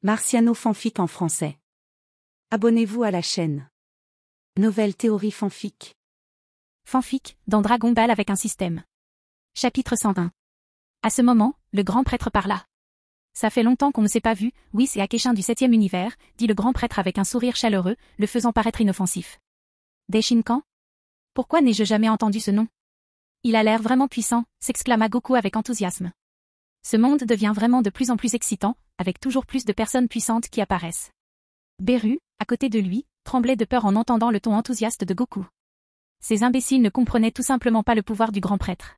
Marciano fanfic en français. Abonnez-vous à la chaîne. Nouvelle théorie fanfic. Fanfic, dans Dragon Ball avec un système. Chapitre 101. À ce moment, le grand prêtre parla. Ça fait longtemps qu'on ne s'est pas vu, Whis et Akeshin du 7e univers, dit le grand prêtre avec un sourire chaleureux, le faisant paraître inoffensif. Daishinkan? Pourquoi n'ai-je jamais entendu ce nom? Il a l'air vraiment puissant, s'exclama Goku avec enthousiasme. Ce monde devient vraiment de plus en plus excitant, avec toujours plus de personnes puissantes qui apparaissent. Beru, à côté de lui, tremblait de peur en entendant le ton enthousiaste de Goku. Ces imbéciles ne comprenaient tout simplement pas le pouvoir du grand prêtre.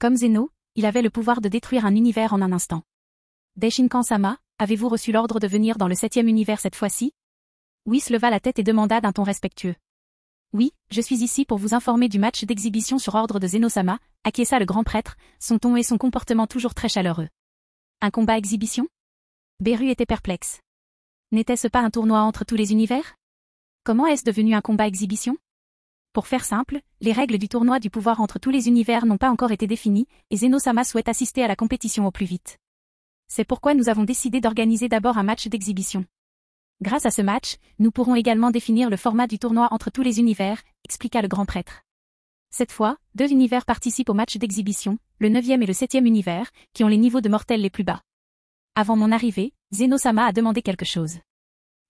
Comme Zeno, il avait le pouvoir de détruire un univers en un instant. Daishinkan-sama, avez-vous reçu l'ordre de venir dans le 7e univers cette fois-ci? Whis leva la tête et demanda d'un ton respectueux. Oui, je suis ici pour vous informer du match d'exhibition sur ordre de Zeno-sama, acquiesça le grand prêtre, son ton et son comportement toujours très chaleureux. Un combat exhibition? Beru était perplexe. N'était-ce pas un tournoi entre tous les univers? Comment est-ce devenu un combat exhibition? Pour faire simple, les règles du tournoi du pouvoir entre tous les univers n'ont pas encore été définies, et Zeno-sama souhaite assister à la compétition au plus vite. C'est pourquoi nous avons décidé d'organiser d'abord un match d'exhibition. Grâce à ce match, nous pourrons également définir le format du tournoi entre tous les univers, expliqua le grand prêtre. Cette fois, 2 univers participent au match d'exhibition, le 9e et le 7e univers, qui ont les niveaux de mortels les plus bas. Avant mon arrivée, Zeno-sama a demandé quelque chose.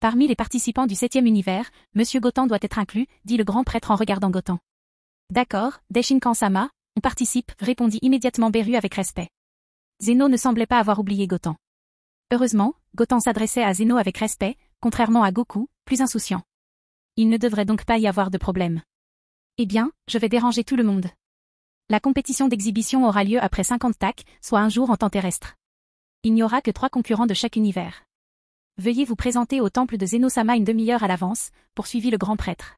Parmi les participants du 7e univers, Monsieur Goten doit être inclus, dit le grand prêtre en regardant Goten. D'accord, Daishinkan-sama, on participe, répondit immédiatement Beru avec respect. Zeno ne semblait pas avoir oublié Goten. Heureusement, Goten s'adressait à Zeno avec respect, contrairement à Goku, plus insouciant. Il ne devrait donc pas y avoir de problème. Eh bien, je vais déranger tout le monde. La compétition d'exhibition aura lieu après 50 tak, soit un jour en temps terrestre. Il n'y aura que 3 concurrents de chaque univers. Veuillez vous présenter au temple de Zeno-sama une demi-heure à l'avance, poursuivit le grand prêtre.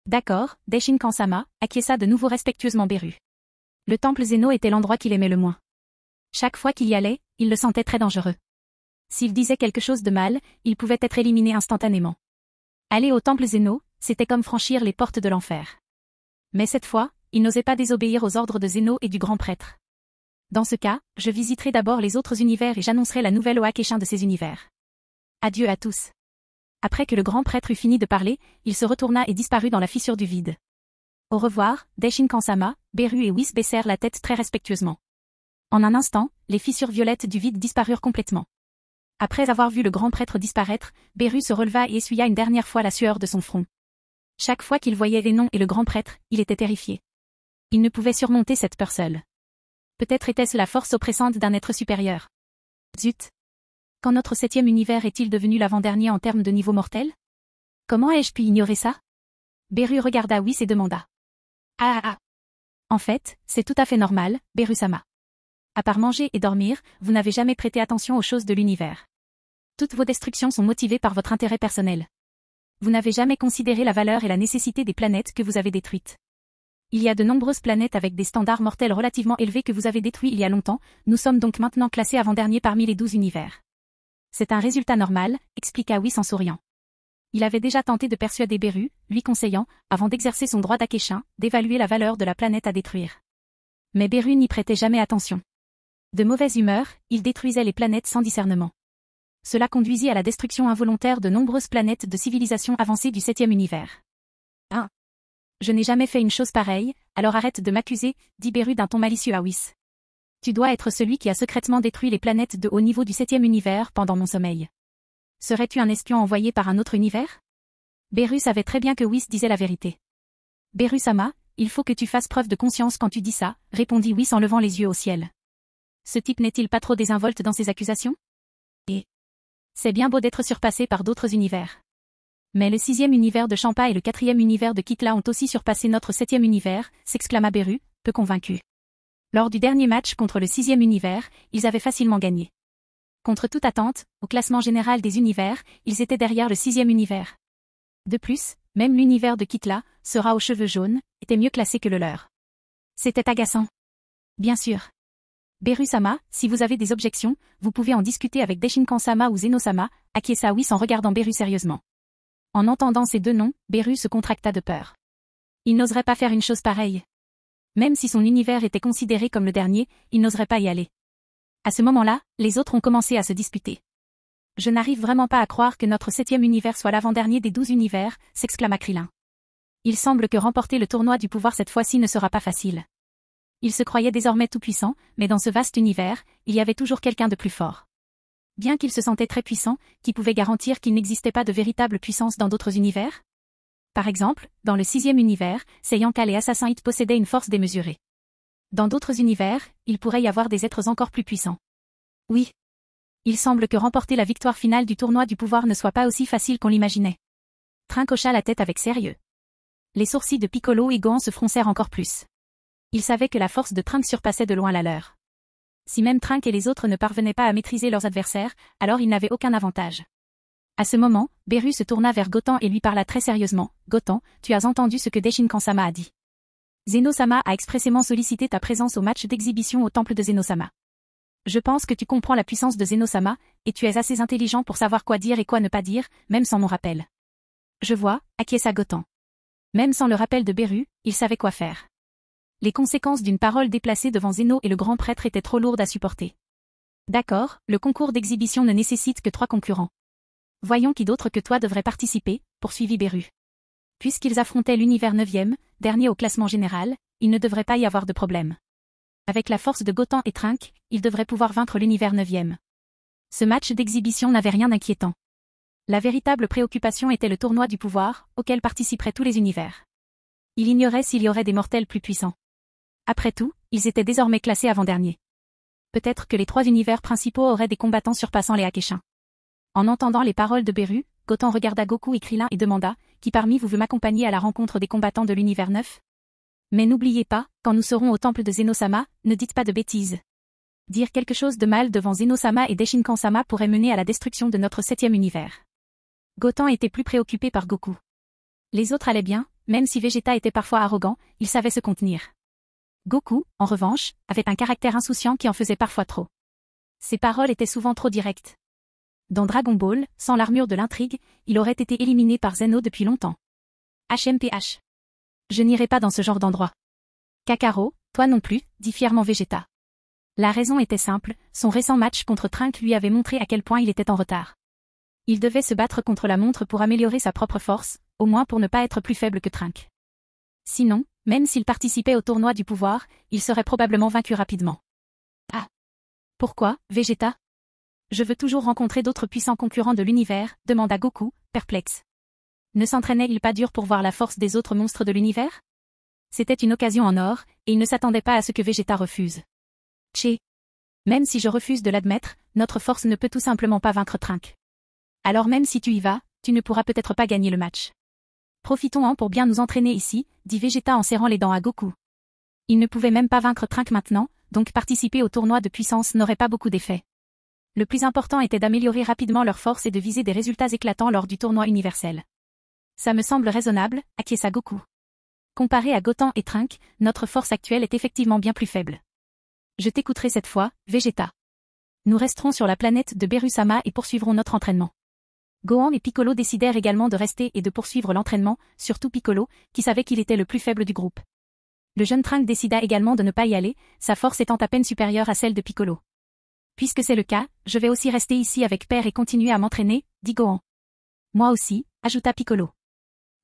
D'accord, Daishinkan-sama, acquiesça de nouveau respectueusement Beru. Le temple Zeno était l'endroit qu'il aimait le moins. Chaque fois qu'il y allait, il le sentait très dangereux. S'il disait quelque chose de mal, il pouvait être éliminé instantanément. Aller au temple Zeno, c'était comme franchir les portes de l'enfer. Mais cette fois, il n'osait pas désobéir aux ordres de Zeno et du grand prêtre. Dans ce cas, je visiterai d'abord les autres univers et j'annoncerai la nouvelle au Akeshin de ces univers. Adieu à tous. Après que le grand prêtre eut fini de parler, il se retourna et disparut dans la fissure du vide. Au revoir, Daishinkan-sama, Beru et Whis baissèrent la tête très respectueusement. En un instant, les fissures violettes du vide disparurent complètement. Après avoir vu le grand prêtre disparaître, Beru se releva et essuya une dernière fois la sueur de son front. Chaque fois qu'il voyait les noms et le grand prêtre, il était terrifié. Il ne pouvait surmonter cette peur seule. Peut-être était-ce la force oppressante d'un être supérieur. Zut! Quand notre 7e univers est-il devenu l'avant-dernier en termes de niveau mortel? Comment ai-je pu ignorer ça? Beru regarda Whis et demanda. Ah. En fait, c'est tout à fait normal, Beru-sama. À part manger et dormir, vous n'avez jamais prêté attention aux choses de l'univers. Toutes vos destructions sont motivées par votre intérêt personnel. Vous n'avez jamais considéré la valeur et la nécessité des planètes que vous avez détruites. Il y a de nombreuses planètes avec des standards mortels relativement élevés que vous avez détruits il y a longtemps, nous sommes donc maintenant classés avant-dernier parmi les 12 univers. C'est un résultat normal, expliqua Whis en souriant. Il avait déjà tenté de persuader Beru, lui conseillant, avant d'exercer son droit d'Akeshin, d'évaluer la valeur de la planète à détruire. Mais Beru n'y prêtait jamais attention. De mauvaise humeur, il détruisait les planètes sans discernement. Cela conduisit à la destruction involontaire de nombreuses planètes de civilisation avancée du 7e univers. Je n'ai jamais fait une chose pareille, alors arrête de m'accuser, dit Beru d'un ton malicieux à Whis. Tu dois être celui qui a secrètement détruit les planètes de haut niveau du 7e univers pendant mon sommeil. Serais-tu un espion envoyé par un autre univers? Beru savait très bien que Whis disait la vérité. Beru-sama, il faut que tu fasses preuve de conscience quand tu dis ça, répondit Whis en levant les yeux au ciel. Ce type n'est-il pas trop désinvolte dans ses accusations? Et c'est bien beau d'être surpassé par d'autres univers. Mais le 6e univers de Champa et le 4e univers de Kitla ont aussi surpassé notre 7e univers, s'exclama Beru, peu convaincu. Lors du dernier match contre le 6e univers, ils avaient facilement gagné. Contre toute attente, au classement général des univers, ils étaient derrière le 6e univers. De plus, même l'univers de Kitla, ce rat aux cheveux jaunes, était mieux classé que le leur. C'était agaçant. Bien sûr. Beru-sama, si vous avez des objections, vous pouvez en discuter avec Daishinkan-sama ou Zeno-sama, acquiesça Whis en regardant Beru sérieusement. En entendant ces 2 noms, Beru se contracta de peur. Il n'oserait pas faire une chose pareille. Même si son univers était considéré comme le dernier, il n'oserait pas y aller. À ce moment-là, les autres ont commencé à se disputer. Je n'arrive vraiment pas à croire que notre 7e univers soit l'avant-dernier des 12 univers, s'exclama Krillin. Il semble que remporter le tournoi du pouvoir cette fois-ci ne sera pas facile. Il se croyait désormais tout puissant, mais dans ce vaste univers, il y avait toujours quelqu'un de plus fort. Bien qu'il se sentait très puissant, qui pouvait garantir qu'il n'existait pas de véritable puissance dans d'autres univers? Par exemple, dans le 6e univers, Saiyankal et Assassin Hit possédaient une force démesurée. Dans d'autres univers, il pourrait y avoir des êtres encore plus puissants. Oui. Il semble que remporter la victoire finale du tournoi du pouvoir ne soit pas aussi facile qu'on l'imaginait. Trunks hocha la tête avec sérieux. Les sourcils de Piccolo et Gohan se froncèrent encore plus. Ils savaient que la force de Trunks surpassait de loin la leur. Si même Trunks et les autres ne parvenaient pas à maîtriser leurs adversaires, alors ils n'avaient aucun avantage. À ce moment, Beru se tourna vers Goten et lui parla très sérieusement. « Goten, tu as entendu ce que Deshinkan-sama a dit. Zeno-sama a expressément sollicité ta présence au match d'exhibition au temple de Zeno-sama. Je pense que tu comprends la puissance de Zeno-sama, et tu es assez intelligent pour savoir quoi dire et quoi ne pas dire, même sans mon rappel. » Je vois, acquiesça Goten. Même sans le rappel de Beru, il savait quoi faire. Les conséquences d'une parole déplacée devant Zeno et le grand prêtre étaient trop lourdes à supporter. D'accord, le concours d'exhibition ne nécessite que 3 concurrents. Voyons qui d'autre que toi devrait participer, poursuivit Beru. Puisqu'ils affrontaient l'univers 9e, dernier au classement général, il ne devrait pas y avoir de problème. Avec la force de Goten et Trunks, ils devraient pouvoir vaincre l'univers 9e. Ce match d'exhibition n'avait rien d'inquiétant. La véritable préoccupation était le tournoi du pouvoir, auquel participeraient tous les univers. Il ignorait s'il y aurait des mortels plus puissants. Après tout, ils étaient désormais classés avant-derniers. Peut-être que les 3 univers principaux auraient des combattants surpassant les Akeshin. En entendant les paroles de Beru, Goten regarda Goku et Krillin et demanda « Qui parmi vous veut m'accompagner à la rencontre des combattants de l'univers 9 ? Mais n'oubliez pas, quand nous serons au temple de Zeno-sama, ne dites pas de bêtises. Dire quelque chose de mal devant Zeno-sama et Deshinkan-sama pourrait mener à la destruction de notre 7e univers. » Goten était plus préoccupé par Goku. Les autres allaient bien, même si Vegeta était parfois arrogant, il savait se contenir. Goku, en revanche, avait un caractère insouciant qui en faisait parfois trop. Ses paroles étaient souvent trop directes. Dans Dragon Ball, sans l'armure de l'intrigue, il aurait été éliminé par Zeno depuis longtemps. HMPH. Je n'irai pas dans ce genre d'endroit. Kakarot, toi non plus, dit fièrement Vegeta. La raison était simple, son récent match contre Trunks lui avait montré à quel point il était en retard. Il devait se battre contre la montre pour améliorer sa propre force, au moins pour ne pas être plus faible que Trunks. Sinon, même s'il participait au tournoi du pouvoir, il serait probablement vaincu rapidement. Ah. Pourquoi, Vegeta? Je veux toujours rencontrer d'autres puissants concurrents de l'univers, demanda Goku, perplexe. Ne s'entraînait-il pas dur pour voir la force des autres monstres de l'univers? C'était une occasion en or, et il ne s'attendait pas à ce que Vegeta refuse. Tché. Même si je refuse de l'admettre, notre force ne peut tout simplement pas vaincre Trunks. Alors même si tu y vas, tu ne pourras peut-être pas gagner le match. Profitons-en pour bien nous entraîner ici, dit Vegeta en serrant les dents à Goku. Il ne pouvait même pas vaincre Trunks maintenant, donc participer au tournoi de puissance n'aurait pas beaucoup d'effet. Le plus important était d'améliorer rapidement leur force et de viser des résultats éclatants lors du tournoi universel. Ça me semble raisonnable, acquiesça Goku. Comparé à Goten et Trunks, notre force actuelle est effectivement bien plus faible. Je t'écouterai cette fois, Vegeta. Nous resterons sur la planète de Beru-sama et poursuivrons notre entraînement. Gohan et Piccolo décidèrent également de rester et de poursuivre l'entraînement, surtout Piccolo, qui savait qu'il était le plus faible du groupe. Le jeune Trunks décida également de ne pas y aller, sa force étant à peine supérieure à celle de Piccolo. Puisque c'est le cas, je vais aussi rester ici avec Père et continuer à m'entraîner, dit Gohan. Moi aussi, ajouta Piccolo.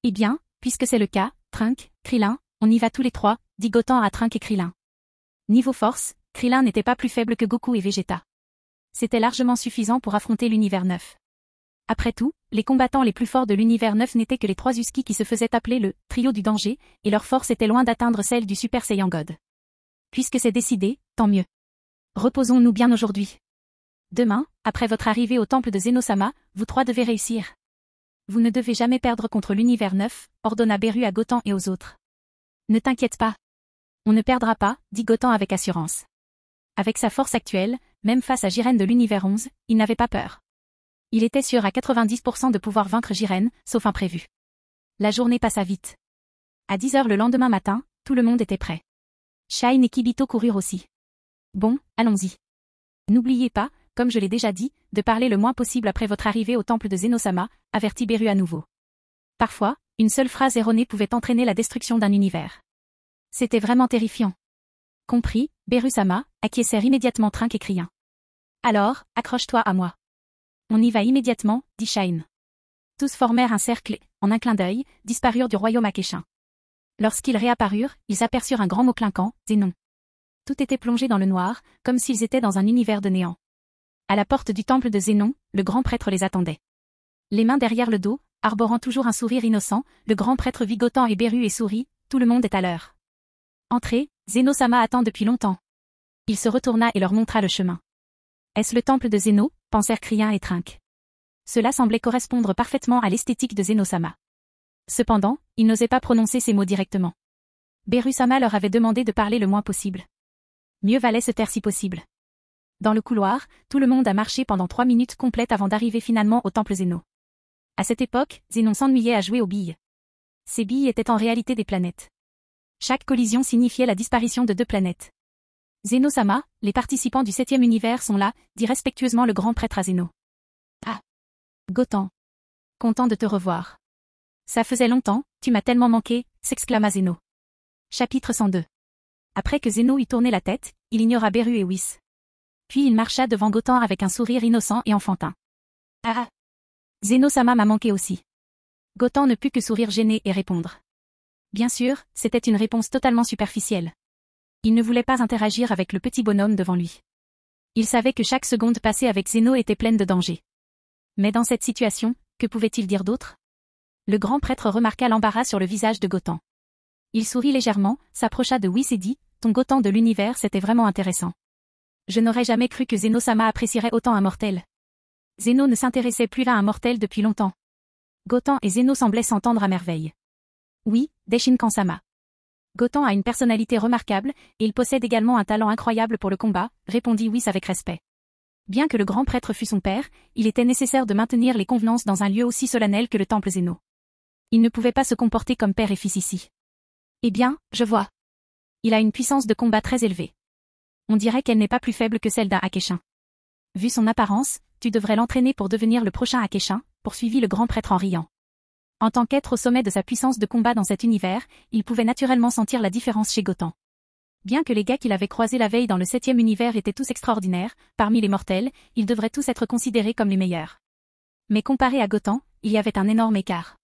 Eh bien, puisque c'est le cas, Trunks, Krillin, on y va tous les 3, dit Goten à Trunks et Krillin. Niveau force, Krillin n'était pas plus faible que Goku et Vegeta. C'était largement suffisant pour affronter l'univers 9. Après tout, les combattants les plus forts de l'univers 9 n'étaient que les 3 Uzki qui se faisaient appeler le « trio du danger », et leur force était loin d'atteindre celle du Super Saiyan God. Puisque c'est décidé, tant mieux. Reposons-nous bien aujourd'hui. Demain, après votre arrivée au temple de Zeno-sama, vous 3 devez réussir. Vous ne devez jamais perdre contre l'univers 9, ordonna Beru à Goten et aux autres. Ne t'inquiète pas. On ne perdra pas, dit Goten avec assurance. Avec sa force actuelle, même face à Jiren de l'univers 11, il n'avait pas peur. Il était sûr à 90% de pouvoir vaincre Jiren, sauf imprévu. La journée passa vite. À 10 heures le lendemain matin, tout le monde était prêt. Shine et Kibito coururent aussi. Bon, allons-y. N'oubliez pas, comme je l'ai déjà dit, de parler le moins possible après votre arrivée au temple de Zeno-sama, avertit Beru à nouveau. Parfois, une seule phrase erronée pouvait entraîner la destruction d'un univers. C'était vraiment terrifiant. Compris, Beru-sama, acquiescèrent immédiatement Trunks et Krillin. Alors, accroche-toi à moi. On y va immédiatement, dit Shine. Tous formèrent un cercle et, en un clin d'œil, disparurent du royaume akéchin. Lorsqu'ils réapparurent, ils aperçurent un grand mot clinquant, Zénon. Tout était plongé dans le noir, comme s'ils étaient dans un univers de néant. À la porte du temple de Zénon, le grand prêtre les attendait. Les mains derrière le dos, arborant toujours un sourire innocent, le grand prêtre vit Gotan et Beru et sourit, tout le monde est à l'heure. Entrez, Zéno-sama attend depuis longtemps. Il se retourna et leur montra le chemin. Est-ce le temple de Zéno, pensèrent Crien et Trinque. Cela semblait correspondre parfaitement à l'esthétique de Zéno-sama. Cependant, ils n'osaient pas prononcer ces mots directement. Beru-sama leur avait demandé de parler le moins possible. Mieux valait se taire si possible. Dans le couloir, tout le monde a marché pendant 3 minutes complètes avant d'arriver finalement au temple Zéno. À cette époque, Zénon s'ennuyait à jouer aux billes. Ces billes étaient en réalité des planètes. Chaque collision signifiait la disparition de 2 planètes. Zéno-sama, les participants du 7e univers sont là, dit respectueusement le grand prêtre à Zéno. Ah. Gotan. Content de te revoir. Ça faisait longtemps, tu m'as tellement manqué, s'exclama Zéno. Chapitre 102. Après que Zéno eut tourné la tête, il ignora Beru et Whis. Puis il marcha devant Gotan avec un sourire innocent et enfantin. Ah. Zéno-sama m'a manqué aussi. Gotan ne put que sourire gêné et répondre. Bien sûr, c'était une réponse totalement superficielle. Il ne voulait pas interagir avec le petit bonhomme devant lui. Il savait que chaque seconde passée avec Zéno était pleine de danger. Mais dans cette situation, que pouvait-il dire d'autre? Le grand prêtre remarqua l'embarras sur le visage de Gotan. Il sourit légèrement, s'approcha de Whis et dit, « Ton Gotan de l'univers c'était vraiment intéressant. Je n'aurais jamais cru que Zéno-sama apprécierait autant un mortel. » Zéno ne s'intéressait plus à un mortel depuis longtemps. Gotan et Zéno semblaient s'entendre à merveille. Oui, Deshinkan-sama. Gotan a une personnalité remarquable, et il possède également un talent incroyable pour le combat, répondit Whis avec respect. Bien que le grand prêtre fût son père, il était nécessaire de maintenir les convenances dans un lieu aussi solennel que le temple Zéno. Il ne pouvait pas se comporter comme père et fils ici. Eh bien, je vois. Il a une puissance de combat très élevée. On dirait qu'elle n'est pas plus faible que celle d'un Akéchin. Vu son apparence, tu devrais l'entraîner pour devenir le prochain Akéchin, poursuivit le grand prêtre en riant. En tant qu'être au sommet de sa puissance de combat dans cet univers, il pouvait naturellement sentir la différence chez Gotan. Bien que les gars qu'il avait croisés la veille dans le 7e univers étaient tous extraordinaires, parmi les mortels, ils devraient tous être considérés comme les meilleurs. Mais comparé à Gotan, il y avait un énorme écart.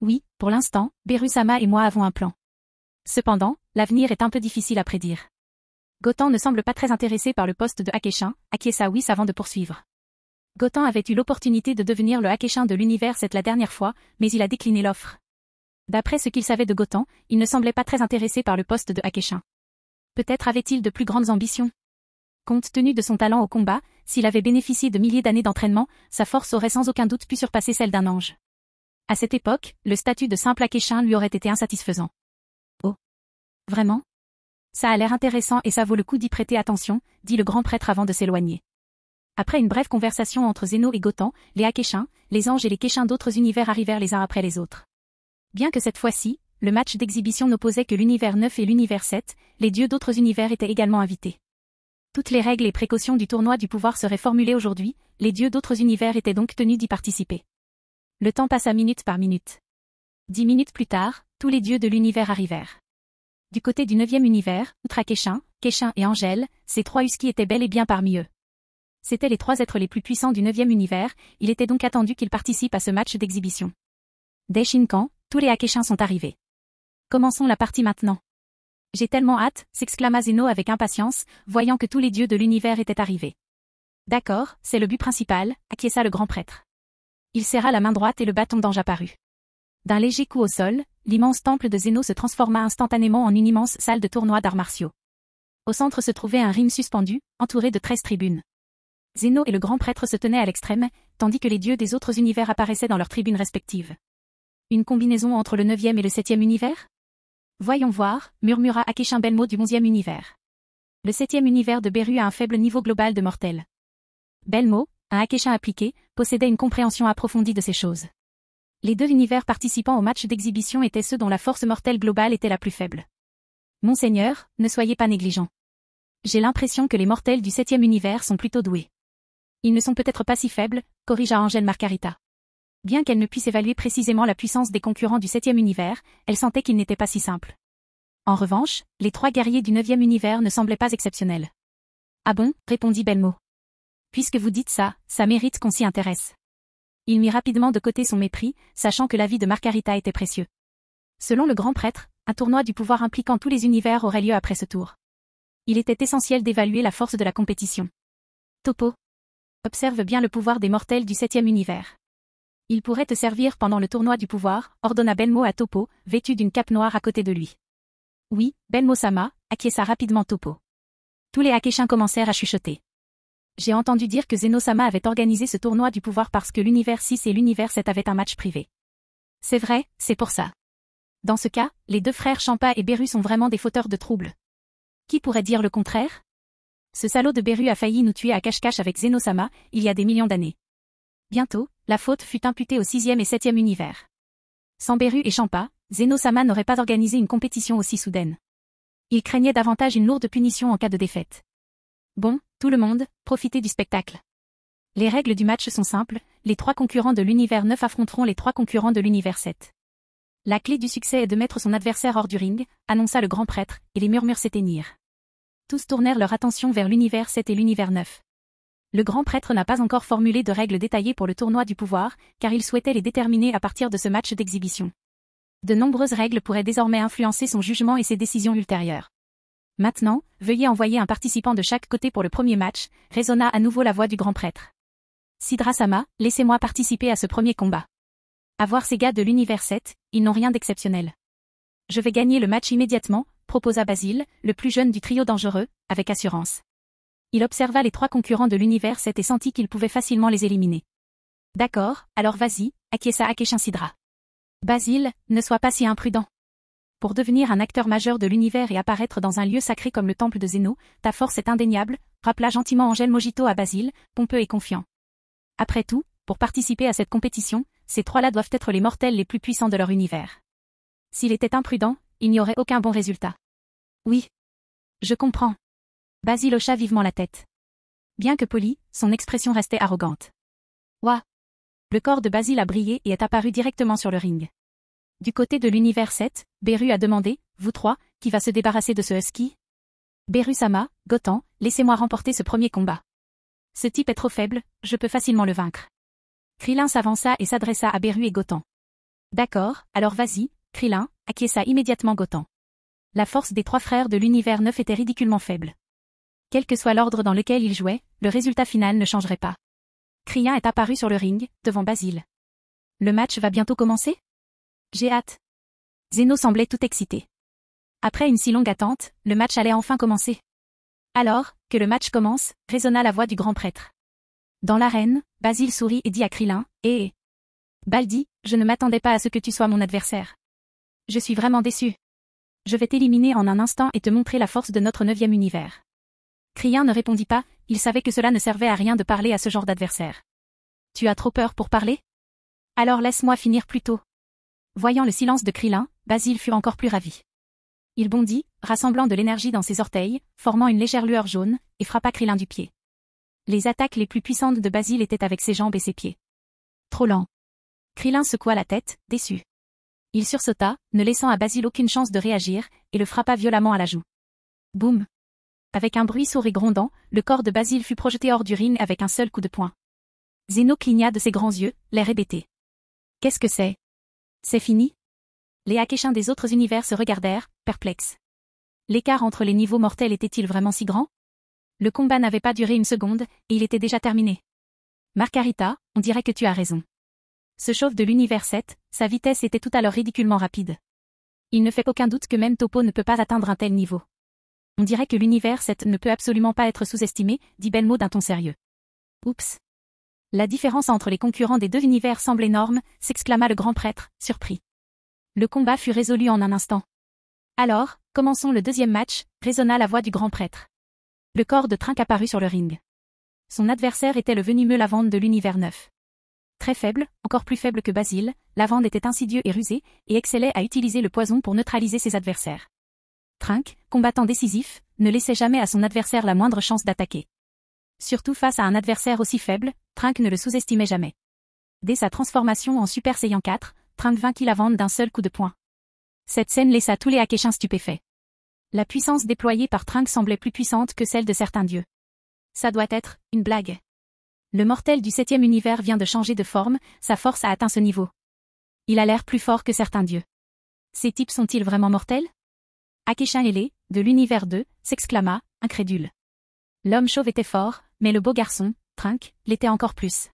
Oui, pour l'instant, Beru-sama et moi avons un plan. Cependant, l'avenir est un peu difficile à prédire. Gotan ne semble pas très intéressé par le poste de Akéchin, acquiesça Whis avant de poursuivre. Gotan avait eu l'opportunité de devenir le Akéchin de l'univers la dernière fois, mais il a décliné l'offre. D'après ce qu'il savait de Gotan, il ne semblait pas très intéressé par le poste de Akéchin. Peut-être avait-il de plus grandes ambitions. Compte tenu de son talent au combat, s'il avait bénéficié de milliers d'années d'entraînement, sa force aurait sans aucun doute pu surpasser celle d'un ange. À cette époque, le statut de simple Akéchin lui aurait été insatisfaisant. Oh. Vraiment? Ça a l'air intéressant et ça vaut le coup d'y prêter attention, dit le grand prêtre avant de s'éloigner. Après une brève conversation entre Zéno et Gotan, les Akéchins, les anges et les Kéchins d'autres univers arrivèrent les uns après les autres. Bien que cette fois-ci, le match d'exhibition n'opposait que l'univers 9 et l'univers 7, les dieux d'autres univers étaient également invités. Toutes les règles et précautions du tournoi du pouvoir seraient formulées aujourd'hui, les dieux d'autres univers étaient donc tenus d'y participer. Le temps passa minute par minute. 10 minutes plus tard, tous les dieux de l'univers arrivèrent. Du côté du 9e univers, outre Akéchin, Kéchin et Angèle, ces 3 Husky étaient bel et bien parmi eux. C'étaient les 3 êtres les plus puissants du 9e univers, il était donc attendu qu'ils participent à ce match d'exhibition. Dès Shinkan, tous les Akéchins sont arrivés. Commençons la partie maintenant. J'ai tellement hâte, s'exclama Zéno avec impatience, voyant que tous les dieux de l'univers étaient arrivés. D'accord, c'est le but principal, acquiesça le grand prêtre. Il serra la main droite et le bâton d'ange apparut. D'un léger coup au sol, l'immense temple de Zéno se transforma instantanément en une immense salle de tournoi d'arts martiaux. Au centre se trouvait un ring suspendu, entouré de 13 tribunes. Zéno et le grand prêtre se tenaient à l'extrême, tandis que les dieux des autres univers apparaissaient dans leurs tribunes respectives. Une combinaison entre le 9e et le 7e univers? Voyons voir, murmura Akéchin Belmo du 11e univers. Le 7e univers de Beru a un faible niveau global de mortels. Belmo, un Akéchin appliqué, possédait une compréhension approfondie de ces choses. Les 2 univers participant au match d'exhibition étaient ceux dont la force mortelle globale était la plus faible. Monseigneur, ne soyez pas négligent. J'ai l'impression que les mortels du 7e univers sont plutôt doués. Ils ne sont peut-être pas si faibles, corrigea Angèle Margarita. Bien qu'elle ne puisse évaluer précisément la puissance des concurrents du 7e univers, elle sentait qu'ils n'étaient pas si simples. En revanche, les 3 guerriers du 9e univers ne semblaient pas exceptionnels. Ah bon, répondit Belmo. Puisque vous dites ça, ça mérite qu'on s'y intéresse. Il mit rapidement de côté son mépris, sachant que l'avis de Margarita était précieux. Selon le grand prêtre, un tournoi du pouvoir impliquant tous les univers aurait lieu après ce tour. Il était essentiel d'évaluer la force de la compétition. Topo. Observe bien le pouvoir des mortels du 7e univers. Il pourrait te servir pendant le tournoi du pouvoir, ordonna Benmo à Topo, vêtu d'une cape noire à côté de lui. Oui, Benmo-sama, acquiesça rapidement Topo. Tous les Akeshin commencèrent à chuchoter. J'ai entendu dire que Zeno-sama avait organisé ce tournoi du pouvoir parce que l'univers 6 et l'univers 7 avaient un match privé. C'est vrai, c'est pour ça. Dans ce cas, les deux frères Champa et Beru sont vraiment des fauteurs de troubles. Qui pourrait dire le contraire? Ce salaud de Beru a failli nous tuer à cache-cache avec Zeno-sama, il y a des millions d'années. Bientôt, la faute fut imputée au 6e et 7e univers. Sans Beru et Champa, Zeno-sama n'aurait pas organisé une compétition aussi soudaine. Il craignait davantage une lourde punition en cas de défaite. Bon, tout le monde, profitez du spectacle. Les règles du match sont simples, les 3 concurrents de l'univers 9 affronteront les 3 concurrents de l'univers 7. La clé du succès est de mettre son adversaire hors du ring, annonça le grand prêtre, et les murmures s'éteignirent. Tous tournèrent leur attention vers l'univers 7 et l'univers 9. Le grand prêtre n'a pas encore formulé de règles détaillées pour le tournoi du pouvoir, car il souhaitait les déterminer à partir de ce match d'exhibition. De nombreuses règles pourraient désormais influencer son jugement et ses décisions ultérieures. Maintenant, veuillez envoyer un participant de chaque côté pour le premier match, résonna à nouveau la voix du grand prêtre. Sidra-sama, laissez-moi participer à ce premier combat. À voir ces gars de l'univers 7, ils n'ont rien d'exceptionnel. Je vais gagner le match immédiatement, proposa Basile, le plus jeune du trio dangereux, avec assurance. Il observa les 3 concurrents de l'univers 7 et sentit qu'il pouvait facilement les éliminer. D'accord, alors vas-y, acquiesça Akeshin Sidra. Basile, ne sois pas si imprudent. Pour devenir un acteur majeur de l'univers et apparaître dans un lieu sacré comme le temple de Zeno, ta force est indéniable, rappela gentiment Angèle Mojito à Basile, pompeux et confiant. Après tout, pour participer à cette compétition, ces 3-là doivent être les mortels les plus puissants de leur univers. S'il était imprudent, il n'y aurait aucun bon résultat. Oui. Je comprends. Basile hocha vivement la tête. Bien que poli, son expression restait arrogante. Ouah. Le corps de Basile a brillé et est apparu directement sur le ring. Du côté de l'univers 7, Beru a demandé, vous 3, qui va se débarrasser de ce husky? Beru-sama, Gotan, laissez-moi remporter ce premier combat. Ce type est trop faible, je peux facilement le vaincre. Krillin s'avança et s'adressa à Beru et Gotan. D'accord, alors vas-y, Krillin, acquiesça immédiatement Gotan. La force des 3 frères de l'univers 9 était ridiculement faible. Quel que soit l'ordre dans lequel ils jouaient, le résultat final ne changerait pas. Krillin est apparu sur le ring, devant Basile. Le match va bientôt commencer? J'ai hâte. Zeno semblait tout excité. Après une si longue attente, le match allait enfin commencer. Alors, que le match commence, résonna la voix du grand prêtre. Dans l'arène, Basile sourit et dit à Krillin, hé. Baldi, je ne m'attendais pas à ce que tu sois mon adversaire. Je suis vraiment déçu. Je vais t'éliminer en un instant et te montrer la force de notre 9e univers. Krillin ne répondit pas, il savait que cela ne servait à rien de parler à ce genre d'adversaire. Tu as trop peur pour parler? Alors laisse-moi finir plus tôt. Voyant le silence de Krillin, Basile fut encore plus ravi. Il bondit, rassemblant de l'énergie dans ses orteils, formant une légère lueur jaune, et frappa Krillin du pied. Les attaques les plus puissantes de Basile étaient avec ses jambes et ses pieds. Trop lent. Krillin secoua la tête, déçu. Il sursauta, ne laissant à Basile aucune chance de réagir, et le frappa violemment à la joue. Boum. Avec un bruit sourd et grondant, le corps de Basile fut projeté hors du ring avec un seul coup de poing. Zeno cligna de ses grands yeux, l'air hébété. Qu'est-ce que c'est? C'est fini? Les Akeshin des autres univers se regardèrent, perplexes. L'écart entre les niveaux mortels était-il vraiment si grand? Le combat n'avait pas duré une seconde, et il était déjà terminé. Margarita, on dirait que tu as raison. Ce chauve de l'univers 7, sa vitesse était tout à l'heure ridiculement rapide. Il ne fait aucun doute que même Topo ne peut pas atteindre un tel niveau. On dirait que l'univers 7 ne peut absolument pas être sous-estimé, dit Benmo d'un ton sérieux. Oups. La différence entre les concurrents des 2 univers semble énorme, s'exclama le grand prêtre, surpris. Le combat fut résolu en un instant. Alors, commençons le 2e match, résonna la voix du grand prêtre. Le corps de Trunk apparut sur le ring. Son adversaire était le venimeux Lavande de l'univers 9. Très faible, encore plus faible que Basile, Lavande était insidieux et rusé, et excellait à utiliser le poison pour neutraliser ses adversaires. Trunk, combattant décisif, ne laissait jamais à son adversaire la moindre chance d'attaquer. Surtout face à un adversaire aussi faible, Trunk ne le sous-estimait jamais. Dès sa transformation en Super Saiyan 4, Trunk vainquit Lavande d'un seul coup de poing. Cette scène laissa tous les Akeshin stupéfaits. La puissance déployée par Trunk semblait plus puissante que celle de certains dieux. Ça doit être une blague. Le mortel du 7e univers vient de changer de forme, sa force a atteint ce niveau. Il a l'air plus fort que certains dieux. Ces types sont-ils vraiment mortels? Akeshin ailé, de l'univers 2, s'exclama, incrédule. L'homme chauve était fort, mais le beau garçon, Trunk, l'était encore plus.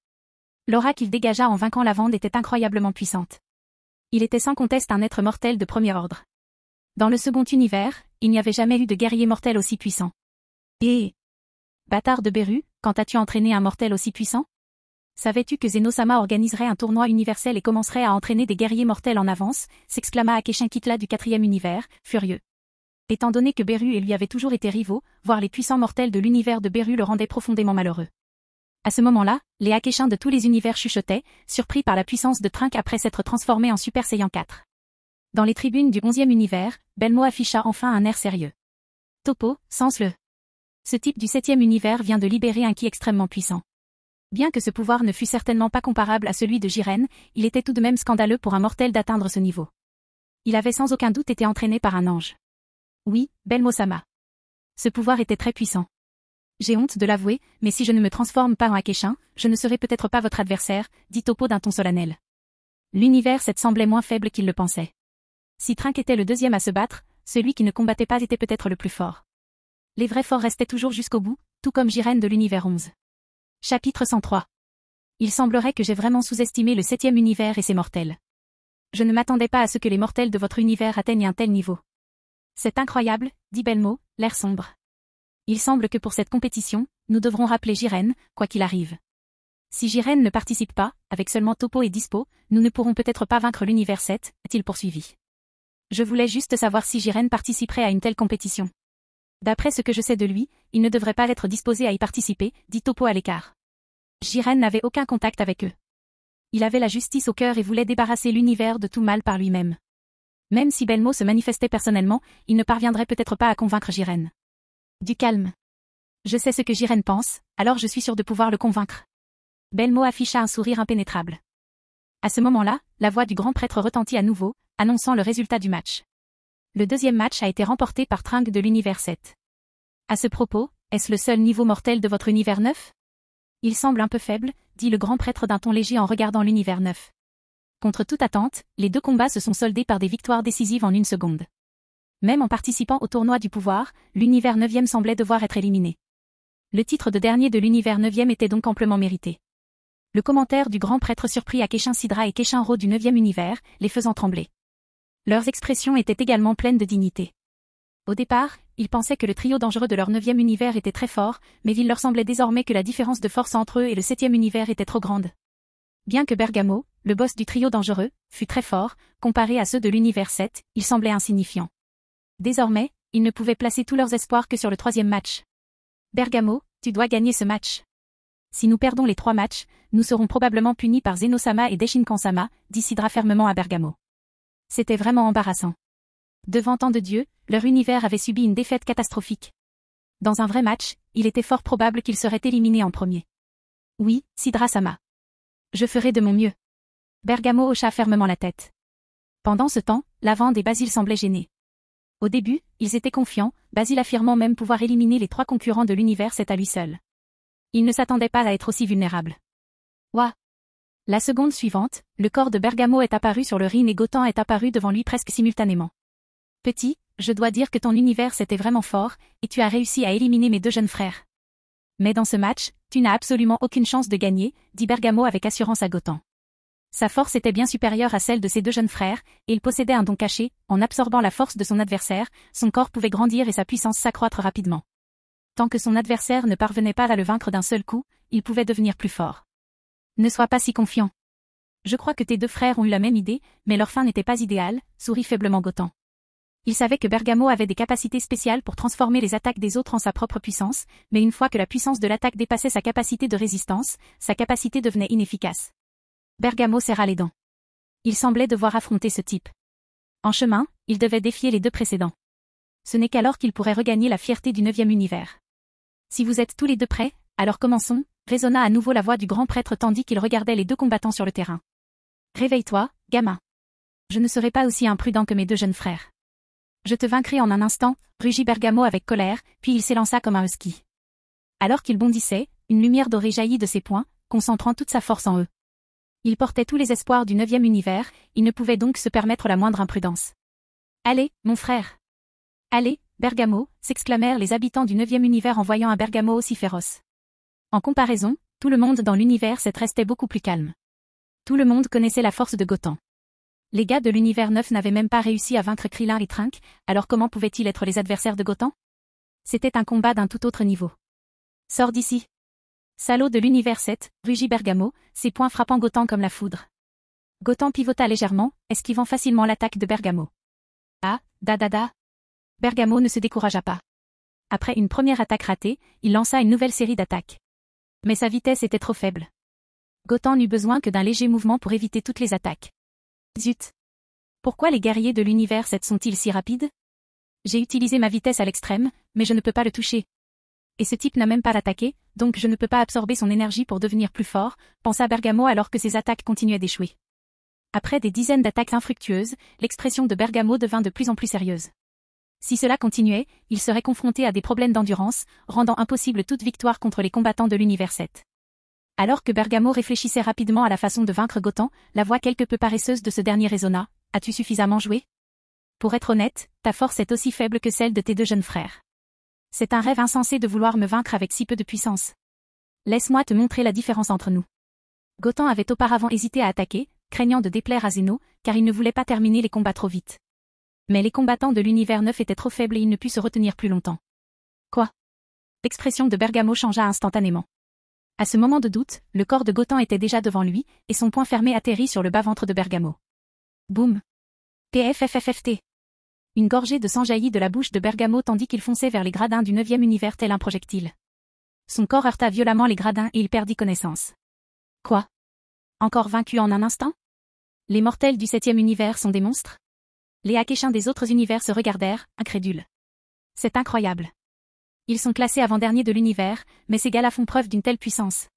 L'aura qu'il dégagea en vainquant la Vande était incroyablement puissante. Il était sans conteste un être mortel de premier ordre. Dans le second univers, il n'y avait jamais eu de guerrier mortel aussi puissant. Et... Bâtard de Beru, quand as-tu entraîné un mortel aussi puissant? Savais-tu que Zeno-sama organiserait un tournoi universel et commencerait à entraîner des guerriers mortels en avance, s'exclama Akeshin Kitla du 4e univers, furieux. Étant donné que Beru et lui avaient toujours été rivaux, voir les puissants mortels de l'univers de Beru le rendait profondément malheureux. À ce moment-là, les Akeshins de tous les univers chuchotaient, surpris par la puissance de Trunk après s'être transformé en Super Saiyan 4. Dans les tribunes du 11e univers, Belmo afficha enfin un air sérieux. Topo, sens-le. Ce type du 7e univers vient de libérer un ki extrêmement puissant. Bien que ce pouvoir ne fût certainement pas comparable à celui de Jiren, il était tout de même scandaleux pour un mortel d'atteindre ce niveau. Il avait sans aucun doute été entraîné par un ange. Oui, Belmo-sama. Ce pouvoir était très puissant. J'ai honte de l'avouer, mais si je ne me transforme pas en Akeshin, je ne serai peut-être pas votre adversaire, dit Topo d'un ton solennel. L'univers 7 semblait moins faible qu'il le pensait. Si Trunk était le deuxième à se battre, celui qui ne combattait pas était peut-être le plus fort. Les vrais forts restaient toujours jusqu'au bout, tout comme Jiren de l'univers 11. Chapitre 103. Il semblerait que j'ai vraiment sous-estimé le 7e univers et ses mortels. Je ne m'attendais pas à ce que les mortels de votre univers atteignent un tel niveau. C'est incroyable, dit Belmo, l'air sombre. Il semble que pour cette compétition, nous devrons rappeler Jiren, quoi qu'il arrive. Si Jiren ne participe pas, avec seulement Topo et Dispo, nous ne pourrons peut-être pas vaincre l'univers 7, a-t-il poursuivi. Je voulais juste savoir si Jiren participerait à une telle compétition. D'après ce que je sais de lui, il ne devrait pas être disposé à y participer, dit Topo à l'écart. Jiren n'avait aucun contact avec eux. Il avait la justice au cœur et voulait débarrasser l'univers de tout mal par lui-même. Même si Belmo se manifestait personnellement, il ne parviendrait peut-être pas à convaincre Jiren. Du calme. Je sais ce que Jiren pense, alors je suis sûr de pouvoir le convaincre. Belmo afficha un sourire impénétrable. À ce moment-là, la voix du grand prêtre retentit à nouveau, annonçant le résultat du match. Le deuxième match a été remporté par Trunk de l'univers 7. À ce propos, est-ce le seul niveau mortel de votre univers 9? Il semble un peu faible, dit le grand prêtre d'un ton léger en regardant l'univers 9. Contre toute attente, les deux combats se sont soldés par des victoires décisives en une seconde. Même en participant au tournoi du pouvoir, l'univers 9e semblait devoir être éliminé. Le titre de dernier de l'univers 9e était donc amplement mérité. Le commentaire du grand prêtre surprit Akeshin Sidra et Keshin Ro du 9e univers, les faisant trembler. Leurs expressions étaient également pleines de dignité. Au départ, ils pensaient que le trio dangereux de leur 9e univers était très fort, mais il leur semblait désormais que la différence de force entre eux et le 7e univers était trop grande. Bien que Bergamo, le boss du trio dangereux, fût très fort, comparé à ceux de l'univers 7, il semblait insignifiant. Désormais, ils ne pouvaient placer tous leurs espoirs que sur le 3e match. Bergamo, tu dois gagner ce match. Si nous perdons les 3 matchs, nous serons probablement punis par Zeno-sama et Deshinkan-sama, dit Sidra fermement à Bergamo. C'était vraiment embarrassant. Devant tant de dieux, leur univers avait subi une défaite catastrophique. Dans un vrai match, il était fort probable qu'ils seraient éliminés en premier. Oui, Sidra-sama. Je ferai de mon mieux. Bergamo hocha fermement la tête. Pendant ce temps, Lavande et Basile semblaient gênés. Au début, ils étaient confiants, Basile affirmant même pouvoir éliminer les 3 concurrents de l'univers 7 à lui seul. Il ne s'attendait pas à être aussi vulnérable. Ouah! La seconde suivante, le corps de Bergamo est apparu sur le ring et Gotan est apparu devant lui presque simultanément. Petit, je dois dire que ton univers c'était vraiment fort, et tu as réussi à éliminer mes 2 jeunes frères. Mais dans ce match, tu n'as absolument aucune chance de gagner, dit Bergamo avec assurance à Gotan. Sa force était bien supérieure à celle de ses 2 jeunes frères, et il possédait un don caché, en absorbant la force de son adversaire, son corps pouvait grandir et sa puissance s'accroître rapidement. Tant que son adversaire ne parvenait pas à le vaincre d'un seul coup, il pouvait devenir plus fort. Ne sois pas si confiant. Je crois que tes 2 frères ont eu la même idée, mais leur fin n'était pas idéale, sourit faiblement Gotan. Il savait que Bergamo avait des capacités spéciales pour transformer les attaques des autres en sa propre puissance, mais une fois que la puissance de l'attaque dépassait sa capacité de résistance, sa capacité devenait inefficace. Bergamo serra les dents. Il semblait devoir affronter ce type. En chemin, il devait défier les 2 précédents. Ce n'est qu'alors qu'il pourrait regagner la fierté du 9e univers. Si vous êtes tous les 2 prêts, alors commençons, résonna à nouveau la voix du grand prêtre tandis qu'il regardait les 2 combattants sur le terrain. Réveille-toi, gamin. Je ne serai pas aussi imprudent que mes 2 jeunes frères. Je te vaincrai en un instant, rugit Bergamo avec colère, puis il s'élança comme un husky. Alors qu'il bondissait, Une lumière dorée jaillit de ses poings, concentrant toute sa force en eux. Il portait tous les espoirs du 9e univers, il ne pouvait donc se permettre la moindre imprudence. « Allez, mon frère! Allez, Bergamo !» s'exclamèrent les habitants du 9e univers en voyant un Bergamo aussi féroce. En comparaison, tout le monde dans l'univers 7 restait beaucoup plus calme. Tout le monde connaissait la force de Gotham. Les gars de l'univers 9 n'avaient même pas réussi à vaincre Krillin et Trunks, alors comment pouvaient-ils être les adversaires de Gotham? C'était un combat d'un tout autre niveau. « Sors d'ici !» Salaud de l'univers 7, rugit Bergamo, ses poings frappant Gotham comme la foudre. Gotham pivota légèrement, esquivant facilement l'attaque de Bergamo. Ah, da. Bergamo ne se découragea pas. Après une première attaque ratée, il lança une nouvelle série d'attaques. Mais sa vitesse était trop faible. Gotham n'eut besoin que d'un léger mouvement pour éviter toutes les attaques. Zut! Pourquoi les guerriers de l'univers 7 sont-ils si rapides? J'ai utilisé ma vitesse à l'extrême, mais je ne peux pas le toucher. Et ce type n'a même pas attaqué, donc je ne peux pas absorber son énergie pour devenir plus fort, pensa Bergamo alors que ses attaques continuaient d'échouer. Après des dizaines d'attaques infructueuses, l'expression de Bergamo devint de plus en plus sérieuse. Si cela continuait, il serait confronté à des problèmes d'endurance, rendant impossible toute victoire contre les combattants de l'univers 7. Alors que Bergamo réfléchissait rapidement à la façon de vaincre Gotham, la voix quelque peu paresseuse de ce dernier résonna. « As-tu suffisamment joué? Pour être honnête, ta force est aussi faible que celle de tes 2 jeunes frères. C'est un rêve insensé de vouloir me vaincre avec si peu de puissance. Laisse-moi te montrer la différence entre nous. » Gotham avait auparavant hésité à attaquer, craignant de déplaire à Zeno, car il ne voulait pas terminer les combats trop vite. Mais les combattants de l'univers 9 étaient trop faibles et il ne put se retenir plus longtemps. Quoi? L'expression de Bergamo changea instantanément. À ce moment de doute, le corps de Gotham était déjà devant lui, et son poing fermé atterrit sur le bas-ventre de Bergamo. Boum! PFFFFT. Une gorgée de sang jaillit de la bouche de Bergamo tandis qu'il fonçait vers les gradins du 9e univers tel un projectile. Son corps heurta violemment les gradins et il perdit connaissance. Quoi? Encore vaincu en un instant? Les mortels du 7e univers sont des monstres? Les Akeshins des autres univers se regardèrent, incrédules. C'est incroyable. Ils sont classés avant-derniers de l'univers, mais ces gars-là font preuve d'une telle puissance.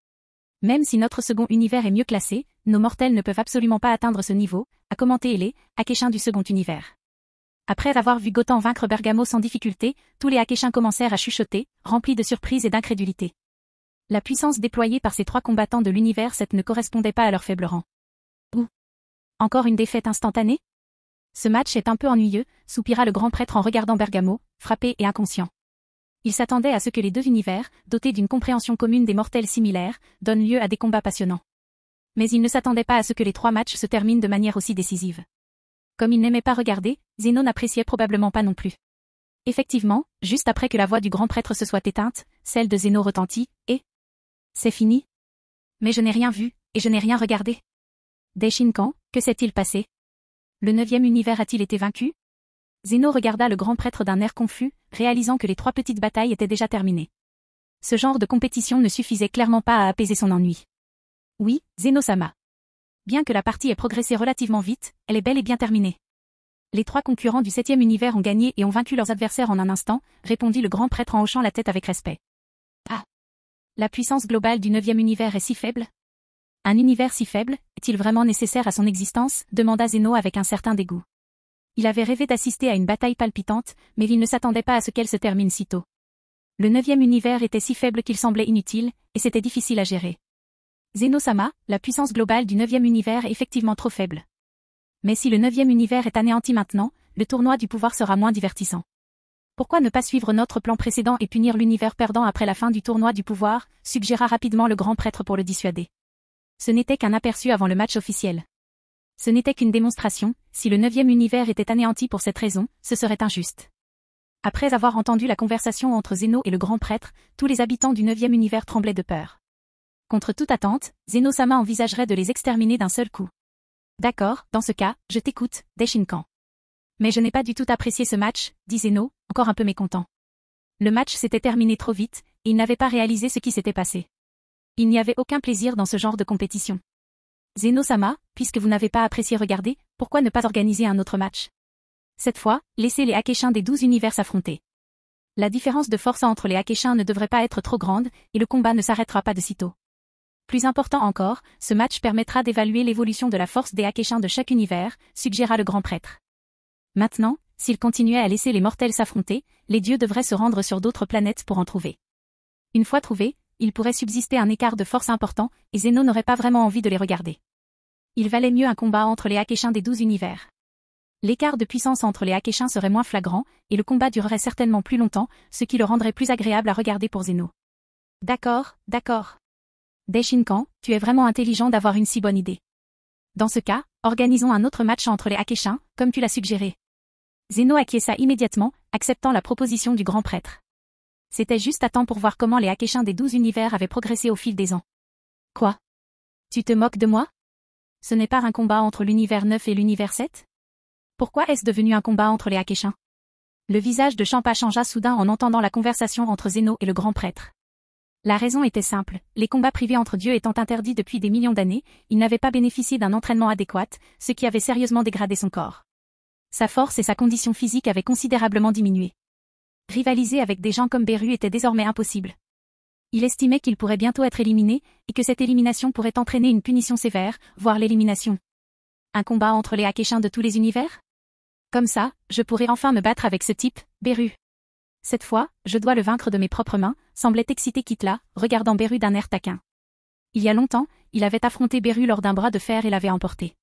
Même si notre second univers est mieux classé, nos mortels ne peuvent absolument pas atteindre ce niveau, a commenté les Akeshins du second univers. Après avoir vu Gotham vaincre Bergamo sans difficulté, tous les Akeshins commencèrent à chuchoter, remplis de surprise et d'incrédulité. La puissance déployée par ces 3 combattants de l'univers 7 ne correspondait pas à leur faible rang. Ou encore une défaite instantanée? Ce match est un peu ennuyeux, soupira le grand prêtre en regardant Bergamo, frappé et inconscient. Il s'attendait à ce que les 2 univers, dotés d'une compréhension commune des mortels similaires, donnent lieu à des combats passionnants. Mais il ne s'attendait pas à ce que les 3 matchs se terminent de manière aussi décisive. Comme il n'aimait pas regarder, Zeno n'appréciait probablement pas non plus. Effectivement, juste après que la voix du grand prêtre se soit éteinte, celle de Zeno retentit, et... C'est fini? Mais je n'ai rien vu, et je n'ai rien regardé. Daishinkan, que s'est-il passé? Le 9e univers a-t-il été vaincu? Zeno regarda le grand prêtre d'un air confus, réalisant que les 3 petites batailles étaient déjà terminées. Ce genre de compétition ne suffisait clairement pas à apaiser son ennui. Oui, Zeno-sama. Bien que la partie ait progressé relativement vite, elle est bel et bien terminée. Les 3 concurrents du 7e univers ont gagné et ont vaincu leurs adversaires en un instant, répondit le grand prêtre en hochant la tête avec respect. Ah! La puissance globale du 9e univers est si faible? Un univers si faible, est-il vraiment nécessaire à son existence? Demanda Zeno avec un certain dégoût. Il avait rêvé d'assister à une bataille palpitante, mais il ne s'attendait pas à ce qu'elle se termine si tôt. Le 9e univers était si faible qu'il semblait inutile, et c'était difficile à gérer. Zeno-sama, la puissance globale du 9e univers est effectivement trop faible. Mais si le 9e univers est anéanti maintenant, le tournoi du pouvoir sera moins divertissant. Pourquoi ne pas suivre notre plan précédent et punir l'univers perdant après la fin du tournoi du pouvoir, suggéra rapidement le grand prêtre pour le dissuader. Ce n'était qu'un aperçu avant le match officiel. Ce n'était qu'une démonstration, si le 9e univers était anéanti pour cette raison, ce serait injuste. Après avoir entendu la conversation entre Zeno et le grand prêtre, tous les habitants du 9e univers tremblaient de peur. Contre toute attente, Zeno-sama envisagerait de les exterminer d'un seul coup. D'accord, dans ce cas, je t'écoute, Daishinkan. Mais je n'ai pas du tout apprécié ce match, dit Zeno, encore un peu mécontent. Le match s'était terminé trop vite, et il n'avait pas réalisé ce qui s'était passé. Il n'y avait aucun plaisir dans ce genre de compétition. Zeno-sama, puisque vous n'avez pas apprécié regarder, pourquoi ne pas organiser un autre match? Cette fois, laissez les Akeshins des 12 univers s'affronter. La différence de force entre les Akeshins ne devrait pas être trop grande, et le combat ne s'arrêtera pas de sitôt. Plus important encore, ce match permettra d'évaluer l'évolution de la force des Akeshins de chaque univers, suggéra le grand prêtre. Maintenant, s'il continuait à laisser les mortels s'affronter, les dieux devraient se rendre sur d'autres planètes pour en trouver. Une fois trouvés, il pourrait subsister un écart de force important, et Zeno n'aurait pas vraiment envie de les regarder. Il valait mieux un combat entre les Akeshins des 12 univers. L'écart de puissance entre les Akeshins serait moins flagrant, et le combat durerait certainement plus longtemps, ce qui le rendrait plus agréable à regarder pour Zeno. D'accord, d'accord. Daishinkan, tu es vraiment intelligent d'avoir une si bonne idée. Dans ce cas, organisons un autre match entre les Akeshins, comme tu l'as suggéré. Zeno acquiesça immédiatement, acceptant la proposition du grand prêtre. C'était juste à temps pour voir comment les Akeshins des 12 univers avaient progressé au fil des ans. Quoi? Tu te moques de moi? Ce n'est pas un combat entre l'univers 9 et l'univers 7? Pourquoi est-ce devenu un combat entre les Akeshins? Le visage de Champa changea soudain en entendant la conversation entre Zeno et le grand prêtre. La raison était simple, les combats privés entre dieux étant interdits depuis des millions d'années, il n'avait pas bénéficié d'un entraînement adéquat, ce qui avait sérieusement dégradé son corps. Sa force et sa condition physique avaient considérablement diminué. Rivaliser avec des gens comme Beru était désormais impossible. Il estimait qu'il pourrait bientôt être éliminé, et que cette élimination pourrait entraîner une punition sévère, voire l'élimination. Un combat entre les Akeshins de tous les univers? Comme ça, je pourrais enfin me battre avec ce type, Beru. Cette fois, je dois le vaincre de mes propres mains, semblait excité Kitla, regardant Beru d'un air taquin. Il y a longtemps, il avait affronté Beru lors d'un bras de fer et l'avait emporté.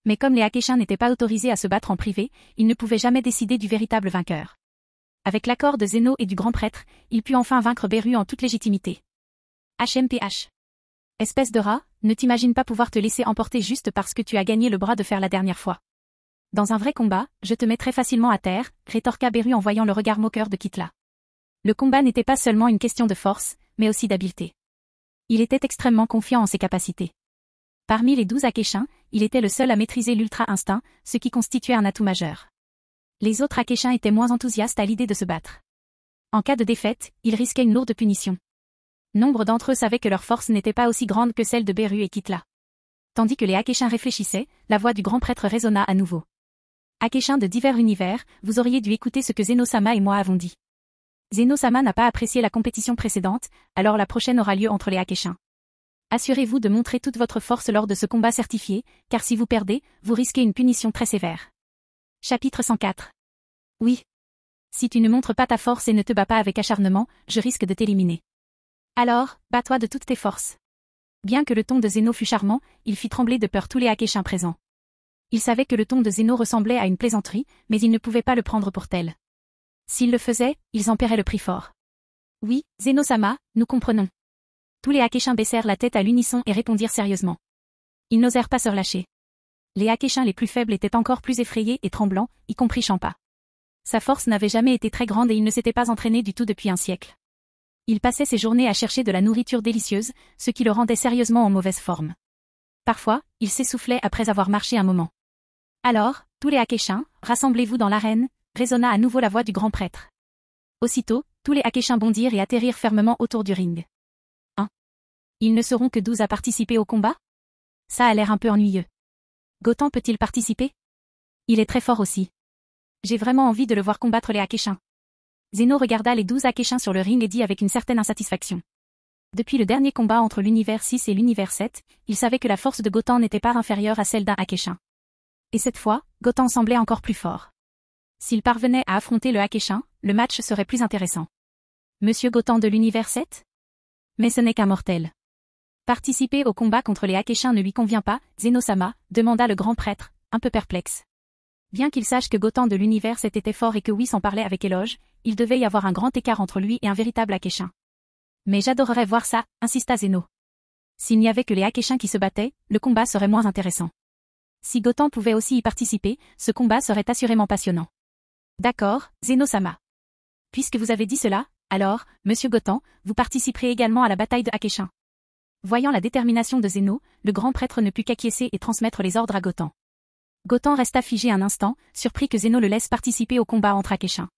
Mais comme les Akeshins n'étaient pas autorisés à se battre en privé, il ne pouvait jamais décider du véritable vainqueur. Avec l'accord de Zeno et du grand prêtre, il put enfin vaincre Beru en toute légitimité. HMPH. Espèce de rat, ne t'imagine pas pouvoir te laisser emporter juste parce que tu as gagné le bras de fer la dernière fois. Dans un vrai combat, je te mettrai facilement à terre, rétorqua Beru en voyant le regard moqueur de Kitla. Le combat n'était pas seulement une question de force, mais aussi d'habileté. Il était extrêmement confiant en ses capacités. Parmi les 12 Akeshins, il était le seul à maîtriser l'ultra-instinct, ce qui constituait un atout majeur. Les autres Akeshins étaient moins enthousiastes à l'idée de se battre. En cas de défaite, ils risquaient une lourde punition. Nombre d'entre eux savaient que leur force n'était pas aussi grande que celle de Beru et Kitla. Tandis que les Akeshins réfléchissaient, la voix du grand prêtre résonna à nouveau. Akeshins de divers univers, vous auriez dû écouter ce que Zeno-sama et moi avons dit. Zeno-sama n'a pas apprécié la compétition précédente, alors la prochaine aura lieu entre les Akeshins. Assurez-vous de montrer toute votre force lors de ce combat certifié, car si vous perdez, vous risquez une punition très sévère. Chapitre 104. Oui. Si tu ne montres pas ta force et ne te bats pas avec acharnement, je risque de t'éliminer. Alors, bats-toi de toutes tes forces. Bien que le ton de Zeno fût charmant, il fit trembler de peur tous les Akeshins présents. Il savait que le ton de Zeno ressemblait à une plaisanterie, mais il ne pouvait pas le prendre pour tel. S'il le faisait, ils en paieraient le prix fort. Oui, Zeno-sama, nous comprenons. Tous les Akeshins baissèrent la tête à l'unisson et répondirent sérieusement. Ils n'osèrent pas se relâcher. Les Akeshins les plus faibles étaient encore plus effrayés et tremblants, y compris Champa. Sa force n'avait jamais été très grande et il ne s'était pas entraîné du tout depuis un siècle. Il passait ses journées à chercher de la nourriture délicieuse, ce qui le rendait sérieusement en mauvaise forme. Parfois, il s'essoufflait après avoir marché un moment. Alors, tous les Akeshins, rassemblez-vous dans l'arène, résonna à nouveau la voix du grand prêtre. Aussitôt, tous les Akeshins bondirent et atterrirent fermement autour du ring. Ils ne seront que 12 à participer au combat? Ça a l'air un peu ennuyeux. Goten peut-il participer? Il est très fort aussi. J'ai vraiment envie de le voir combattre les Akeshins. Zeno regarda les 12 Akeshins sur le ring et dit avec une certaine insatisfaction. Depuis le dernier combat entre l'univers 6 et l'univers 7, il savait que la force de Goten n'était pas inférieure à celle d'un Akeshin. Et cette fois, Goten semblait encore plus fort. S'il parvenait à affronter le Akeshin, le match serait plus intéressant. Monsieur Goten de l'univers 7? Mais ce n'est qu'un mortel. Participer au combat contre les Akeshins ne lui convient pas, Zeno-sama, demanda le grand prêtre, un peu perplexe. Bien qu'il sache que Goten de l'univers 7 était fort et que oui s'en parlait avec éloge, il devait y avoir un grand écart entre lui et un véritable Akeshin. Mais j'adorerais voir ça, insista Zeno. S'il n'y avait que les Akeshins qui se battaient, le combat serait moins intéressant. Si Goten pouvait aussi y participer, ce combat serait assurément passionnant. D'accord, Zeno-sama. Puisque vous avez dit cela, alors, monsieur Goten, vous participerez également à la bataille de Akeshin. Voyant la détermination de Zeno, le grand prêtre ne put qu'acquiescer et transmettre les ordres à Goten. Goten resta figé un instant, surpris que Zeno le laisse participer au combat entre Akeshins.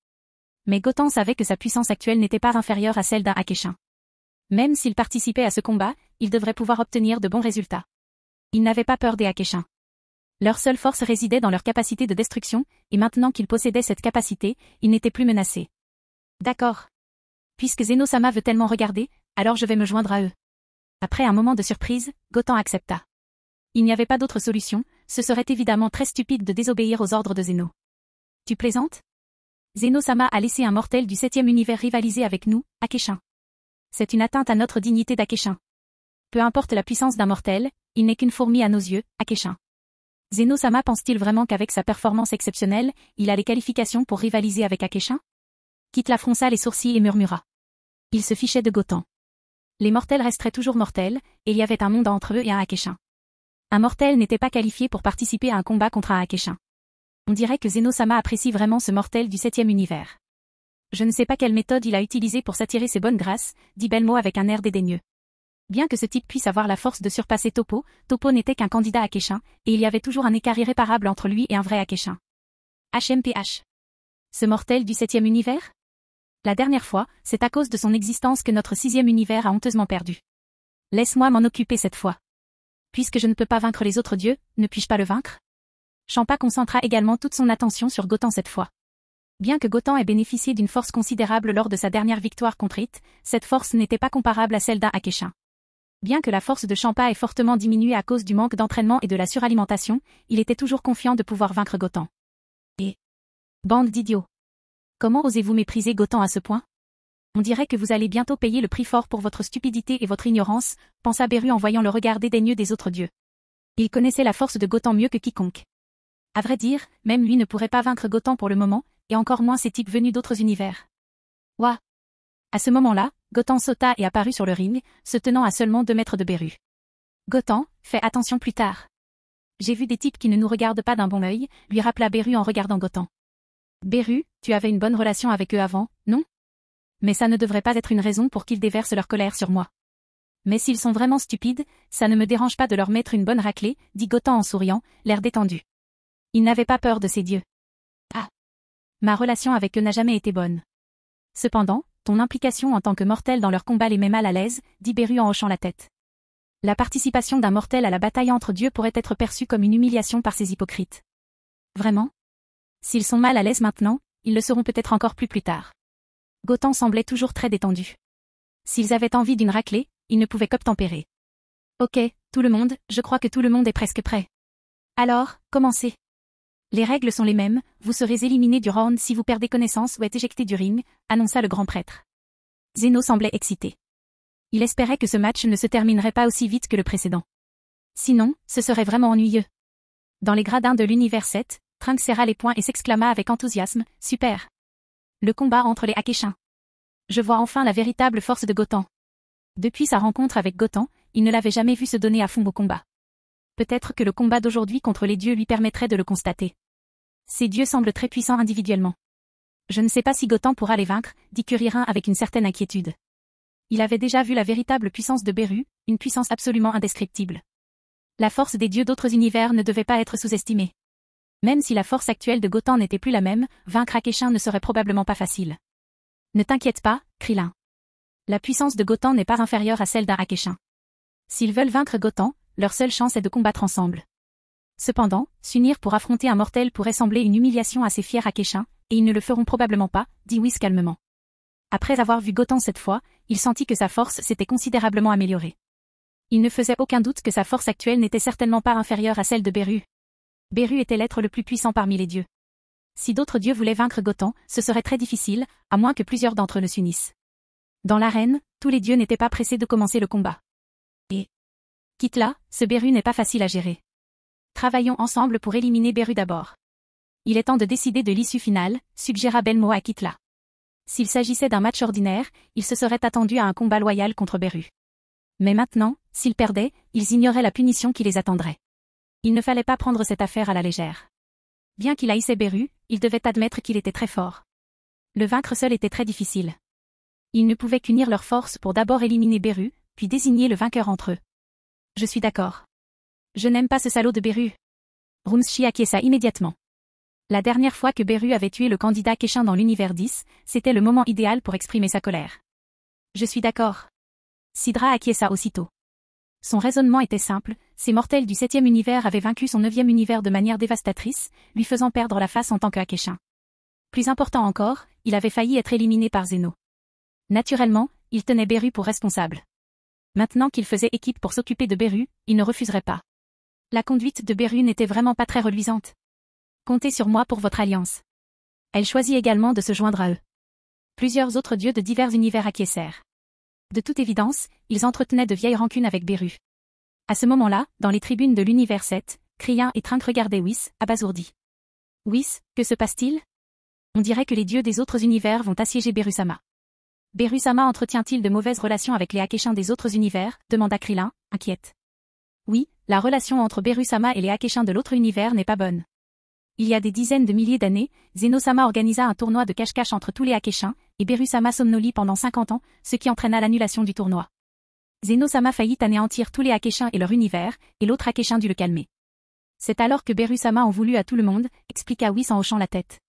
Mais Goten savait que sa puissance actuelle n'était pas inférieure à celle d'un Akeshin. Même s'il participait à ce combat, il devrait pouvoir obtenir de bons résultats. Il n'avait pas peur des Akeshins. Leur seule force résidait dans leur capacité de destruction, et maintenant qu'il possédait cette capacité, il n'était plus menacé. D'accord. Puisque Zeno-sama veut tellement regarder, alors je vais me joindre à eux. Après un moment de surprise, Goten accepta. Il n'y avait pas d'autre solution, ce serait évidemment très stupide de désobéir aux ordres de Zeno. Tu plaisantes? Zeno-sama a laissé un mortel du 7e univers rivaliser avec nous, Akeshin. C'est une atteinte à notre dignité d'Akeshin. Peu importe la puissance d'un mortel, il n'est qu'une fourmi à nos yeux, Akeshin. Zeno-sama pense-t-il vraiment qu'avec sa performance exceptionnelle, il a les qualifications pour rivaliser avec Akeshin? Kitla fronça les sourcils et murmura. Il se fichait de Goten. Les mortels resteraient toujours mortels, et il y avait un monde entre eux et un Akeshin. Un mortel n'était pas qualifié pour participer à un combat contre un Akeshin. On dirait que Zeno-sama apprécie vraiment ce mortel du 7e univers. Je ne sais pas quelle méthode il a utilisée pour s'attirer ses bonnes grâces, dit Belmo avec un air dédaigneux. Bien que ce type puisse avoir la force de surpasser Toppo, Toppo n'était qu'un candidat Akeshin, et il y avait toujours un écart irréparable entre lui et un vrai Akeshin. HMPH. Ce mortel du 7e univers? La dernière fois, c'est à cause de son existence que notre 6e univers a honteusement perdu. Laisse-moi m'en occuper cette fois. Puisque je ne peux pas vaincre les autres dieux, ne puis-je pas le vaincre? Champa concentra également toute son attention sur Goten cette fois. Bien que Goten ait bénéficié d'une force considérable lors de sa dernière victoire contre It, cette force n'était pas comparable à celle d'un Akeshin. Bien que la force de Champa ait fortement diminué à cause du manque d'entraînement et de la suralimentation, il était toujours confiant de pouvoir vaincre Goten. Et bande d'idiots. Comment osez-vous mépriser Goten à ce point? On dirait que vous allez bientôt payer le prix fort pour votre stupidité et votre ignorance, pensa Beru en voyant le regard dédaigneux des autres dieux. Il connaissait la force de Goten mieux que quiconque. À vrai dire, même lui ne pourrait pas vaincre Goten pour le moment, et encore moins ces types venus d'autres univers. Ouah! À ce moment-là, Goten sauta et apparut sur le ring, se tenant à seulement 2 mètres de Beru. Goten, fais attention plus tard. J'ai vu des types qui ne nous regardent pas d'un bon œil, lui rappela Beru en regardant Goten. Beru, tu avais une bonne relation avec eux avant, non? Mais ça ne devrait pas être une raison pour qu'ils déversent leur colère sur moi. Mais s'ils sont vraiment stupides, ça ne me dérange pas de leur mettre une bonne raclée, dit Goten en souriant, l'air détendu. Il n'avait pas peur de ces dieux. Ah! Ma relation avec eux n'a jamais été bonne. Cependant, ton implication en tant que mortel dans leur combat les met mal à l'aise, dit Beru en hochant la tête. La participation d'un mortel à la bataille entre dieux pourrait être perçue comme une humiliation par ces hypocrites. Vraiment? S'ils sont mal à l'aise maintenant, ils le seront peut-être encore plus tard. Goten semblait toujours très détendu. S'ils avaient envie d'une raclée, ils ne pouvaient qu'obtempérer. Ok, tout le monde, je crois que tout le monde est presque prêt. Alors, commencez. Les règles sont les mêmes, vous serez éliminé du round si vous perdez connaissance ou êtes éjecté du ring, annonça le grand prêtre. Zeno semblait excité. Il espérait que ce match ne se terminerait pas aussi vite que le précédent. Sinon, ce serait vraiment ennuyeux. Dans les gradins de l'univers 7, Trunks serra les poings et s'exclama avec enthousiasme, super. Le combat entre les Akeshins. Je vois enfin la véritable force de Goten. Depuis sa rencontre avec Goten, il ne l'avait jamais vu se donner à fond au combat. Peut-être que le combat d'aujourd'hui contre les dieux lui permettrait de le constater. Ces dieux semblent très puissants individuellement. Je ne sais pas si Goten pourra les vaincre, dit Kuririn avec une certaine inquiétude. Il avait déjà vu la véritable puissance de Beru, une puissance absolument indescriptible. La force des dieux d'autres univers ne devait pas être sous-estimée. Même si la force actuelle de Goten n'était plus la même, vaincre Akeshin ne serait probablement pas facile. Ne t'inquiète pas, Krillin. La puissance de Goten n'est pas inférieure à celle d'un Akeshin. S'ils veulent vaincre Goten, leur seule chance est de combattre ensemble. Cependant, s'unir pour affronter un mortel pourrait sembler une humiliation à ces fiers Akeshins, et ils ne le feront probablement pas, dit Whis calmement. Après avoir vu Goten cette fois, il sentit que sa force s'était considérablement améliorée. Il ne faisait aucun doute que sa force actuelle n'était certainement pas inférieure à celle de Beru. Beru était l'être le plus puissant parmi les dieux. Si d'autres dieux voulaient vaincre Goten, ce serait très difficile, à moins que plusieurs d'entre eux ne s'unissent. Dans l'arène, tous les dieux n'étaient pas pressés de commencer le combat. Et Kitla, ce Beru n'est pas facile à gérer. Travaillons ensemble pour éliminer Beru d'abord. Il est temps de décider de l'issue finale, suggéra Belmo à Kitla. S'il s'agissait d'un match ordinaire, il se serait attendu à un combat loyal contre Beru. Mais maintenant, s'ils perdaient, ils ignoraient la punition qui les attendrait. Il ne fallait pas prendre cette affaire à la légère. Bien qu'il haïssait Beru, il devait admettre qu'il était très fort. Le vaincre seul était très difficile. Ils ne pouvaient qu'unir leurs forces pour d'abord éliminer Beru, puis désigner le vainqueur entre eux. Je suis d'accord. Je n'aime pas ce salaud de Beru. Rumschi acquiesça immédiatement. La dernière fois que Beru avait tué le candidat Akeshin dans l'univers 10, c'était le moment idéal pour exprimer sa colère. Je suis d'accord. Sidra acquiesça aussitôt. Son raisonnement était simple, ces mortels du 7e univers avaient vaincu son 9e univers de manière dévastatrice, lui faisant perdre la face en tant que Akeshin. Plus important encore, il avait failli être éliminé par Zeno. Naturellement, il tenait Beru pour responsable. Maintenant qu'il faisait équipe pour s'occuper de Beru, il ne refuserait pas. La conduite de Beru n'était vraiment pas très reluisante. Comptez sur moi pour votre alliance. Elle choisit également de se joindre à eux. Plusieurs autres dieux de divers univers acquiescèrent. De toute évidence, ils entretenaient de vieilles rancunes avec Beru. À ce moment-là, dans les tribunes de l'univers 7, Krillin et Trunk regardaient Whis, abasourdis. Whis, que se passe-t-il? On dirait que les dieux des autres univers vont assiéger Beru-sama. Beru-sama entretient-il de mauvaises relations avec les Akeshin des autres univers? Demanda Krillin, inquiète. Oui, la relation entre Beru-sama et les Akeshin de l'autre univers n'est pas bonne. Il y a des dizaines de milliers d'années, Zeno-sama organisa un tournoi de cache-cache entre tous les Akeshin, et Beru-sama somnolit pendant 50 ans, ce qui entraîna l'annulation du tournoi. Zeno-sama faillit anéantir tous les Akeshin et leur univers, et l'autre Akeshin dut le calmer. C'est alors que Beru-sama en voulut à tout le monde, expliqua Whis en hochant la tête.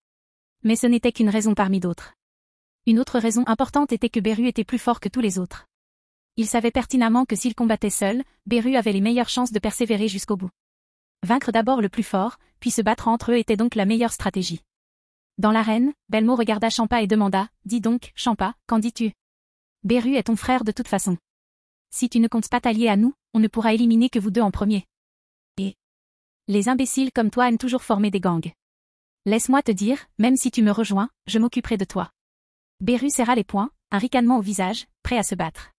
Mais ce n'était qu'une raison parmi d'autres. Une autre raison importante était que Beru était plus fort que tous les autres. Il savait pertinemment que s'il combattait seul, Beru avait les meilleures chances de persévérer jusqu'au bout. Vaincre d'abord le plus fort, puis se battre entre eux était donc la meilleure stratégie. Dans l'arène, Belmo regarda Champa et demanda, « Dis donc, Champa, qu'en dis-tu? Beru est ton frère de toute façon. Si tu ne comptes pas t'allier à nous, on ne pourra éliminer que vous deux en premier. Et les imbéciles comme toi aiment toujours former des gangs. Laisse-moi te dire, même si tu me rejoins, je m'occuperai de toi. » Beru serra les poings, un ricanement au visage, prêt à se battre.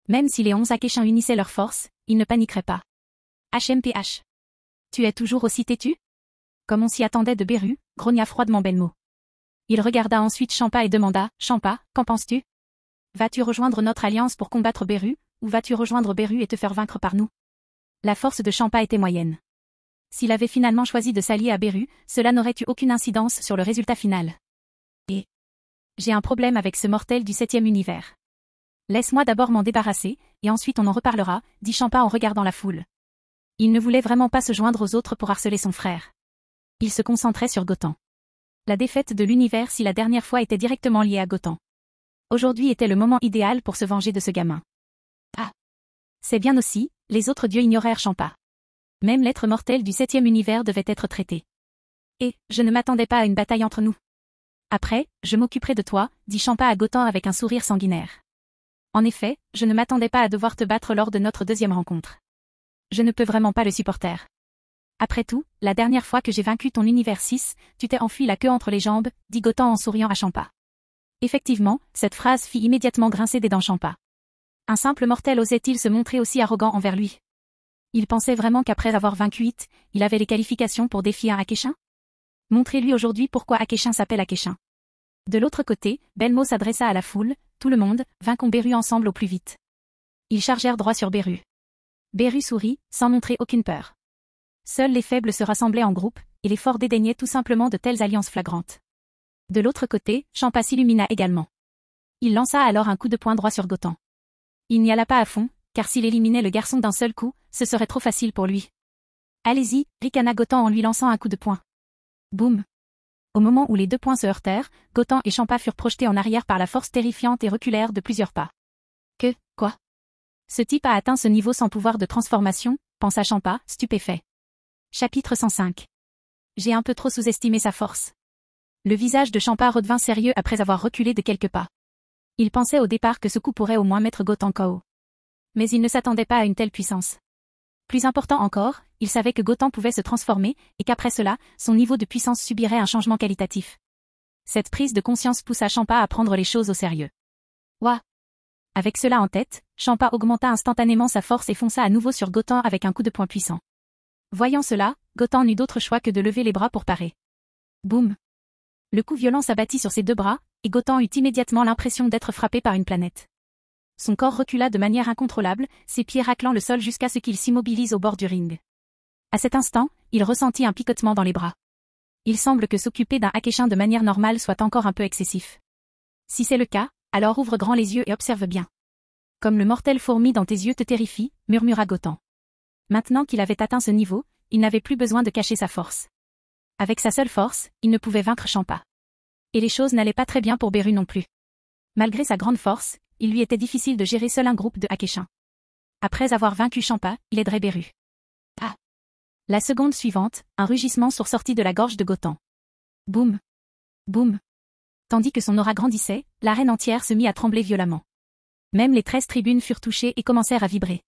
Même si les 11 Akeshin unissaient leurs forces, ils ne paniqueraient pas. HMPH. Tu es toujours aussi têtu? Comme on s'y attendait de Beru, grogna froidement Belmo. Il regarda ensuite Champa et demanda, « Champa, qu'en penses-tu? Vas-tu rejoindre notre alliance pour combattre Beru, ou vas-tu rejoindre Beru et te faire vaincre par nous? » La force de Champa était moyenne. S'il avait finalement choisi de s'allier à Beru, cela n'aurait eu aucune incidence sur le résultat final. Et j'ai un problème avec ce mortel du 7e univers. Laisse-moi d'abord m'en débarrasser, et ensuite on en reparlera, dit Champa en regardant la foule. Il ne voulait vraiment pas se joindre aux autres pour harceler son frère. Il se concentrait sur Goten. La défaite de l'univers si la dernière fois était directement liée à Goten. Aujourd'hui était le moment idéal pour se venger de ce gamin. Ah! C'est bien aussi, les autres dieux ignorèrent Champa. Même l'être mortel du 7e univers devait être traité. Et, je ne m'attendais pas à une bataille entre nous. Après, je m'occuperai de toi, dit Champa à Goten avec un sourire sanguinaire. En effet, je ne m'attendais pas à devoir te battre lors de notre deuxième rencontre. Je ne peux vraiment pas le supporter. Après tout, la dernière fois que j'ai vaincu ton univers 6, tu t'es enfui la queue entre les jambes, dit Goten en souriant à Champa. Effectivement, cette phrase fit immédiatement grincer des dents Champa. Un simple mortel osait-il se montrer aussi arrogant envers lui? Il pensait vraiment qu'après avoir vaincu Hit, il avait les qualifications pour défier un Akeshin? Montrez-lui aujourd'hui pourquoi Akeshin s'appelle Akeshin. De l'autre côté, Belmo s'adressa à la foule, tout le monde, vainquons Beru ensemble au plus vite. Ils chargèrent droit sur Beru. Beru sourit, sans montrer aucune peur. Seuls les faibles se rassemblaient en groupe, et les forts dédaignaient tout simplement de telles alliances flagrantes. De l'autre côté, Champa s'illumina également. Il lança alors un coup de poing droit sur Goten. Il n'y alla pas à fond, car s'il éliminait le garçon d'un seul coup, ce serait trop facile pour lui. Allez-y, ricana Goten en lui lançant un coup de poing. Boum. Au moment où les deux poings se heurtèrent, Goten et Champa furent projetés en arrière par la force terrifiante et reculèrent de plusieurs pas. Quoi? Ce type a atteint ce niveau sans pouvoir de transformation, pensa Champa, stupéfait. Chapitre 105. J'ai un peu trop sous-estimé sa force. Le visage de Champa redevint sérieux après avoir reculé de quelques pas. Il pensait au départ que ce coup pourrait au moins mettre Goten KO. Mais il ne s'attendait pas à une telle puissance. Plus important encore, il savait que Goten pouvait se transformer, et qu'après cela, son niveau de puissance subirait un changement qualitatif. Cette prise de conscience poussa Champa à prendre les choses au sérieux. Ouah! Avec cela en tête, Champa augmenta instantanément sa force et fonça à nouveau sur Goten avec un coup de poing puissant. Voyant cela, Goten n'eut d'autre choix que de lever les bras pour parer. Boum! Le coup violent s'abattit sur ses deux bras, et Goten eut immédiatement l'impression d'être frappé par une planète. Son corps recula de manière incontrôlable, ses pieds raclant le sol jusqu'à ce qu'il s'immobilise au bord du ring. À cet instant, il ressentit un picotement dans les bras. Il semble que s'occuper d'un Akeshin de manière normale soit encore un peu excessif. Si c'est le cas, alors ouvre grand les yeux et observe bien. Comme le mortel fourmi dans tes yeux te terrifie, murmura Goten. Maintenant qu'il avait atteint ce niveau, il n'avait plus besoin de cacher sa force. Avec sa seule force, il ne pouvait vaincre Champa. Et les choses n'allaient pas très bien pour Beru non plus. Malgré sa grande force, il lui était difficile de gérer seul un groupe de Akeshin. Après avoir vaincu Champa, il aiderait Beru. Ah! La seconde suivante, un rugissement sursortit de la gorge de Goten. Boum! Boum! Tandis que son aura grandissait, l'arène entière se mit à trembler violemment. Même les 13 tribunes furent touchées et commencèrent à vibrer.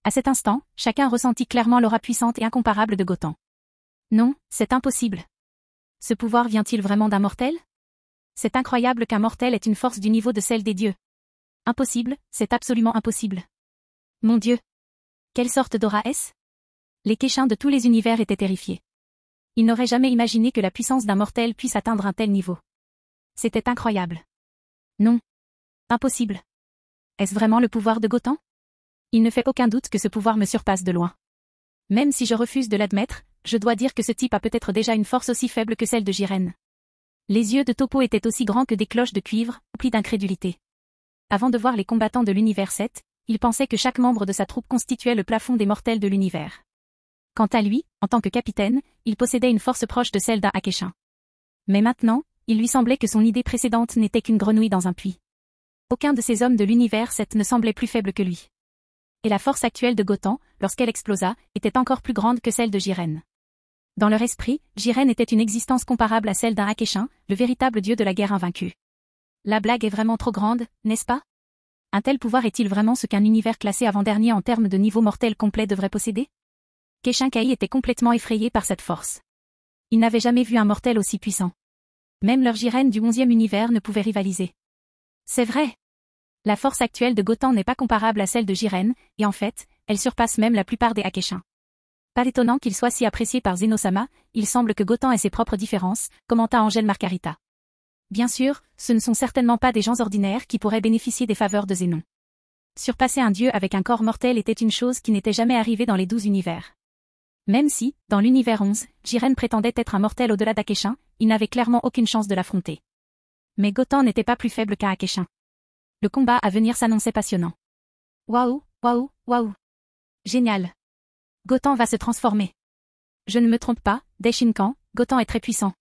À cet instant, chacun ressentit clairement l'aura puissante et incomparable de Goten. Non, c'est impossible. Ce pouvoir vient-il vraiment d'un mortel? C'est incroyable qu'un mortel ait une force du niveau de celle des dieux. Impossible, c'est absolument impossible. Mon Dieu! Quelle sorte d'aura est-ce? Les Kéchins de tous les univers étaient terrifiés. Ils n'auraient jamais imaginé que la puissance d'un mortel puisse atteindre un tel niveau. C'était incroyable. Non. Impossible. Est-ce vraiment le pouvoir de Gotham? Il ne fait aucun doute que ce pouvoir me surpasse de loin. Même si je refuse de l'admettre, je dois dire que ce type a peut-être déjà une force aussi faible que celle de Jiren. Les yeux de Toppo étaient aussi grands que des cloches de cuivre, remplis d'incrédulité. Avant de voir les combattants de l'univers 7, il pensait que chaque membre de sa troupe constituait le plafond des mortels de l'univers. Quant à lui, en tant que capitaine, il possédait une force proche de celle d'un Akeshin. Mais maintenant, il lui semblait que son idée précédente n'était qu'une grenouille dans un puits. Aucun de ces hommes de l'univers 7 ne semblait plus faible que lui. Et la force actuelle de Gotham, lorsqu'elle explosa, était encore plus grande que celle de Jiren. Dans leur esprit, Jiren était une existence comparable à celle d'un Akeshin, le véritable dieu de la guerre invaincue. La blague est vraiment trop grande, n'est-ce pas? Un tel pouvoir est-il vraiment ce qu'un univers classé avant-dernier en termes de niveau mortel complet devrait posséder? Keshin Kai était complètement effrayé par cette force. Il n'avait jamais vu un mortel aussi puissant. Même leur Jiren du 11e univers ne pouvait rivaliser. C'est vrai. La force actuelle de Gotham n'est pas comparable à celle de Jiren, et en fait, elle surpasse même la plupart des Akeshins. Pas étonnant qu'il soit si apprécié par Zeno-sama, il semble que Gotham ait ses propres différences, commenta Angel Margarita. Bien sûr, ce ne sont certainement pas des gens ordinaires qui pourraient bénéficier des faveurs de Zénon. Surpasser un dieu avec un corps mortel était une chose qui n'était jamais arrivée dans les 12 univers. Même si, dans l'univers 11, Jiren prétendait être un mortel au-delà d'Akeshin, il n'avait clairement aucune chance de l'affronter. Mais Gotham n'était pas plus faible qu'un Akeshin. Le combat à venir s'annonçait passionnant. Waouh, waouh, waouh. Génial. Gotham va se transformer. Je ne me trompe pas, Daishinkan, Gotham est très puissant.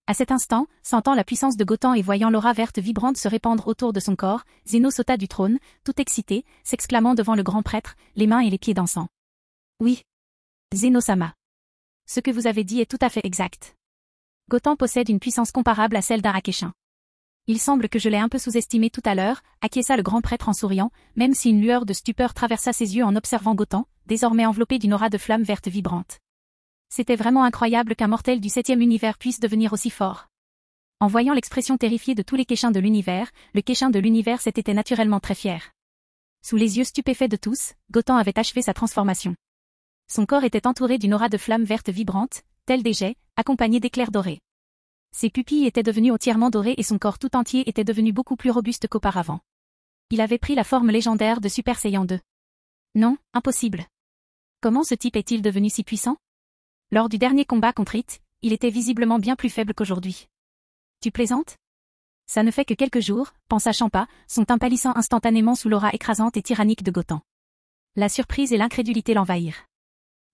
À cet instant, sentant la puissance de Gotham et voyant l'aura verte vibrante se répandre autour de son corps, Zeno sauta du trône, tout excité, s'exclamant devant le grand prêtre, les mains et les pieds dansant. Oui. Zeno-sama. Ce que vous avez dit est tout à fait exact. Gotham possède une puissance comparable à celle d'un Akeshin. Il semble que je l'ai un peu sous-estimé tout à l'heure, acquiesça le grand prêtre en souriant, même si une lueur de stupeur traversa ses yeux en observant Gotham, désormais enveloppé d'une aura de flammes vertes vibrantes. C'était vraiment incroyable qu'un mortel du 7e univers puisse devenir aussi fort. En voyant l'expression terrifiée de tous les Kéchins de l'univers, le Kéchin de l'univers 7 était naturellement très fier. Sous les yeux stupéfaits de tous, Gotham avait achevé sa transformation. Son corps était entouré d'une aura de flammes vertes vibrantes, telles des jets, accompagnées d'éclairs dorés. Ses pupilles étaient devenues entièrement dorées et son corps tout entier était devenu beaucoup plus robuste qu'auparavant. Il avait pris la forme légendaire de Super Saiyan 2. Non, impossible. Comment ce type est-il devenu si puissant? Lors du dernier combat contre It, il était visiblement bien plus faible qu'aujourd'hui. Tu plaisantes? Ça ne fait que quelques jours, pensa Champa, son teint pâlissant instantanément sous l'aura écrasante et tyrannique de Gotham. La surprise et l'incrédulité l'envahirent.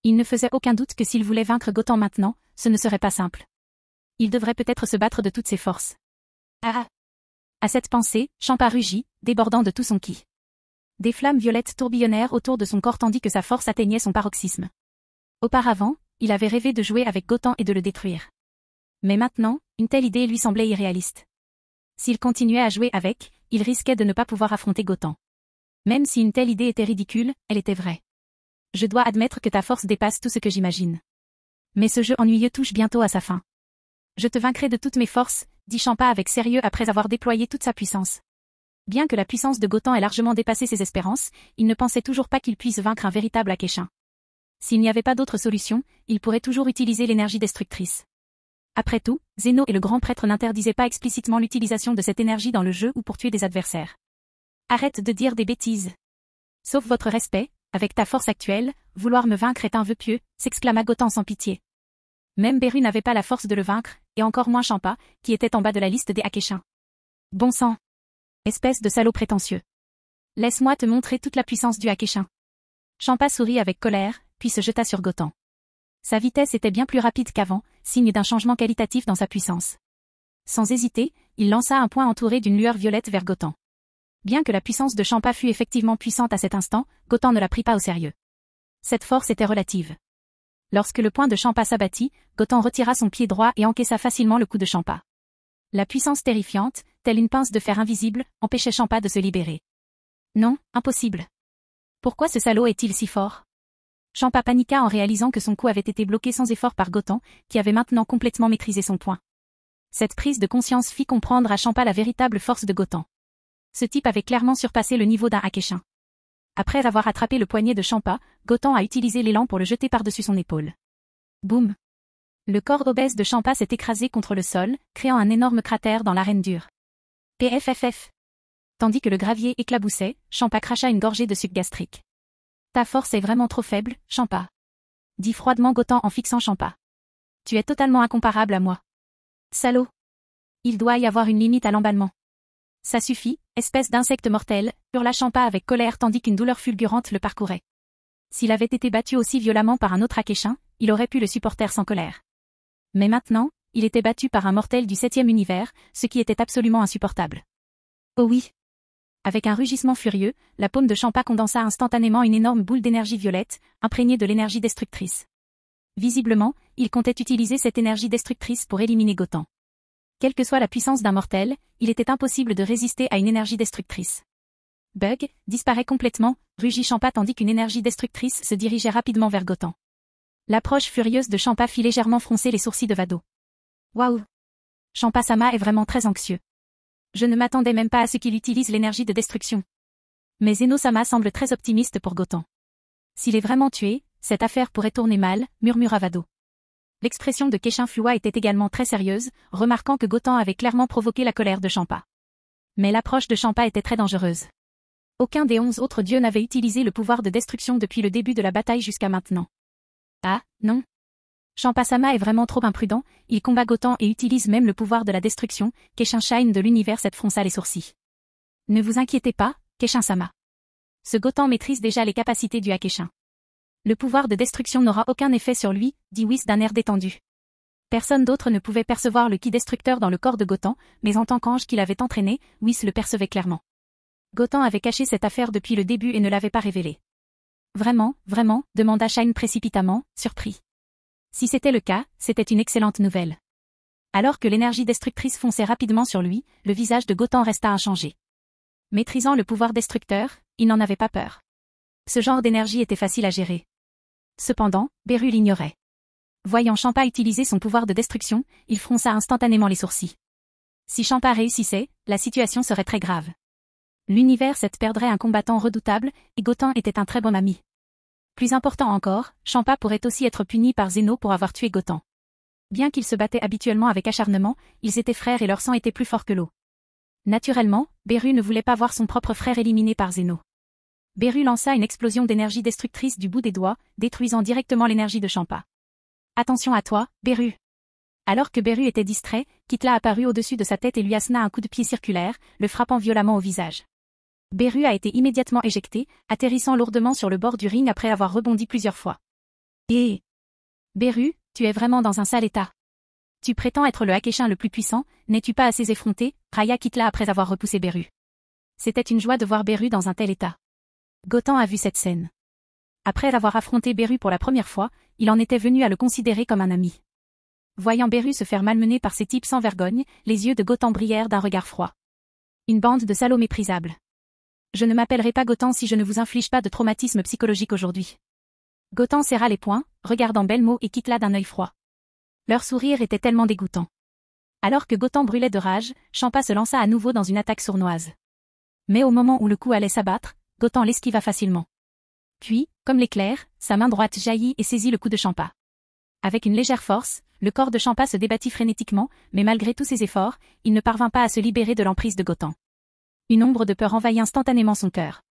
Il ne faisait aucun doute que s'il voulait vaincre Gotham maintenant, ce ne serait pas simple. Il devrait peut-être se battre de toutes ses forces. Ah! À cette pensée, Champa rugit, débordant de tout son ki. Des flammes violettes tourbillonnèrent autour de son corps tandis que sa force atteignait son paroxysme. Auparavant, il avait rêvé de jouer avec Gotham et de le détruire. Mais maintenant, une telle idée lui semblait irréaliste. S'il continuait à jouer avec, il risquait de ne pas pouvoir affronter Gotham. Même si une telle idée était ridicule, elle était vraie. Je dois admettre que ta force dépasse tout ce que j'imagine. Mais ce jeu ennuyeux touche bientôt à sa fin. Je te vaincrai de toutes mes forces, dit Champa avec sérieux après avoir déployé toute sa puissance. Bien que la puissance de Gotham ait largement dépassé ses espérances, il ne pensait toujours pas qu'il puisse vaincre un véritable Akeshin. S'il n'y avait pas d'autre solution, il pourrait toujours utiliser l'énergie destructrice. Après tout, Zeno et le grand prêtre n'interdisaient pas explicitement l'utilisation de cette énergie dans le jeu ou pour tuer des adversaires. Arrête de dire des bêtises. Sauf votre respect, avec ta force actuelle, vouloir me vaincre est un vœu pieux, s'exclama Gotham sans pitié. Même Beru n'avait pas la force de le vaincre, et encore moins Champa, qui était en bas de la liste des Akeshins. Bon sang. Espèce de salaud prétentieux. Laisse-moi te montrer toute la puissance du Akeshin. Champa sourit avec colère, puis se jeta sur Gotham. Sa vitesse était bien plus rapide qu'avant, signe d'un changement qualitatif dans sa puissance. Sans hésiter, il lança un poing entouré d'une lueur violette vers Gotham. Bien que la puissance de Champa fût effectivement puissante à cet instant, Gotham ne la prit pas au sérieux. Cette force était relative. Lorsque le poing de Champa s'abattit, Gotham retira son pied droit et encaissa facilement le coup de Champa. La puissance terrifiante, telle une pince de fer invisible, empêchait Champa de se libérer. Non, impossible. Pourquoi ce salaud est-il si fort? Champa paniqua en réalisant que son coup avait été bloqué sans effort par Gotham, qui avait maintenant complètement maîtrisé son poing. Cette prise de conscience fit comprendre à Champa la véritable force de Gotham. Ce type avait clairement surpassé le niveau d'un Akeshin. Après avoir attrapé le poignet de Champa, Gotan a utilisé l'élan pour le jeter par-dessus son épaule. Boum! Le corps obèse de Champa s'est écrasé contre le sol, créant un énorme cratère dans l'arène dure. PFFF. Tandis que le gravier éclaboussait, Champa cracha une gorgée de suc gastrique. Ta force est vraiment trop faible, Champa. Dit froidement Gotan en fixant Champa. Tu es totalement incomparable à moi. Salaud. Il doit y avoir une limite à l'emballement. Ça suffit, espèce d'insecte mortel, hurla Champa avec colère tandis qu'une douleur fulgurante le parcourait. S'il avait été battu aussi violemment par un autre Akeshin, il aurait pu le supporter sans colère. Mais maintenant, il était battu par un mortel du 7e univers, ce qui était absolument insupportable. Oh oui. Avec un rugissement furieux, la paume de Champa condensa instantanément une énorme boule d'énergie violette, imprégnée de l'énergie destructrice. Visiblement, il comptait utiliser cette énergie destructrice pour éliminer Gotan. Quelle que soit la puissance d'un mortel, il était impossible de résister à une énergie destructrice. Bug, disparaît complètement, rugit Champa tandis qu'une énergie destructrice se dirigeait rapidement vers Gotan. L'approche furieuse de Champa fit légèrement froncer les sourcils de Vado. Waouh! Champa-sama est vraiment très anxieux. Je ne m'attendais même pas à ce qu'il utilise l'énergie de destruction. Mais Zeno-sama semble très optimiste pour Gotan. S'il est vraiment tué, cette affaire pourrait tourner mal, murmura Vado. L'expression de Keishin Fuwa était également très sérieuse, remarquant que Gotan avait clairement provoqué la colère de Champa. Mais l'approche de Champa était très dangereuse. Aucun des 11 autres dieux n'avait utilisé le pouvoir de destruction depuis le début de la bataille jusqu'à maintenant. Ah, non. Champa-sama est vraiment trop imprudent, il combat Gotan et utilise même le pouvoir de la destruction, Keishin Shine de l'univers cette fronça les sourcils. Ne vous inquiétez pas, Keishin-sama. Ce Gotan maîtrise déjà les capacités du Akeshin. Le pouvoir de destruction n'aura aucun effet sur lui, dit Whis d'un air détendu. Personne d'autre ne pouvait percevoir le ki destructeur dans le corps de Gotan, mais en tant qu'ange qu'il avait entraîné, Whis le percevait clairement. Gotan avait caché cette affaire depuis le début et ne l'avait pas révélée. Vraiment, vraiment, demanda Shine précipitamment, surpris. Si c'était le cas, c'était une excellente nouvelle. Alors que l'énergie destructrice fonçait rapidement sur lui, le visage de Gotan resta inchangé. Maîtrisant le pouvoir destructeur, il n'en avait pas peur. Ce genre d'énergie était facile à gérer. Cependant, Beru l'ignorait. Voyant Champa utiliser son pouvoir de destruction, il fronça instantanément les sourcils. Si Champa réussissait, la situation serait très grave. L'univers 7 perdrait un combattant redoutable, et Gotan était un très bon ami. Plus important encore, Champa pourrait aussi être puni par Zeno pour avoir tué Gotan. Bien qu'ils se battaient habituellement avec acharnement, ils étaient frères et leur sang était plus fort que l'eau. Naturellement, Beru ne voulait pas voir son propre frère éliminé par Zeno. Beru lança une explosion d'énergie destructrice du bout des doigts, détruisant directement l'énergie de Champa. Attention à toi, Beru. Alors que Beru était distrait, Kitla apparut au-dessus de sa tête et lui assena un coup de pied circulaire, le frappant violemment au visage. Beru a été immédiatement éjecté, atterrissant lourdement sur le bord du ring après avoir rebondi plusieurs fois. Et Beru, tu es vraiment dans un sale état. Tu prétends être le Akeshin le plus puissant, n'es-tu pas assez effronté, railla Kitla après avoir repoussé Beru. C'était une joie de voir Beru dans un tel état. Gotan a vu cette scène. Après avoir affronté Beru pour la première fois, il en était venu à le considérer comme un ami. Voyant Beru se faire malmener par ces types sans vergogne, les yeux de Gotan brillèrent d'un regard froid. Une bande de salauds méprisables. Je ne m'appellerai pas Gotan si je ne vous inflige pas de traumatisme psychologique aujourd'hui. Gotan serra les poings, regardant Belmo et Kitla d'un œil froid. Leur sourire était tellement dégoûtant. Alors que Gotan brûlait de rage, Champa se lança à nouveau dans une attaque sournoise. Mais au moment où le coup allait s'abattre, Gotan l'esquiva facilement. Puis, comme l'éclair, sa main droite jaillit et saisit le cou de Champa. Avec une légère force, le corps de Champa se débattit frénétiquement, mais malgré tous ses efforts, il ne parvint pas à se libérer de l'emprise de Gotan. Une ombre de peur envahit instantanément son cœur.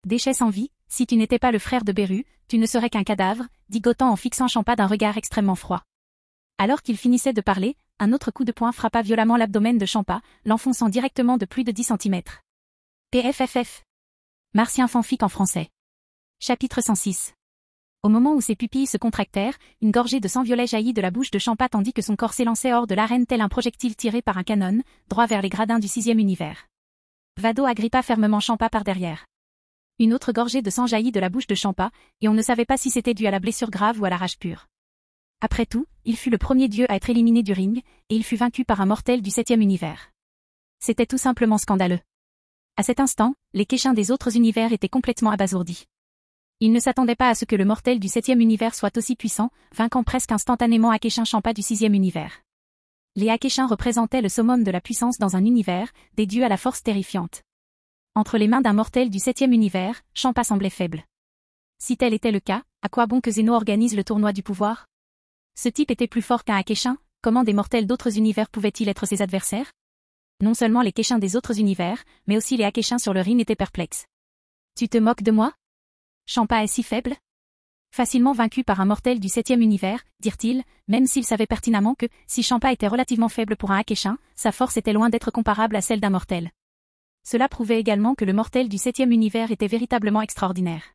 Déchet sans vie, si tu n'étais pas le frère de Beru, tu ne serais qu'un cadavre, dit Gotan en fixant Champa d'un regard extrêmement froid. Alors qu'il finissait de parler, un autre coup de poing frappa violemment l'abdomen de Champa, l'enfonçant directement de plus de 10 cm. PFFF. Martien fanfic en français. Chapitre 106. Au moment où ses pupilles se contractèrent, une gorgée de sang violet jaillit de la bouche de Champa tandis que son corps s'élançait hors de l'arène tel un projectile tiré par un canon, droit vers les gradins du 6e univers. Vado agrippa fermement Champa par derrière. Une autre gorgée de sang jaillit de la bouche de Champa, et on ne savait pas si c'était dû à la blessure grave ou à la rage pure. Après tout, il fut le premier dieu à être éliminé du ring, et il fut vaincu par un mortel du 7e univers. C'était tout simplement scandaleux. À cet instant, les Keishins des autres univers étaient complètement abasourdis. Ils ne s'attendaient pas à ce que le mortel du 7e univers soit aussi puissant, vainquant presque instantanément Akeshin Champa du 6e univers. Les Akeshins représentaient le summum de la puissance dans un univers, des dieux à la force terrifiante. Entre les mains d'un mortel du 7e univers, Champa semblait faible. Si tel était le cas, à quoi bon que Zeno organise le tournoi du pouvoir? Ce type était plus fort qu'un Akeshin, comment des mortels d'autres univers pouvaient-ils être ses adversaires? Non seulement les Akeshins des autres univers, mais aussi les Akeshins sur le ring étaient perplexes. Tu te moques de moi? Champa est si faible? Facilement vaincu par un mortel du 7e univers, dirent-ils, même s'ils savaient pertinemment que, si Champa était relativement faible pour un Akeshin, sa force était loin d'être comparable à celle d'un mortel. Cela prouvait également que le mortel du 7e univers était véritablement extraordinaire.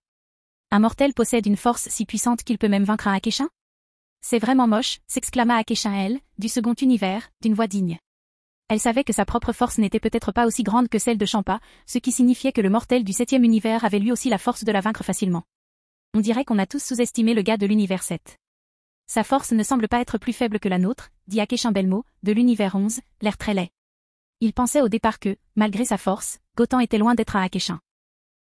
Un mortel possède une force si puissante qu'il peut même vaincre un Akeshin? C'est vraiment moche, s'exclama Akeshin elle, du second univers, d'une voix digne. Elle savait que sa propre force n'était peut-être pas aussi grande que celle de Champa, ce qui signifiait que le mortel du 7e univers avait lui aussi la force de la vaincre facilement. On dirait qu'on a tous sous-estimé le gars de l'univers 7. Sa force ne semble pas être plus faible que la nôtre, dit Akeshin Belmo, de l'univers 11, l'air très laid. Il pensait au départ que, malgré sa force, Gotan était loin d'être un Akeshin.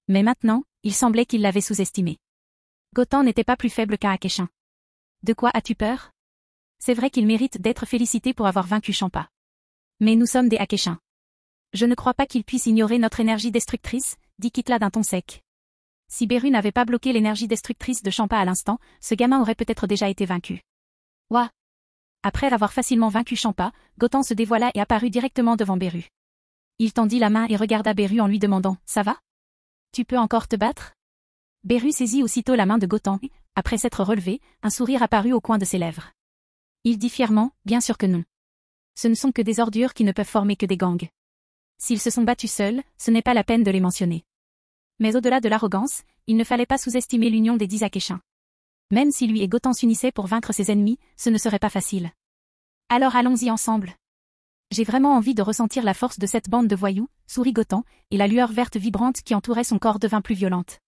Mais maintenant, il semblait qu'il l'avait sous-estimé. Gotan n'était pas plus faible qu'un Akeshin. De quoi as-tu peur? C'est vrai qu'il mérite d'être félicité pour avoir vaincu Champa. Mais nous sommes des Akeshins. Je ne crois pas qu'il puisse ignorer notre énergie destructrice, dit Kitla d'un ton sec. Si Beru n'avait pas bloqué l'énergie destructrice de Champa à l'instant, ce gamin aurait peut-être déjà été vaincu. Ouah! Après avoir facilement vaincu Champa, Gotan se dévoila et apparut directement devant Beru. Il tendit la main et regarda Beru en lui demandant « Ça va? Tu peux encore te battre ?» Beru saisit aussitôt la main de Gotan et, après s'être relevé, un sourire apparut au coin de ses lèvres. Il dit fièrement « Bien sûr que non. Ce ne sont que des ordures qui ne peuvent former que des gangs. S'ils se sont battus seuls, ce n'est pas la peine de les mentionner. » Mais au-delà de l'arrogance, il ne fallait pas sous-estimer l'union des 10 Akeshins. Même si lui et Gotan s'unissaient pour vaincre ses ennemis, ce ne serait pas facile. Alors allons-y ensemble. J'ai vraiment envie de ressentir la force de cette bande de voyous, sourit Gotan, et la lueur verte vibrante qui entourait son corps devint plus violente.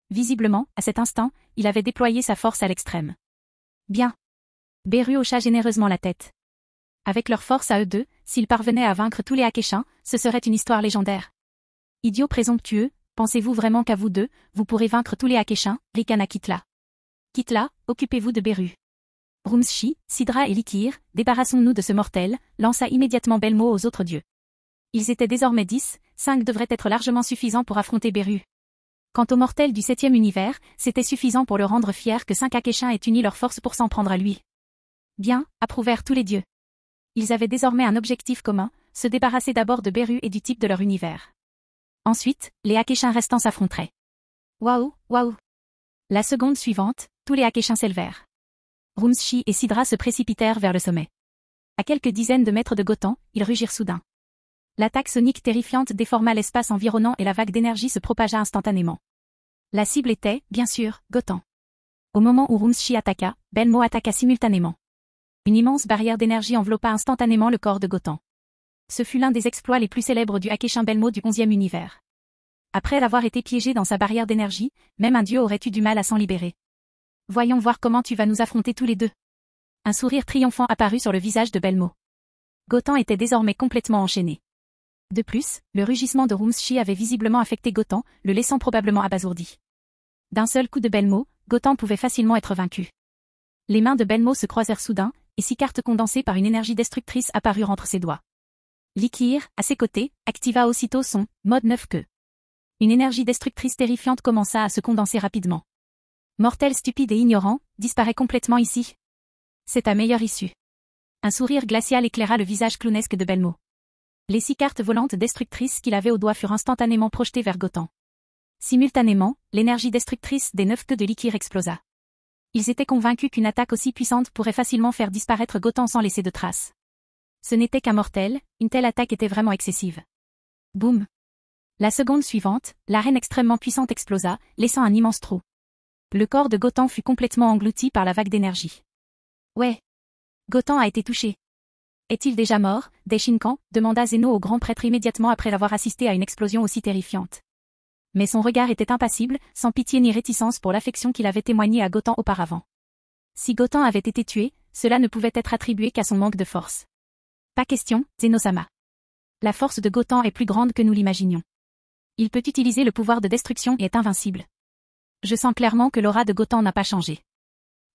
Visiblement, à cet instant, il avait déployé sa force à l'extrême. Bien. Beru hocha généreusement la tête. Avec leur force à eux deux, s'ils parvenaient à vaincre tous les Akeshins, ce serait une histoire légendaire. Idiot présomptueux, pensez-vous vraiment qu'à vous deux, vous pourrez vaincre tous les Akeshins, ricana Kitla. Kitla, occupez-vous de Beru. Rumsshi, Sidra et Likir, débarrassons-nous de ce mortel, lança immédiatement Belmo aux autres dieux. Ils étaient désormais 10, 5 devraient être largement suffisants pour affronter Beru. Quant au mortel du 7e univers, c'était suffisant pour le rendre fier que 5 Akeshins aient uni leurs forces pour s'en prendre à lui. Bien, approuvèrent tous les dieux. Ils avaient désormais un objectif commun, se débarrasser d'abord de Beru et du type de leur univers. Ensuite, les Akeshins restants s'affronteraient. Waouh, waouh. La seconde suivante, tous les Akeshins s'élevèrent. Rumsshi et Sidra se précipitèrent vers le sommet. À quelques dizaines de mètres de Gotan, ils rugirent soudain. L'attaque sonique terrifiante déforma l'espace environnant et la vague d'énergie se propagea instantanément. La cible était, bien sûr, Gotan. Au moment où Rumsshi attaqua, Belmo attaqua simultanément. Une immense barrière d'énergie enveloppa instantanément le corps de Gotan. Ce fut l'un des exploits les plus célèbres du Akeshin Belmo du 11e univers. Après avoir été piégé dans sa barrière d'énergie, même un dieu aurait eu du mal à s'en libérer. Voyons voir comment tu vas nous affronter tous les deux. Un sourire triomphant apparut sur le visage de Belmo. Gotan était désormais complètement enchaîné. De plus, le rugissement de Rumsshi avait visiblement affecté Gotan, le laissant probablement abasourdi. D'un seul coup de Belmo, Gotan pouvait facilement être vaincu. Les mains de Belmo se croisèrent soudain, et 6 cartes condensées par une énergie destructrice apparurent entre ses doigts. Likir, à ses côtés, activa aussitôt son « mode 9 queues ». Une énergie destructrice terrifiante commença à se condenser rapidement. Mortel stupide et ignorant, disparaît complètement ici. C'est ta meilleure issue. Un sourire glacial éclaira le visage clownesque de Belmo. Les 6 cartes volantes destructrices qu'il avait au doigt furent instantanément projetées vers Gotan. Simultanément, l'énergie destructrice des 9 queues de Likir explosa. Ils étaient convaincus qu'une attaque aussi puissante pourrait facilement faire disparaître Gotan sans laisser de traces. Ce n'était qu'un mortel, une telle attaque était vraiment excessive. Boum. La seconde suivante, l'arène extrêmement puissante explosa, laissant un immense trou. Le corps de Gotan fut complètement englouti par la vague d'énergie. Ouais. Gotan a été touché. Est-il déjà mort, Daishinkan demanda Zeno au grand prêtre immédiatement après avoir assisté à une explosion aussi terrifiante. Mais son regard était impassible, sans pitié ni réticence pour l'affection qu'il avait témoignée à Gotan auparavant. Si Gotan avait été tué, cela ne pouvait être attribué qu'à son manque de force. Pas question, Zeno-sama. La force de Gotan est plus grande que nous l'imaginions. Il peut utiliser le pouvoir de destruction et est invincible. Je sens clairement que l'aura de Gotan n'a pas changé.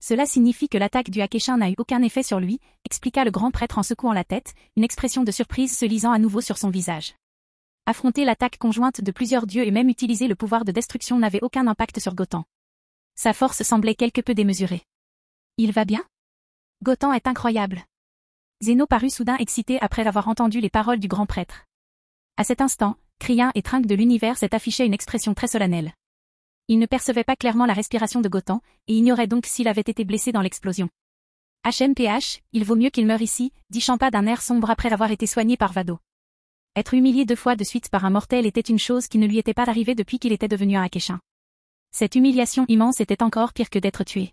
Cela signifie que l'attaque du Akeshin n'a eu aucun effet sur lui, expliqua le grand prêtre en secouant la tête, une expression de surprise se lisant à nouveau sur son visage. Affronter l'attaque conjointe de plusieurs dieux et même utiliser le pouvoir de destruction n'avait aucun impact sur Gotham. Sa force semblait quelque peu démesurée. Il va bien? Gotham est incroyable. Zéno parut soudain excité après avoir entendu les paroles du grand prêtre. À cet instant, Krien et Trinque de l'univers s'est affiché une expression très solennelle. Il ne percevait pas clairement la respiration de Gotham, et ignorait donc s'il avait été blessé dans l'explosion. HMPH, il vaut mieux qu'il meure ici, dit Champa d'un air sombre après avoir été soigné par Vado. Être humilié 2 fois de suite par un mortel était une chose qui ne lui était pas arrivée depuis qu'il était devenu un Akeshin. Cette humiliation immense était encore pire que d'être tué.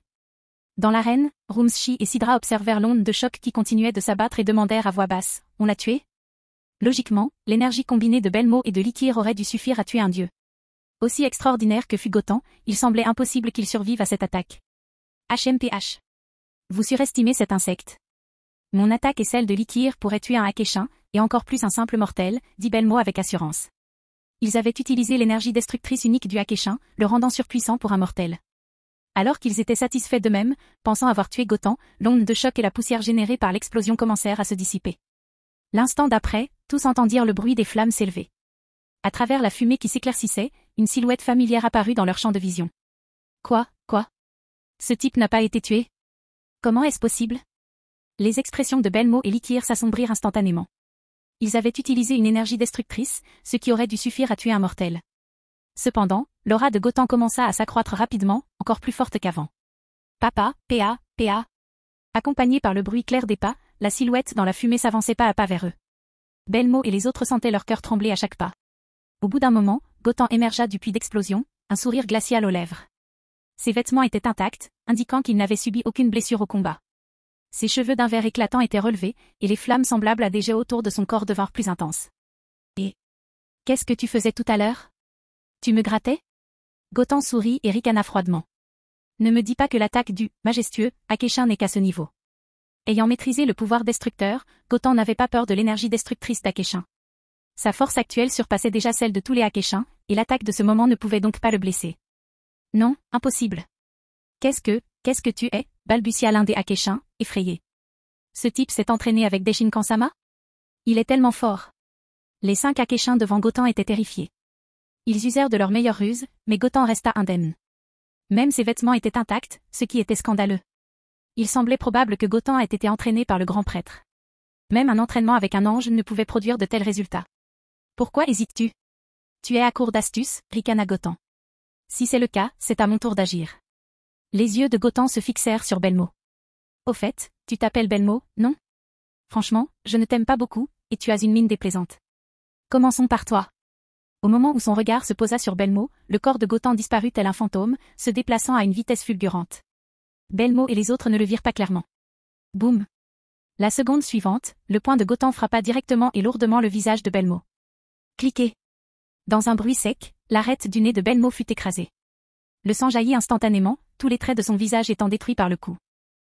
Dans l'arène, Rumschi et Sidra observèrent l'onde de choc qui continuait de s'abattre et demandèrent à voix basse, « On l'a tué ?» Logiquement, l'énergie combinée de Belmo et de Likir aurait dû suffire à tuer un dieu. Aussi extraordinaire que fut Gotham, il semblait impossible qu'il survive à cette attaque. HMPH. Vous surestimez cet insecte. Mon attaque et celle de Likir pourraient tuer un Akeshin, et encore plus un simple mortel, dit Belmo avec assurance. Ils avaient utilisé l'énergie destructrice unique du Akeshin, le rendant surpuissant pour un mortel. Alors qu'ils étaient satisfaits d'eux-mêmes, pensant avoir tué Gotham, l'onde de choc et la poussière générée par l'explosion commencèrent à se dissiper. L'instant d'après, tous entendirent le bruit des flammes s'élever. À travers la fumée qui s'éclaircissait, une silhouette familière apparut dans leur champ de vision. Quoi? Ce type n'a pas été tué? Comment est-ce possible? Les expressions de Belmo et Likir s'assombrirent instantanément. Ils avaient utilisé une énergie destructrice, ce qui aurait dû suffire à tuer un mortel. Cependant, l'aura de Gotham commença à s'accroître rapidement, encore plus forte qu'avant. Papa, PA. Accompagnée par le bruit clair des pas, la silhouette dans la fumée s'avançait pas à pas vers eux. Belmo et les autres sentaient leur cœur trembler à chaque pas. Au bout d'un moment, Gotham émergea du puits d'explosion, un sourire glacial aux lèvres. Ses vêtements étaient intacts, indiquant qu'il n'avait subi aucune blessure au combat. Ses cheveux d'un vert éclatant étaient relevés, et les flammes semblables à des jets autour de son corps devinrent plus intenses. Et qu'est-ce que tu faisais tout à l'heure? Tu me grattais? Gotham sourit et ricana froidement. Ne me dis pas que l'attaque du majestueux Akeshin n'est qu'à ce niveau. Ayant maîtrisé le pouvoir destructeur, Gotham n'avait pas peur de l'énergie destructrice d'Akeshin. Sa force actuelle surpassait déjà celle de tous les Akeshins, et l'attaque de ce moment ne pouvait donc pas le blesser. Non, impossible. Qu'est-ce que tu es, balbutia l'un des Akeshins, effrayé. Ce type s'est entraîné avec Deshin Kansama? Il est tellement fort. Les 5 Akeshins devant Gotham étaient terrifiés. Ils usèrent de leur meilleure ruse, mais Gotham resta indemne. Même ses vêtements étaient intacts, ce qui était scandaleux. Il semblait probable que Gotham ait été entraîné par le grand prêtre. Même un entraînement avec un ange ne pouvait produire de tels résultats. Pourquoi hésites-tu? Tu es à court d'astuces, ricana Gotham. Si c'est le cas, c'est à mon tour d'agir. Les yeux de Gotham se fixèrent sur Belmo. Au fait, tu t'appelles Belmo, non? Franchement, je ne t'aime pas beaucoup, et tu as une mine déplaisante. Commençons par toi. Au moment où son regard se posa sur Belmo, le corps de Gotham disparut tel un fantôme, se déplaçant à une vitesse fulgurante. Belmo et les autres ne le virent pas clairement. Boum. La seconde suivante, le poing de Gotham frappa directement et lourdement le visage de Belmo. Cliquez. Dans un bruit sec, l'arête du nez de Belmo fut écrasée. Le sang jaillit instantanément, tous les traits de son visage étant détruits par le coup.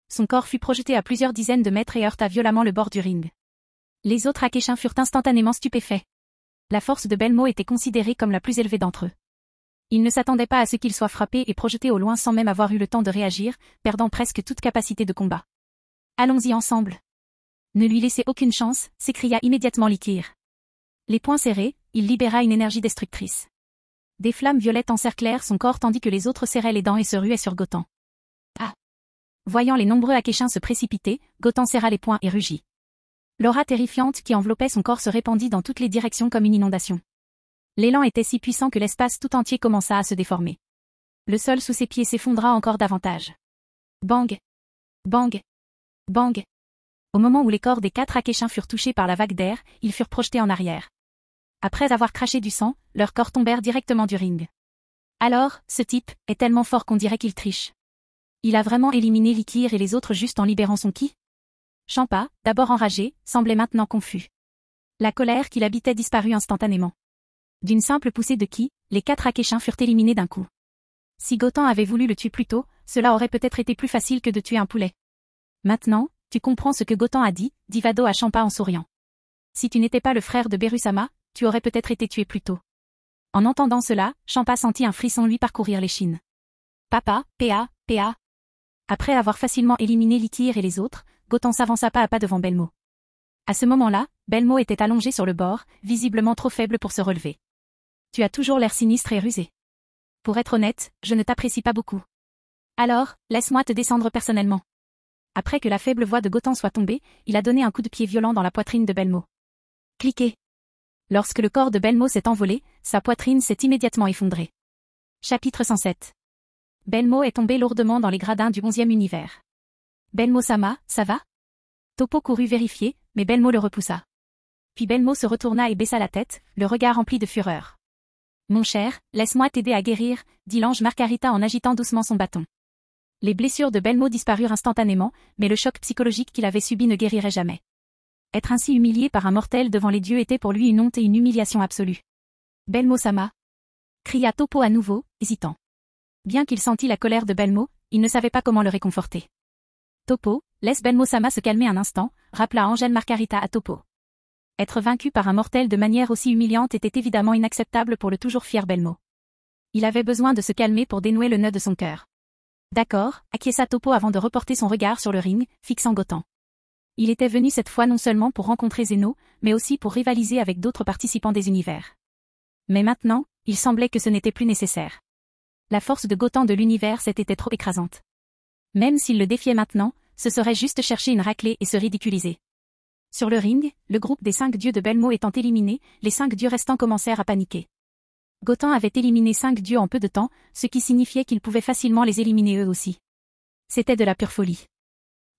Son corps fut projeté à plusieurs dizaines de mètres et heurta violemment le bord du ring. Les autres Akeshins furent instantanément stupéfaits. La force de Belmo était considérée comme la plus élevée d'entre eux. Ils ne s'attendaient pas à ce qu'il soit frappé et projeté au loin sans même avoir eu le temps de réagir, perdant presque toute capacité de combat. Allons-y ensemble. Ne lui laissez aucune chance, s'écria immédiatement Likir. Les poings serrés, il libéra une énergie destructrice. Des flammes violettes encerclèrent son corps tandis que les autres serraient les dents et se ruaient sur Gotham. Ah! Voyant les nombreux Akeshins se précipiter, Gotham serra les poings et rugit. L'aura terrifiante qui enveloppait son corps se répandit dans toutes les directions comme une inondation. L'élan était si puissant que l'espace tout entier commença à se déformer. Le sol sous ses pieds s'effondra encore davantage. Bang! Bang! Bang! Au moment où les corps des 4 Akeshins furent touchés par la vague d'air, ils furent projetés en arrière. Après avoir craché du sang, leurs corps tombèrent directement du ring. Alors, ce type est tellement fort qu'on dirait qu'il triche. Il a vraiment éliminé Likir et les autres juste en libérant son ki? Champa, d'abord enragé, semblait maintenant confus. La colère qui l'habitait disparut instantanément. D'une simple poussée de ki, les 4 Akeshins furent éliminés d'un coup. Si Gotham avait voulu le tuer plus tôt, cela aurait peut-être été plus facile que de tuer un poulet. Maintenant, tu comprends ce que Gotham a dit Vado à Champa en souriant. Si tu n'étais pas le frère de Berusama, tu aurais peut-être été tué plus tôt. En entendant cela, Champa sentit un frisson lui parcourir l'échine. Papa, PA. Après avoir facilement éliminé Likir et les autres, Gotham s'avança pas à pas devant Belmo. À ce moment-là, Belmo était allongé sur le bord, visiblement trop faible pour se relever. Tu as toujours l'air sinistre et rusé. Pour être honnête, je ne t'apprécie pas beaucoup. Alors, laisse-moi te descendre personnellement. Après que la faible voix de Gotham soit tombée, il a donné un coup de pied violent dans la poitrine de Belmo. Cliquez. Lorsque le corps de Belmo s'est envolé, sa poitrine s'est immédiatement effondrée. Chapitre 107. Belmo est tombé lourdement dans les gradins du 11e univers. Belmo-sama, ça va? Topo courut vérifier, mais Belmo le repoussa. Puis Belmo se retourna et baissa la tête, le regard rempli de fureur. Mon cher, laisse-moi t'aider à guérir, dit l'ange Margarita en agitant doucement son bâton. Les blessures de Belmo disparurent instantanément, mais le choc psychologique qu'il avait subi ne guérirait jamais. Être ainsi humilié par un mortel devant les dieux était pour lui une honte et une humiliation absolue. Belmo-sama, cria Topo à nouveau, hésitant. Bien qu'il sentît la colère de Belmo, il ne savait pas comment le réconforter. Topo, laisse Belmo-sama se calmer un instant, rappela Angèle Margarita à Topo. Être vaincu par un mortel de manière aussi humiliante était évidemment inacceptable pour le toujours fier Belmo. Il avait besoin de se calmer pour dénouer le nœud de son cœur. D'accord, acquiesça Topo avant de reporter son regard sur le ring, fixant Gotham. Il était venu cette fois non seulement pour rencontrer Zeno, mais aussi pour rivaliser avec d'autres participants des univers. Mais maintenant, il semblait que ce n'était plus nécessaire. La force de Gotham de l'univers était trop écrasante. Même s'il le défiait maintenant, ce serait juste chercher une raclée et se ridiculiser. Sur le ring, le groupe des 5 dieux de Belmo étant éliminé, les 5 dieux restants commencèrent à paniquer. Gotham avait éliminé 5 dieux en peu de temps, ce qui signifiait qu'il pouvait facilement les éliminer eux aussi. C'était de la pure folie.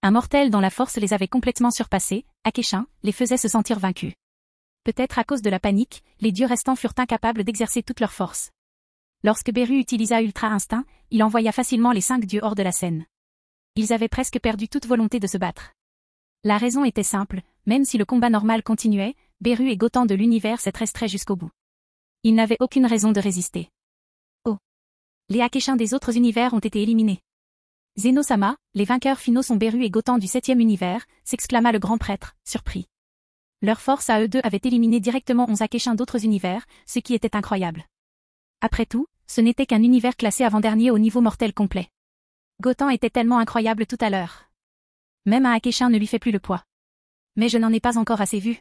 Un mortel dont la force les avait complètement surpassés, Akeshin, les faisait se sentir vaincus. Peut-être à cause de la panique, les dieux restants furent incapables d'exercer toute leur force. Lorsque Beru utilisa Ultra Instinct, il envoya facilement les 5 dieux hors de la scène. Ils avaient presque perdu toute volonté de se battre. La raison était simple, même si le combat normal continuait, Beru et Gotham de l'univers s'étaient restraits jusqu'au bout. Ils n'avaient aucune raison de résister. Oh! Les Akeshins des autres univers ont été éliminés. Zeno-sama, les vainqueurs finaux sont Beru et Gotham du 7e univers, s'exclama le grand prêtre, surpris. Leur force à eux deux avait éliminé directement 11 Akeshins d'autres univers, ce qui était incroyable. Après tout, ce n'était qu'un univers classé avant-dernier au niveau mortel complet. Gotham était tellement incroyable tout à l'heure. Même un Akeshin ne lui fait plus le poids. Mais je n'en ai pas encore assez vu.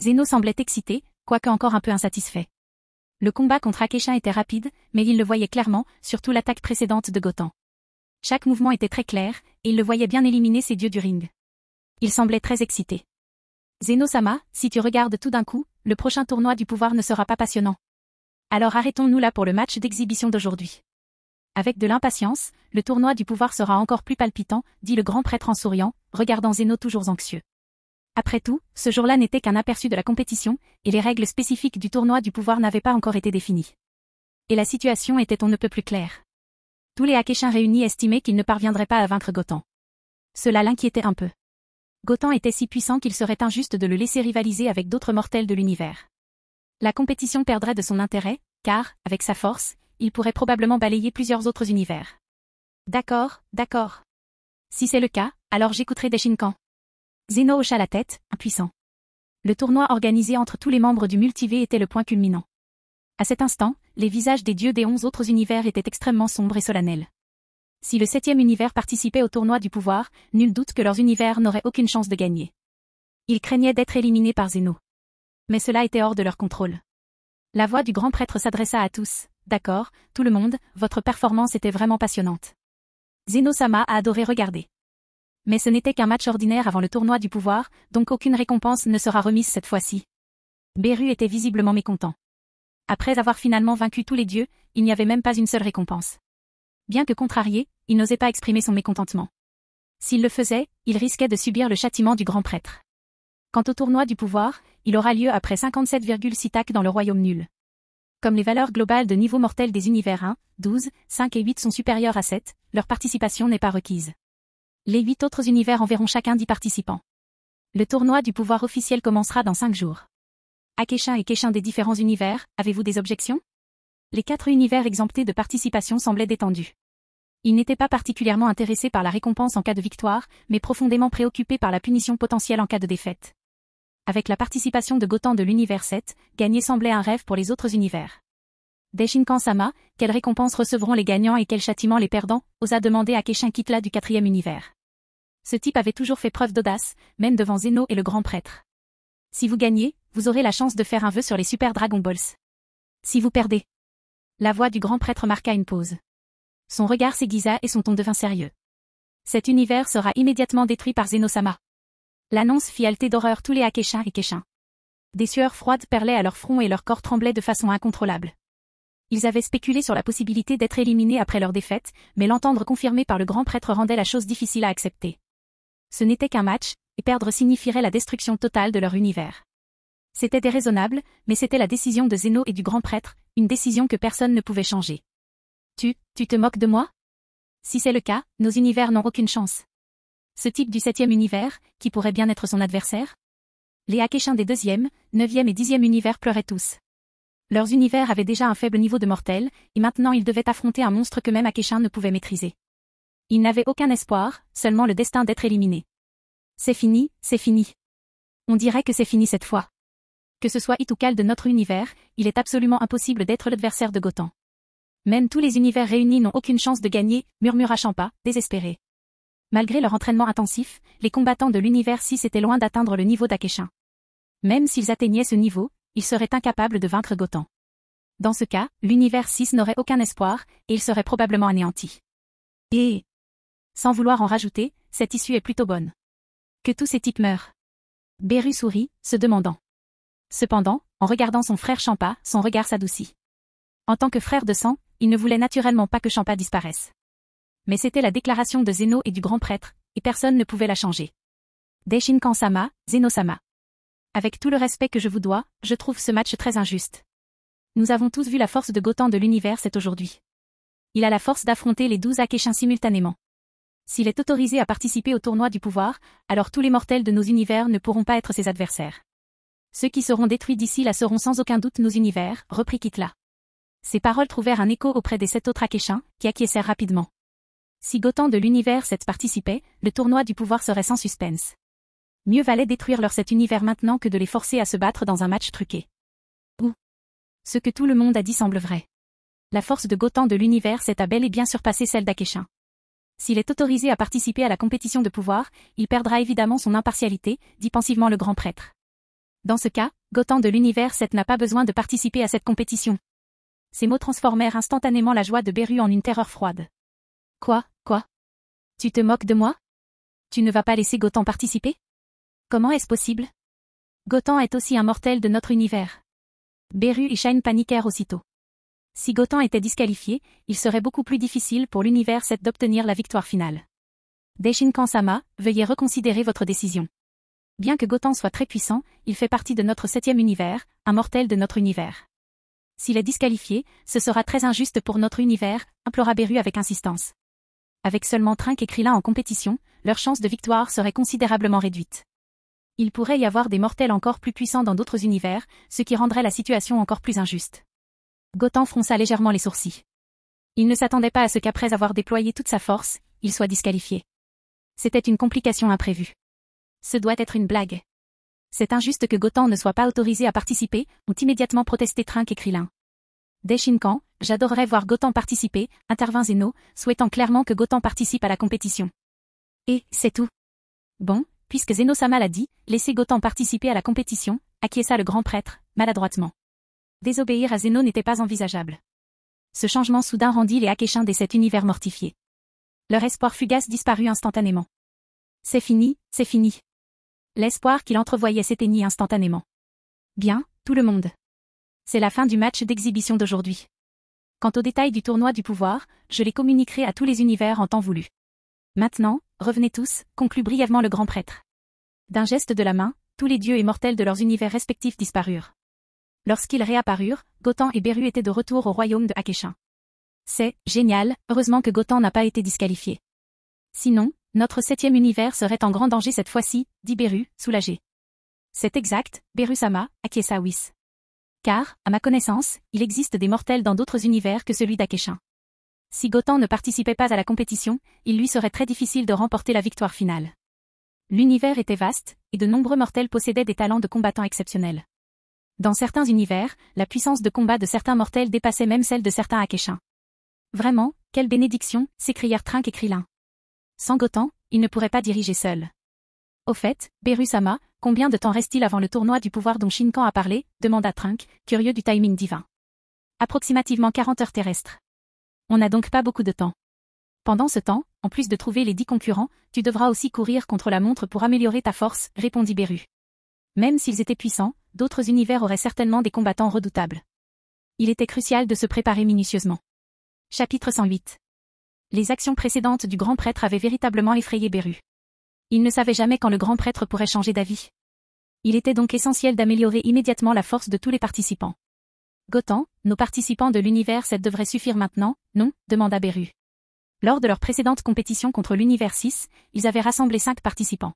Zeno semblait excité, quoique encore un peu insatisfait. Le combat contre Akeshin était rapide, mais il le voyait clairement, surtout l'attaque précédente de Gotham. Chaque mouvement était très clair, et il le voyait bien éliminer ces dieux du ring. Il semblait très excité. Zeno-sama, si tu regardes tout d'un coup, le prochain tournoi du pouvoir ne sera pas passionnant. Alors arrêtons-nous là pour le match d'exhibition d'aujourd'hui. Avec de l'impatience, le tournoi du pouvoir sera encore plus palpitant, dit le grand prêtre en souriant, regardant Zeno toujours anxieux. Après tout, ce jour-là n'était qu'un aperçu de la compétition, et les règles spécifiques du tournoi du pouvoir n'avaient pas encore été définies. Et la situation était on ne peut plus claire. Tous les Akeshins réunis estimaient qu'ils ne parviendraient pas à vaincre Gotham. Cela l'inquiétait un peu. Gotham était si puissant qu'il serait injuste de le laisser rivaliser avec d'autres mortels de l'univers. La compétition perdrait de son intérêt, car, avec sa force, il pourrait probablement balayer plusieurs autres univers. D'accord, d'accord. Si c'est le cas, alors j'écouterai des Shinkan. Zeno hocha la tête, impuissant. Le tournoi organisé entre tous les membres du Multivé était le point culminant. À cet instant, les visages des dieux des 11 autres univers étaient extrêmement sombres et solennels. Si le 7e univers participait au tournoi du pouvoir, nul doute que leurs univers n'auraient aucune chance de gagner. Ils craignaient d'être éliminés par Zeno. Mais cela était hors de leur contrôle. La voix du grand prêtre s'adressa à tous. D'accord, tout le monde, votre performance était vraiment passionnante. Zeno-sama a adoré regarder. Mais ce n'était qu'un match ordinaire avant le tournoi du pouvoir, donc aucune récompense ne sera remise cette fois-ci. Beru était visiblement mécontent. Après avoir finalement vaincu tous les dieux, il n'y avait même pas une seule récompense. Bien que contrarié, il n'osait pas exprimer son mécontentement. S'il le faisait, il risquait de subir le châtiment du grand prêtre. Quant au tournoi du pouvoir, il aura lieu après 57,6 tacs dans le royaume nul. Comme les valeurs globales de niveau mortel des univers 1, 12, 5 et 8 sont supérieures à 7, leur participation n'est pas requise. Les 8 autres univers enverront chacun 10 participants. Le tournoi du pouvoir officiel commencera dans 5 jours. Akeshin et Keshin des différents univers, avez-vous des objections? Les 4 univers exemptés de participation semblaient détendus. Ils n'étaient pas particulièrement intéressés par la récompense en cas de victoire, mais profondément préoccupés par la punition potentielle en cas de défaite. Avec la participation de Gotham de l'univers 7, gagner semblait un rêve pour les autres univers. Deshinkan-sama, quelles récompenses recevront les gagnants et quel châtiment les perdants, osa demander à Keshin Kitla du 4e univers. Ce type avait toujours fait preuve d'audace, même devant Zeno et le grand prêtre. Si vous gagnez, vous aurez la chance de faire un vœu sur les Super Dragon Balls. Si vous perdez. La voix du grand prêtre marqua une pause. Son regard s'aiguisa et son ton devint sérieux. Cet univers sera immédiatement détruit par Zeno-sama. L'annonce fit halter d'horreur tous les Akeshin et Keshin. Des sueurs froides perlaient à leur front et leur corps tremblait de façon incontrôlable. Ils avaient spéculé sur la possibilité d'être éliminés après leur défaite, mais l'entendre confirmé par le grand prêtre rendait la chose difficile à accepter. Ce n'était qu'un match, et perdre signifierait la destruction totale de leur univers. C'était déraisonnable, mais c'était la décision de Zeno et du grand prêtre, une décision que personne ne pouvait changer. Tu te moques de moi? Si c'est le cas, nos univers n'ont aucune chance. Ce type du 7e univers, qui pourrait bien être son adversaire? Les Akeshin des 2e, 9e et 10e univers pleuraient tous. Leurs univers avaient déjà un faible niveau de mortels, et maintenant ils devaient affronter un monstre que même Akeshin ne pouvait maîtriser. Ils n'avaient aucun espoir, seulement le destin d'être éliminés. C'est fini, c'est fini. On dirait que c'est fini cette fois. Que ce soit It ou Kal de notre univers, il est absolument impossible d'être l'adversaire de Goten. Même tous les univers réunis n'ont aucune chance de gagner, murmura Champa, désespéré. Malgré leur entraînement intensif, les combattants de l'univers 6 étaient loin d'atteindre le niveau d'Akeshin. Même s'ils atteignaient ce niveau, ils seraient incapables de vaincre Goten. Dans ce cas, l'univers 6 n'aurait aucun espoir, et il serait probablement anéanti. Et, sans vouloir en rajouter, cette issue est plutôt bonne. Que tous ces types meurent. Beru sourit, se demandant. Cependant, en regardant son frère Champa, son regard s'adoucit. En tant que frère de sang, il ne voulait naturellement pas que Champa disparaisse. Mais c'était la déclaration de Zeno et du grand prêtre, et personne ne pouvait la changer. Daishinkan-sama, Zeno-sama. Avec tout le respect que je vous dois, je trouve ce match très injuste. Nous avons tous vu la force de Goten de l'univers c'est aujourd'hui. Il a la force d'affronter les 12 Akeshin simultanément. S'il est autorisé à participer au tournoi du pouvoir, alors tous les mortels de nos univers ne pourront pas être ses adversaires. Ceux qui seront détruits d'ici là seront sans aucun doute nos univers, reprit Kitla. Ces paroles trouvèrent un écho auprès des 7 autres Akeshin, qui acquiescèrent rapidement. Si Goten de l'univers 7 participait, le tournoi du pouvoir serait sans suspense. Mieux valait détruire leur 7 univers maintenant que de les forcer à se battre dans un match truqué. Ou ce que tout le monde a dit semble vrai. La force de Goten de l'univers 7 a bel et bien surpassé celle d'Akeshin. S'il est autorisé à participer à la compétition de pouvoir, il perdra évidemment son impartialité, dit pensivement le grand prêtre. Dans ce cas, Goten de l'univers 7 n'a pas besoin de participer à cette compétition. Ces mots transformèrent instantanément la joie de Beru en une terreur froide. Quoi? Tu te moques de moi? Tu ne vas pas laisser Goten participer? Comment est-ce possible? Goten est aussi un mortel de notre univers. Beru et Shine paniquèrent aussitôt. Si Goten était disqualifié, il serait beaucoup plus difficile pour l'univers 7 d'obtenir la victoire finale. Daishinkan-sama, veuillez reconsidérer votre décision. Bien que Goten soit très puissant, il fait partie de notre 7e univers, un mortel de notre univers. S'il est disqualifié, ce sera très injuste pour notre univers, implora Beru avec insistance. Avec seulement Trunk et Krillin en compétition, leur chance de victoire serait considérablement réduite. Il pourrait y avoir des mortels encore plus puissants dans d'autres univers, ce qui rendrait la situation encore plus injuste. Goten fronça légèrement les sourcils. Il ne s'attendait pas à ce qu'après avoir déployé toute sa force, il soit disqualifié. C'était une complication imprévue. Ce doit être une blague. C'est injuste que Goten ne soit pas autorisé à participer, ont immédiatement protesté Trunk et Krillin. Daishinkan, j'adorerais voir Goten participer, intervint Zeno, souhaitant clairement que Goten participe à la compétition. Et, c'est tout. Bon, puisque Zeno-sama l'a dit, laissez Goten participer à la compétition, acquiesça le grand prêtre, maladroitement. Désobéir à Zeno n'était pas envisageable. Ce changement soudain rendit les Akeshin des 7 univers mortifiés. Leur espoir fugace disparut instantanément. C'est fini, c'est fini. L'espoir qu'il entrevoyait s'éteignit instantanément. Bien, tout le monde. C'est la fin du match d'exhibition d'aujourd'hui. Quant aux détails du tournoi du pouvoir, je les communiquerai à tous les univers en temps voulu. Maintenant, revenez tous, conclut brièvement le grand prêtre. D'un geste de la main, tous les dieux et mortels de leurs univers respectifs disparurent. Lorsqu'ils réapparurent, Goten et Beru étaient de retour au royaume de Akeshin. C'est génial, heureusement que Goten n'a pas été disqualifié. Sinon, notre 7e univers serait en grand danger cette fois-ci, dit Beru, soulagé. C'est exact, Beru-sama, acquiesça Whis. Car, à ma connaissance, il existe des mortels dans d'autres univers que celui d'Akeshin. Si Goten ne participait pas à la compétition, il lui serait très difficile de remporter la victoire finale. L'univers était vaste, et de nombreux mortels possédaient des talents de combattants exceptionnels. Dans certains univers, la puissance de combat de certains mortels dépassait même celle de certains Akeshin. Vraiment, quelle bénédiction, s'écrièrent Trunk et Krillin. Sans Goten, il ne pourrait pas diriger seul. Au fait, Beru-sama, combien de temps reste-t-il avant le tournoi du pouvoir dont Shinkan a parlé, demanda Trunk, curieux du timing divin. Approximativement 40 heures terrestres. On n'a donc pas beaucoup de temps. Pendant ce temps, en plus de trouver les 10 concurrents, tu devras aussi courir contre la montre pour améliorer ta force, répondit Beru. Même s'ils étaient puissants, d'autres univers auraient certainement des combattants redoutables. Il était crucial de se préparer minutieusement. Chapitre 108. Les actions précédentes du grand prêtre avaient véritablement effrayé Beru. Il ne savait jamais quand le grand prêtre pourrait changer d'avis. Il était donc essentiel d'améliorer immédiatement la force de tous les participants. Gotan, nos participants de l'univers 7 devraient suffire maintenant, non, demanda Beru. Lors de leur précédente compétition contre l'univers 6, ils avaient rassemblé 5 participants.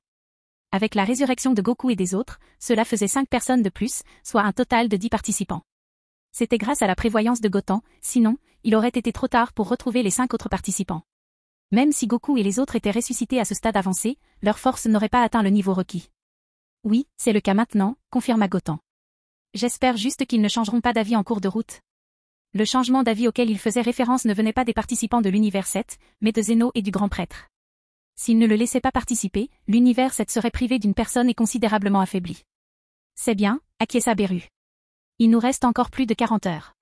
Avec la résurrection de Goku et des autres, cela faisait 5 personnes de plus, soit un total de 10 participants. C'était grâce à la prévoyance de Gotan, sinon, il aurait été trop tard pour retrouver les 5 autres participants. Même si Goku et les autres étaient ressuscités à ce stade avancé, leur force n'aurait pas atteint le niveau requis. Oui, c'est le cas maintenant, confirma Gotan. J'espère juste qu'ils ne changeront pas d'avis en cours de route. Le changement d'avis auquel il faisait référence ne venait pas des participants de l'univers 7, mais de Zeno et du grand prêtre. S'ils ne le laissaient pas participer, l'univers 7 serait privé d'une personne et considérablement affaibli. C'est bien, acquiesça Beru. Il nous reste encore plus de 40 heures.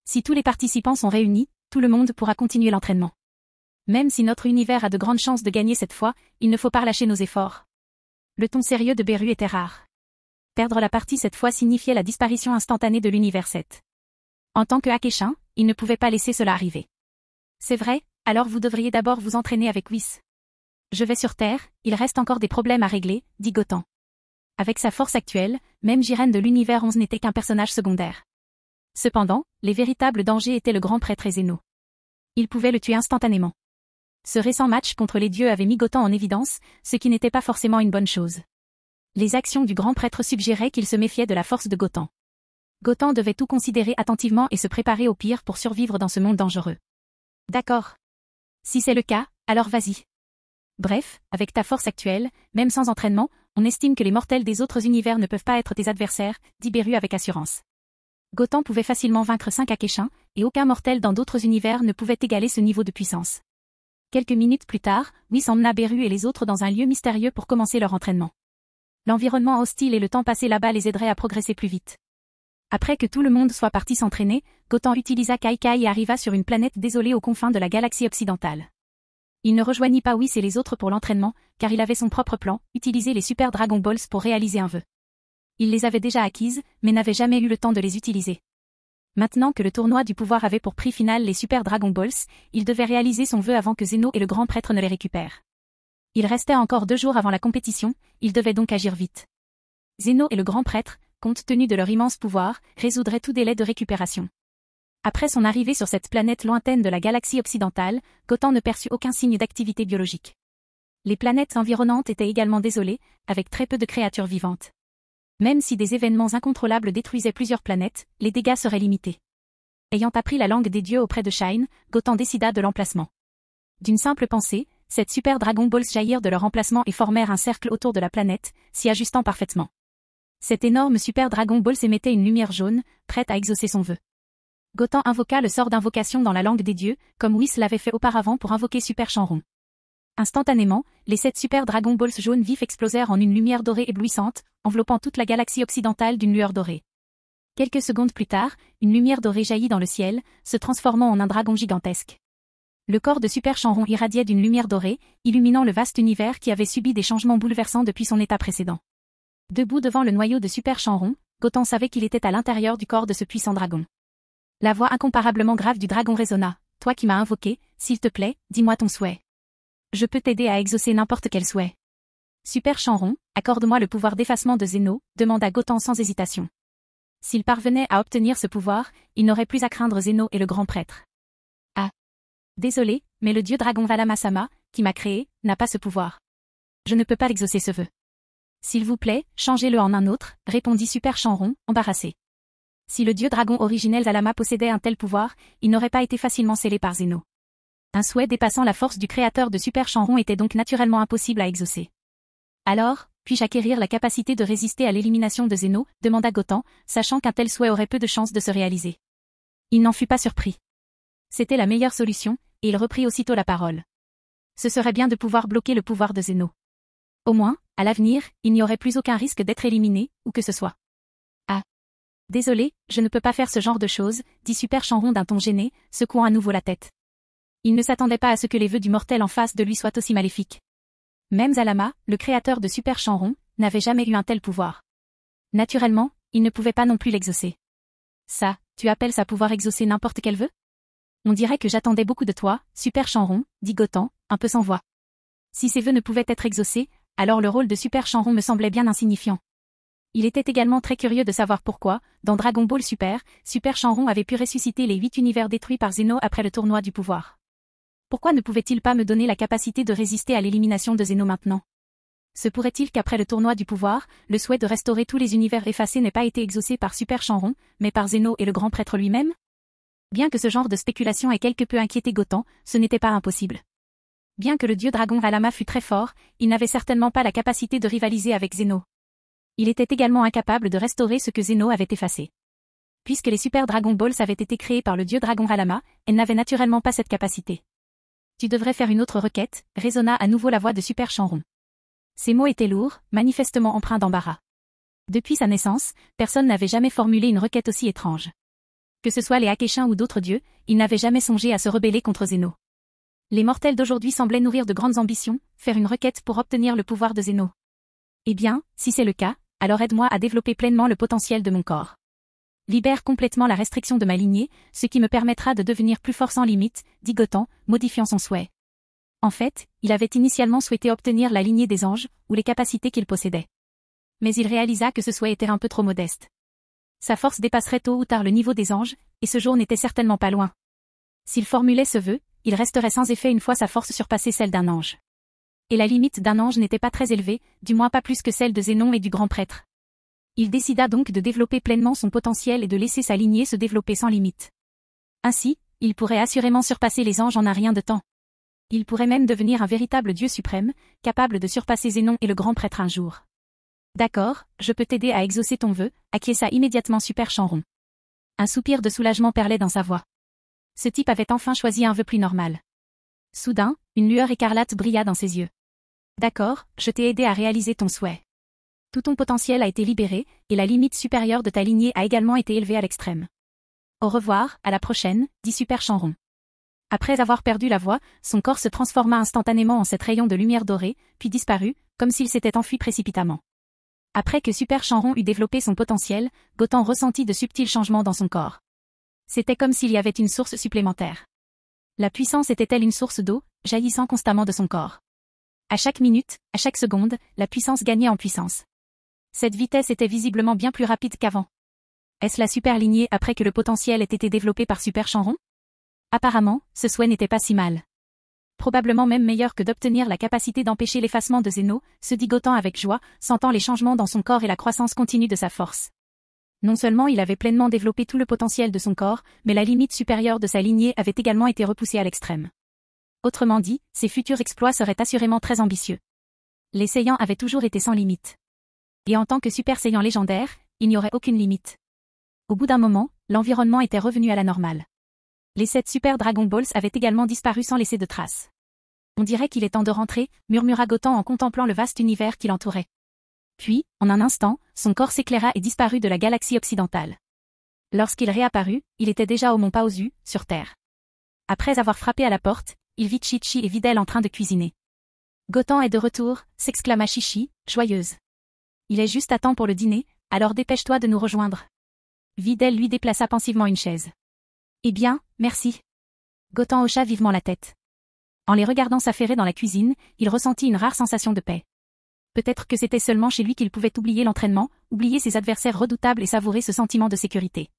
Si tous les participants sont réunis, tout le monde pourra continuer l'entraînement. Même si notre univers a de grandes chances de gagner cette fois, il ne faut pas relâcher nos efforts. Le ton sérieux de Beru était rare. Perdre la partie cette fois signifiait la disparition instantanée de l'univers 7. En tant que Akeshin, il ne pouvait pas laisser cela arriver. C'est vrai, alors vous devriez d'abord vous entraîner avec Whis. Je vais sur Terre, il reste encore des problèmes à régler, dit Gotan. Avec sa force actuelle, même Jiren de l'univers 11 n'était qu'un personnage secondaire. Cependant, les véritables dangers étaient le grand prêtre et Zeno. Il pouvait le tuer instantanément. Ce récent match contre les dieux avait mis Gotan en évidence, ce qui n'était pas forcément une bonne chose. Les actions du grand prêtre suggéraient qu'il se méfiait de la force de Gotan. Gotan devait tout considérer attentivement et se préparer au pire pour survivre dans ce monde dangereux. D'accord. Si c'est le cas, alors vas-y. Bref, avec ta force actuelle, même sans entraînement, on estime que les mortels des autres univers ne peuvent pas être tes adversaires, dit Beru avec assurance. Gotan pouvait facilement vaincre 5 Akeshins, et aucun mortel dans d'autres univers ne pouvait égaler ce niveau de puissance. Quelques minutes plus tard, Whis emmena Beru et les autres dans un lieu mystérieux pour commencer leur entraînement. L'environnement hostile et le temps passé là-bas les aideraient à progresser plus vite. Après que tout le monde soit parti s'entraîner, Gotan utilisa Kaikai et arriva sur une planète désolée aux confins de la galaxie occidentale. Il ne rejoignit pas Whis et les autres pour l'entraînement, car il avait son propre plan, utiliser les Super Dragon Balls pour réaliser un vœu. Il les avait déjà acquises, mais n'avait jamais eu le temps de les utiliser. Maintenant que le tournoi du pouvoir avait pour prix final les Super Dragon Balls, il devait réaliser son vœu avant que Zeno et le grand prêtre ne les récupèrent. Il restait encore 2 jours avant la compétition, il devait donc agir vite. Zeno et le grand prêtre, compte tenu de leur immense pouvoir, résoudraient tout délai de récupération. Après son arrivée sur cette planète lointaine de la galaxie occidentale, Gotan ne perçut aucun signe d'activité biologique. Les planètes environnantes étaient également désolées, avec très peu de créatures vivantes. Même si des événements incontrôlables détruisaient plusieurs planètes, les dégâts seraient limités. Ayant appris la langue des dieux auprès de Shine, Gotan décida de l'emplacement. D'une simple pensée, 7 Super Dragon Balls jaillirent de leur emplacement et formèrent un cercle autour de la planète, s'y ajustant parfaitement. Cet énorme Super Dragon Ball émettait une lumière jaune, prête à exaucer son vœu. Gotan invoqua le sort d'invocation dans la langue des dieux, comme Whis l'avait fait auparavant pour invoquer Super Shenron. Instantanément, les 7 Super Dragon Balls jaunes vifs explosèrent en une lumière dorée éblouissante, enveloppant toute la galaxie occidentale d'une lueur dorée. Quelques secondes plus tard, une lumière dorée jaillit dans le ciel, se transformant en un dragon gigantesque. Le corps de Super Shenron irradiait d'une lumière dorée, illuminant le vaste univers qui avait subi des changements bouleversants depuis son état précédent. Debout devant le noyau de Super Shenron, Gotan savait qu'il était à l'intérieur du corps de ce puissant dragon. La voix incomparablement grave du dragon résonna. « Toi qui m'as invoqué, s'il te plaît, dis-moi ton souhait. Je peux t'aider à exaucer n'importe quel souhait. » Super Shenron, accorde-moi le pouvoir d'effacement de Zeno, demanda Gotan sans hésitation. S'il parvenait à obtenir ce pouvoir, il n'aurait plus à craindre Zeno et le grand prêtre. Ah. Désolé, mais le dieu dragon Valama-sama, qui m'a créé, n'a pas ce pouvoir. Je ne peux pas exaucer ce vœu. S'il vous plaît, changez-le en un autre, répondit Super Shenron, embarrassé. Si le dieu dragon originel Valama possédait un tel pouvoir, il n'aurait pas été facilement scellé par Zeno. Un souhait dépassant la force du créateur de Super Shenron était donc naturellement impossible à exaucer. Alors, puis-je acquérir la capacité de résister à l'élimination de Zeno, demanda Gotan, sachant qu'un tel souhait aurait peu de chances de se réaliser. Il n'en fut pas surpris. C'était la meilleure solution, et il reprit aussitôt la parole. Ce serait bien de pouvoir bloquer le pouvoir de Zeno. Au moins, à l'avenir, il n'y aurait plus aucun risque d'être éliminé, ou que ce soit. Ah. Désolé, je ne peux pas faire ce genre de choses, dit Super Chanron d'un ton gêné, secouant à nouveau la tête. Il ne s'attendait pas à ce que les vœux du mortel en face de lui soient aussi maléfiques. Même Zalama, le créateur de Super Chanron, n'avait jamais eu un tel pouvoir. Naturellement, il ne pouvait pas non plus l'exaucer. Ça, tu appelles ça pouvoir exaucer n'importe quel vœu? On dirait que j'attendais beaucoup de toi, Super Chanron, dit Gotan, un peu sans voix. Si ces vœux ne pouvaient être exaucés, alors le rôle de Super Chanron me semblait bien insignifiant. Il était également très curieux de savoir pourquoi, dans Dragon Ball Super, Super Chanron avait pu ressusciter les 8 univers détruits par Zeno après le tournoi du pouvoir. Pourquoi ne pouvait-il pas me donner la capacité de résister à l'élimination de Zeno maintenant? Se pourrait-il qu'après le tournoi du pouvoir, le souhait de restaurer tous les univers effacés n'ait pas été exaucé par Super Chanron, mais par Zeno et le grand prêtre lui-même? Bien que ce genre de spéculation ait quelque peu inquiété Gotan, ce n'était pas impossible. Bien que le dieu dragon Ralama fût très fort, il n'avait certainement pas la capacité de rivaliser avec Zeno. Il était également incapable de restaurer ce que Zeno avait effacé. Puisque les Super Dragon Balls avaient été créés par le dieu dragon Ralama, elle n'avait naturellement pas cette capacité. Tu devrais faire une autre requête, résonna à nouveau la voix de Super Chanron. Ces mots étaient lourds, manifestement empreints d'embarras. Depuis sa naissance, personne n'avait jamais formulé une requête aussi étrange. Que ce soit les Akeshin ou d'autres dieux, ils n'avaient jamais songé à se rebeller contre Zeno. Les mortels d'aujourd'hui semblaient nourrir de grandes ambitions, faire une requête pour obtenir le pouvoir de Zeno. Eh bien, si c'est le cas, alors aide-moi à développer pleinement le potentiel de mon corps. Libère complètement la restriction de ma lignée, ce qui me permettra de devenir plus fort sans limite, dit Gotan, modifiant son souhait. En fait, il avait initialement souhaité obtenir la lignée des anges, ou les capacités qu'il possédait. Mais il réalisa que ce souhait était un peu trop modeste. Sa force dépasserait tôt ou tard le niveau des anges, et ce jour n'était certainement pas loin. S'il formulait ce vœu, il resterait sans effet une fois sa force surpassait celle d'un ange. Et la limite d'un ange n'était pas très élevée, du moins pas plus que celle de Zénon et du grand prêtre. Il décida donc de développer pleinement son potentiel et de laisser sa lignée se développer sans limite. Ainsi, il pourrait assurément surpasser les anges en un rien de temps. Il pourrait même devenir un véritable dieu suprême, capable de surpasser Zénon et le grand prêtre un jour. D'accord, je peux t'aider à exaucer ton vœu, acquiesça immédiatement Super Chanron. Un soupir de soulagement perlait dans sa voix. Ce type avait enfin choisi un vœu plus normal. Soudain, une lueur écarlate brilla dans ses yeux. D'accord, je t'ai aidé à réaliser ton souhait. Tout ton potentiel a été libéré, et la limite supérieure de ta lignée a également été élevée à l'extrême. Au revoir, à la prochaine, dit Super Chanron. Après avoir perdu la voix, son corps se transforma instantanément en cet rayon de lumière dorée, puis disparut, comme s'il s'était enfui précipitamment. Après que Super Chanron eut développé son potentiel, Gotan ressentit de subtils changements dans son corps. C'était comme s'il y avait une source supplémentaire. La puissance était-elle une source d'eau, jaillissant constamment de son corps. À chaque minute, à chaque seconde, la puissance gagnait en puissance. Cette vitesse était visiblement bien plus rapide qu'avant. Est-ce la super lignée après que le potentiel ait été développé par Super Chanron? Apparemment, ce souhait n'était pas si mal. Probablement même meilleur que d'obtenir la capacité d'empêcher l'effacement de Zeno, se dit Gotan avec joie, sentant les changements dans son corps et la croissance continue de sa force. Non seulement il avait pleinement développé tout le potentiel de son corps, mais la limite supérieure de sa lignée avait également été repoussée à l'extrême. Autrement dit, ses futurs exploits seraient assurément très ambitieux. Les Saiyans avaient toujours été sans limite. Et en tant que Super Saiyan légendaire, il n'y aurait aucune limite. Au bout d'un moment, l'environnement était revenu à la normale. Les 7 Super Dragon Balls avaient également disparu sans laisser de traces. On dirait qu'il est temps de rentrer, murmura Gotan en contemplant le vaste univers qui l'entourait. Puis, en un instant, son corps s'éclaira et disparut de la galaxie occidentale. Lorsqu'il réapparut, il était déjà au mont Paozu, sur Terre. Après avoir frappé à la porte, il vit Chi-Chi et Videl en train de cuisiner. Gotan est de retour, s'exclama Chi-Chi, joyeuse. Il est juste à temps pour le dîner, alors dépêche-toi de nous rejoindre. Videl lui déplaça pensivement une chaise. Eh bien, merci. Gotan hocha vivement la tête. En les regardant s'affairer dans la cuisine, il ressentit une rare sensation de paix. Peut-être que c'était seulement chez lui qu'il pouvait oublier l'entraînement, oublier ses adversaires redoutables et savourer ce sentiment de sécurité.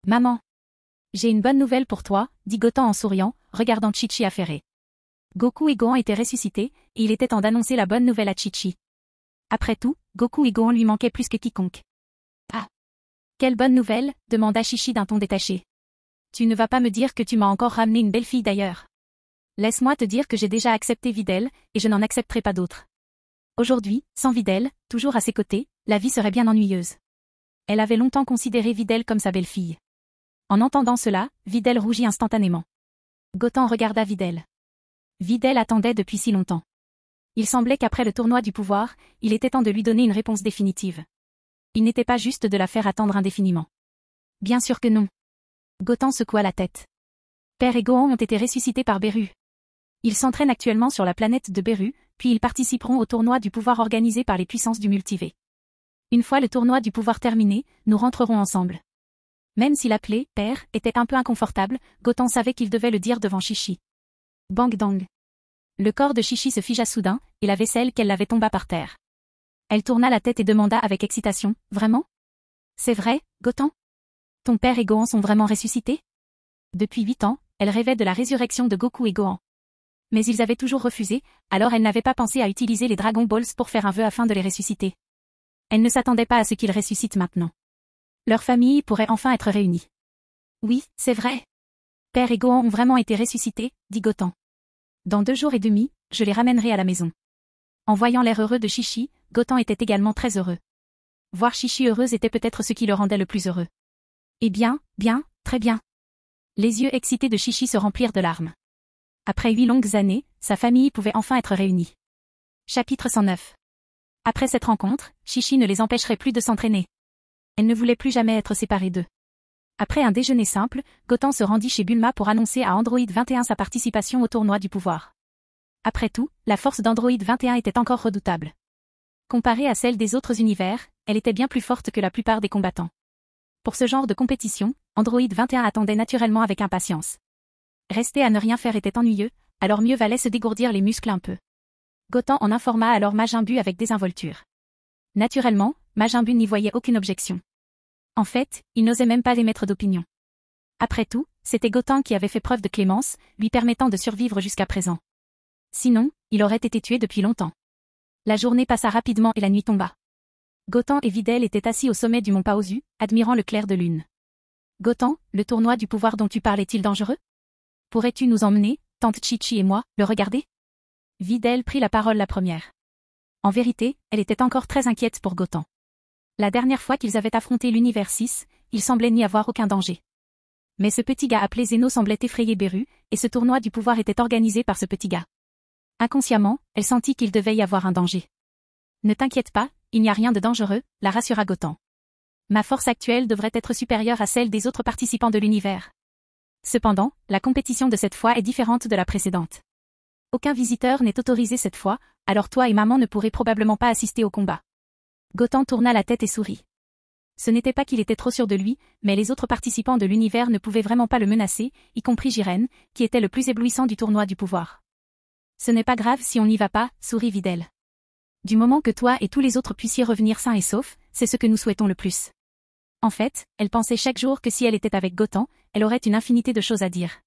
Maman. J'ai une bonne nouvelle pour toi, dit Gotan en souriant, regardant Chi-Chi affairé. Goku et Gohan étaient ressuscités, et il était temps d'annoncer la bonne nouvelle à Chi-Chi. Après tout, Goku et Gohan lui manquaient plus que quiconque. Ah. Quelle bonne nouvelle, demanda Chi-Chi d'un ton détaché. Tu ne vas pas me dire que tu m'as encore ramené une belle fille d'ailleurs. Laisse-moi te dire que j'ai déjà accepté Videl, et je n'en accepterai pas d'autre. Aujourd'hui, sans Videl, toujours à ses côtés, la vie serait bien ennuyeuse. Elle avait longtemps considéré Videl comme sa belle-fille. En entendant cela, Videl rougit instantanément. Gotan regarda Videl. Videl attendait depuis si longtemps. Il semblait qu'après le tournoi du pouvoir, il était temps de lui donner une réponse définitive. Il n'était pas juste de la faire attendre indéfiniment. Bien sûr que non. Gotham secoua la tête. Père et Gohan ont été ressuscités par Beru. Ils s'entraînent actuellement sur la planète de Beru, puis ils participeront au tournoi du pouvoir organisé par les puissances du multivers. Une fois le tournoi du pouvoir terminé, nous rentrerons ensemble. Même si l'appeler « père » était un peu inconfortable, Gotham savait qu'il devait le dire devant Chi-Chi. Bang dang. Le corps de Chi-Chi se figea soudain, et la vaisselle qu'elle lavait tomba par terre. Elle tourna la tête et demanda avec excitation, « Vraiment ? C'est vrai, Gotham ? Ton père et Gohan sont vraiment ressuscités ? » Depuis 8 ans, elle rêvait de la résurrection de Goku et Gohan. Mais ils avaient toujours refusé, alors elle n'avait pas pensé à utiliser les Dragon Balls pour faire un vœu afin de les ressusciter. Elle ne s'attendait pas à ce qu'ils ressuscitent maintenant. Leur famille pourrait enfin être réunie. Oui, c'est vrai. Père et Gohan ont vraiment été ressuscités, dit Gotham. Dans 2 jours et demi, je les ramènerai à la maison. En voyant l'air heureux de Chi-Chi, Gotham était également très heureux. Voir Chi-Chi heureuse était peut-être ce qui le rendait le plus heureux. Eh bien, très bien. Les yeux excités de Chi-Chi se remplirent de larmes. Après 8 longues années, sa famille pouvait enfin être réunie. Chapitre 109. Après cette rencontre, Chi-Chi ne les empêcherait plus de s'entraîner. Elle ne voulait plus jamais être séparée d'eux. Après un déjeuner simple, Gotham se rendit chez Bulma pour annoncer à Android 21 sa participation au tournoi du pouvoir. Après tout, la force d'Android 21 était encore redoutable. Comparée à celle des autres univers, elle était bien plus forte que la plupart des combattants. Pour ce genre de compétition, Android 21 attendait naturellement avec impatience. Rester à ne rien faire était ennuyeux, alors mieux valait se dégourdir les muscles un peu. Gotham en informa alors Majin Buu avec désinvolture. Naturellement, Majin Buu n'y voyait aucune objection. En fait, il n'osait même pas émettre d'opinion. Après tout, c'était Gotham qui avait fait preuve de clémence, lui permettant de survivre jusqu'à présent. Sinon, il aurait été tué depuis longtemps. La journée passa rapidement et la nuit tomba. Gotham et Videl étaient assis au sommet du mont Paozu, admirant le clair de lune. Gotham, le tournoi du pouvoir dont tu parles est-il dangereux ? Pourrais-tu nous emmener, tante Chi-Chi et moi, le regarder ? Videl prit la parole la première. En vérité, elle était encore très inquiète pour Gotham. La dernière fois qu'ils avaient affronté l'univers 6, il semblait n'y avoir aucun danger. Mais ce petit gars appelé Zeno semblait effrayer Beru, et ce tournoi du pouvoir était organisé par ce petit gars. Inconsciemment, elle sentit qu'il devait y avoir un danger. Ne t'inquiète pas, il n'y a rien de dangereux, la rassura Gotham. Ma force actuelle devrait être supérieure à celle des autres participants de l'univers. Cependant, la compétition de cette fois est différente de la précédente. Aucun visiteur n'est autorisé cette fois, alors toi et maman ne pourrez probablement pas assister au combat. Gotham tourna la tête et sourit. Ce n'était pas qu'il était trop sûr de lui, mais les autres participants de l'univers ne pouvaient vraiment pas le menacer, y compris Jiren, qui était le plus éblouissant du tournoi du pouvoir. Ce n'est pas grave si on n'y va pas, sourit Videl. Du moment que toi et tous les autres puissiez revenir sains et saufs, c'est ce que nous souhaitons le plus. En fait, elle pensait chaque jour que si elle était avec Gotham, elle aurait une infinité de choses à dire.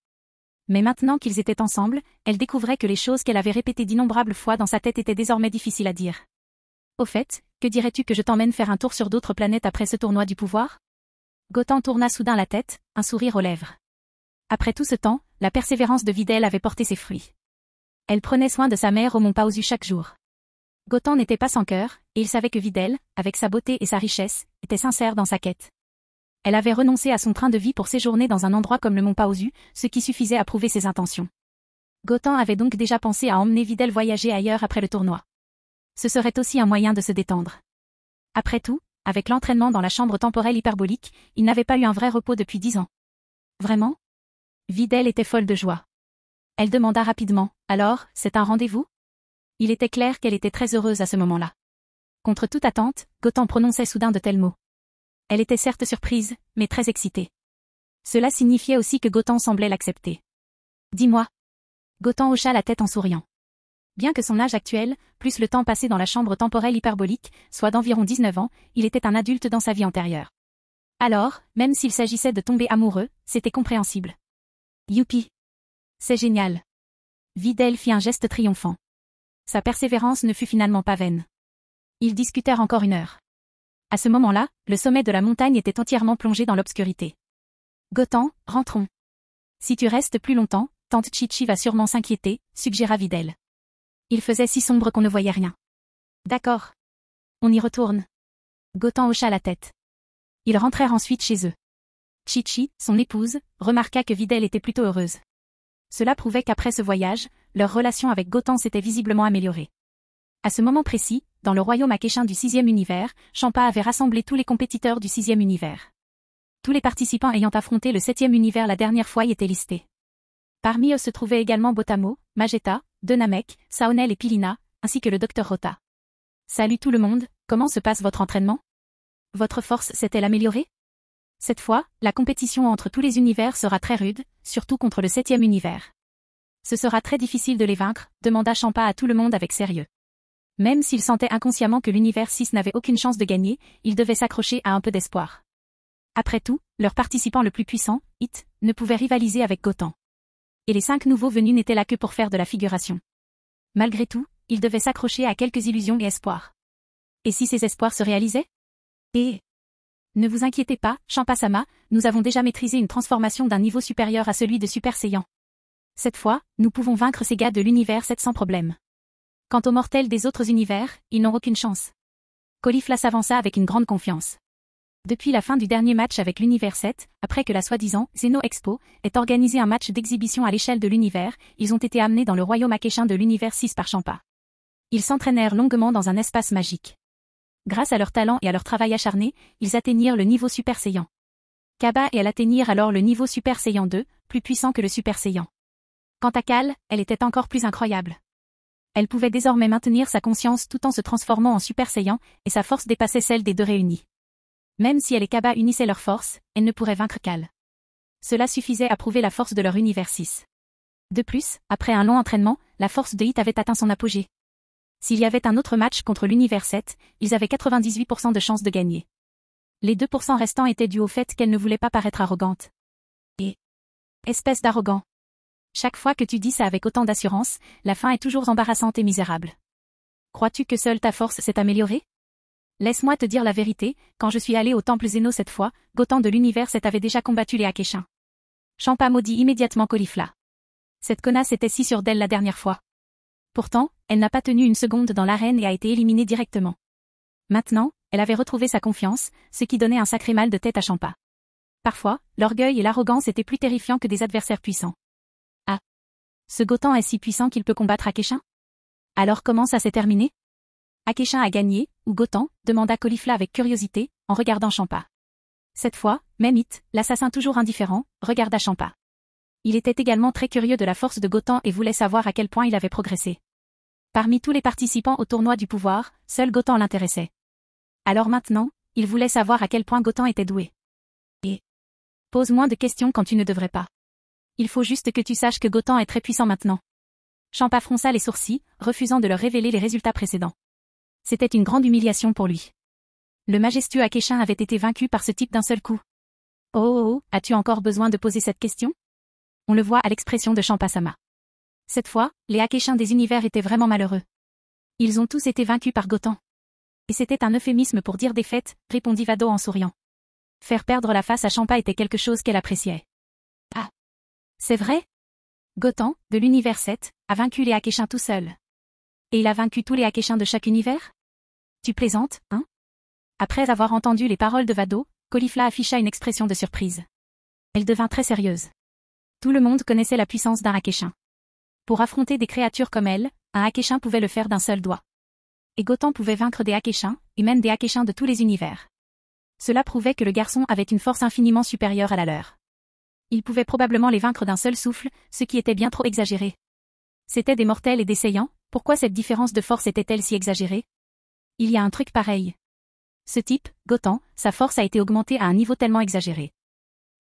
Mais maintenant qu'ils étaient ensemble, elle découvrait que les choses qu'elle avait répétées d'innombrables fois dans sa tête étaient désormais difficiles à dire. Au fait, que dirais-tu que je t'emmène faire un tour sur d'autres planètes après ce tournoi du pouvoir ? Gotham tourna soudain la tête, un sourire aux lèvres. Après tout ce temps, la persévérance de Videl avait porté ses fruits. Elle prenait soin de sa mère au mont Paozu chaque jour. Gotham n'était pas sans cœur, et il savait que Videl, avec sa beauté et sa richesse, était sincère dans sa quête. Elle avait renoncé à son train de vie pour séjourner dans un endroit comme le mont Paozu, ce qui suffisait à prouver ses intentions. Gotham avait donc déjà pensé à emmener Videl voyager ailleurs après le tournoi. Ce serait aussi un moyen de se détendre. Après tout, avec l'entraînement dans la chambre temporelle hyperbolique, il n'avait pas eu un vrai repos depuis 10 ans. Vraiment ? Videl était folle de joie. Elle demanda rapidement, « Alors, c'est un rendez-vous ?» Il était clair qu'elle était très heureuse à ce moment-là. Contre toute attente, Gotham prononçait soudain de tels mots. Elle était certes surprise, mais très excitée. Cela signifiait aussi que Gotham semblait l'accepter. « Dis-moi. » Gotham hocha la tête en souriant. Bien que son âge actuel, plus le temps passé dans la chambre temporelle hyperbolique, soit d'environ 19 ans, il était un adulte dans sa vie antérieure. Alors, même s'il s'agissait de tomber amoureux, c'était compréhensible. Youpi! C'est génial. Videl fit un geste triomphant. Sa persévérance ne fut finalement pas vaine. Ils discutèrent encore 1 heure. À ce moment-là, le sommet de la montagne était entièrement plongé dans l'obscurité. Gotham, rentrons. Si tu restes plus longtemps, tante Chi-Chi va sûrement s'inquiéter, suggéra Videl. Il faisait si sombre qu'on ne voyait rien. D'accord. On y retourne. Gotham hocha la tête. Ils rentrèrent ensuite chez eux. Chi-Chi, son épouse, remarqua que Videl était plutôt heureuse. Cela prouvait qu'après ce voyage, leur relation avec Gotham s'était visiblement améliorée. À ce moment précis, dans le royaume akéchin du 6e univers, Champa avait rassemblé tous les compétiteurs du 6e univers. Tous les participants ayant affronté le 7e univers la dernière fois y étaient listés. Parmi eux se trouvaient également Botamo, Magetta, Denamek, Saonel et Pilina, ainsi que le Dr Rota. Salut tout le monde, comment se passe votre entraînement? Votre force s'est-elle améliorée? Cette fois, la compétition entre tous les univers sera très rude, surtout contre le 7e univers. Ce sera très difficile de les vaincre, demanda Champa à tout le monde avec sérieux. Même s'il sentait inconsciemment que l'univers 6 n'avait aucune chance de gagner, il devait s'accrocher à un peu d'espoir. Après tout, leur participant le plus puissant, Hit, ne pouvait rivaliser avec Gotham. Et les 5 nouveaux venus n'étaient là que pour faire de la figuration. Malgré tout, il devait s'accrocher à quelques illusions et espoirs. Et si ces espoirs se réalisaient? Ne vous inquiétez pas, Champa-sama, nous avons déjà maîtrisé une transformation d'un niveau supérieur à celui de Super Saiyan. Cette fois, nous pouvons vaincre ces gars de l'univers 7 sans problème. Quant aux mortels des autres univers, ils n'ont aucune chance. Caulifla s'avança avec une grande confiance. Depuis la fin du dernier match avec l'univers 7, après que la soi-disant Xeno Expo ait organisé un match d'exhibition à l'échelle de l'univers, ils ont été amenés dans le royaume akéchin de l'univers 6 par Champa. Ils s'entraînèrent longuement dans un espace magique. Grâce à leur talent et à leur travail acharné, ils atteignirent le niveau Super Saiyan. Kaba et elle atteignirent alors le niveau Super Saiyan 2, plus puissant que le Super Saiyan. Quant à Kal, elle était encore plus incroyable. Elle pouvait désormais maintenir sa conscience tout en se transformant en Super Saiyan, et sa force dépassait celle des deux réunis. Même si elle et Kaba unissaient leurs forces, elle ne pourrait vaincre Kal. Cela suffisait à prouver la force de leur univers 6. De plus, après un long entraînement, la force de Hit avait atteint son apogée. S'il y avait un autre match contre l'univers 7, ils avaient 98% de chances de gagner. Les 2% restants étaient dus au fait qu'elle ne voulait pas paraître arrogante. Et espèce d'arrogant. Chaque fois que tu dis ça avec autant d'assurance, la fin est toujours embarrassante et misérable. Crois-tu que seule ta force s'est améliorée? Laisse-moi te dire la vérité, quand je suis allé au temple Zeno cette fois, Gotham de l'univers 7 avait déjà combattu les Akéchins. Champa maudit immédiatement Caulifla. Cette connasse était si sûre d'elle la dernière fois. Pourtant, elle n'a pas tenu une seconde dans l'arène et a été éliminée directement. Maintenant, elle avait retrouvé sa confiance, ce qui donnait un sacré mal de tête à Champa. Parfois, l'orgueil et l'arrogance étaient plus terrifiants que des adversaires puissants. Ah. Ce Gotham est si puissant qu'il peut combattre Akéchin? Alors comment ça s'est terminé? Akéchin a gagné, ou Gotham, demanda Caulifla avec curiosité, en regardant Champa. Cette fois, même Hit, l'assassin toujours indifférent, regarda Champa. Il était également très curieux de la force de Gotham et voulait savoir à quel point il avait progressé. Parmi tous les participants au tournoi du pouvoir, seul Gotham l'intéressait. Alors maintenant, il voulait savoir à quel point Gotham était doué. Et pose moins de questions quand tu ne devrais pas. Il faut juste que tu saches que Gotham est très puissant maintenant. Champa fronça les sourcils, refusant de leur révéler les résultats précédents. C'était une grande humiliation pour lui. Le majestueux Akéchin avait été vaincu par ce type d'un seul coup. Oh, as-tu encore besoin de poser cette question? On le voit à l'expression de Champa-sama. Cette fois, les Akéchins des univers étaient vraiment malheureux. Ils ont tous été vaincus par Gotham. Et c'était un euphémisme pour dire défaite, répondit Vado en souriant. Faire perdre la face à Champa était quelque chose qu'elle appréciait. Ah. C'est vrai? Gotham, de l'univers 7, a vaincu les Akéchins tout seul. Et il a vaincu tous les Akéchins de chaque univers? Tu plaisantes, hein? Après avoir entendu les paroles de Vado, Caulifla afficha une expression de surprise. Elle devint très sérieuse. Tout le monde connaissait la puissance d'un Akéchin. Pour affronter des créatures comme elle, un Akéchin pouvait le faire d'un seul doigt. Et Gotham pouvait vaincre des Akéchins, et même des Akéchins de tous les univers. Cela prouvait que le garçon avait une force infiniment supérieure à la leur. Il pouvait probablement les vaincre d'un seul souffle, ce qui était bien trop exagéré. C'étaient des mortels et des Saiyans, pourquoi cette différence de force était-elle si exagérée? Il y a un truc pareil. Ce type, Gotham, sa force a été augmentée à un niveau tellement exagéré.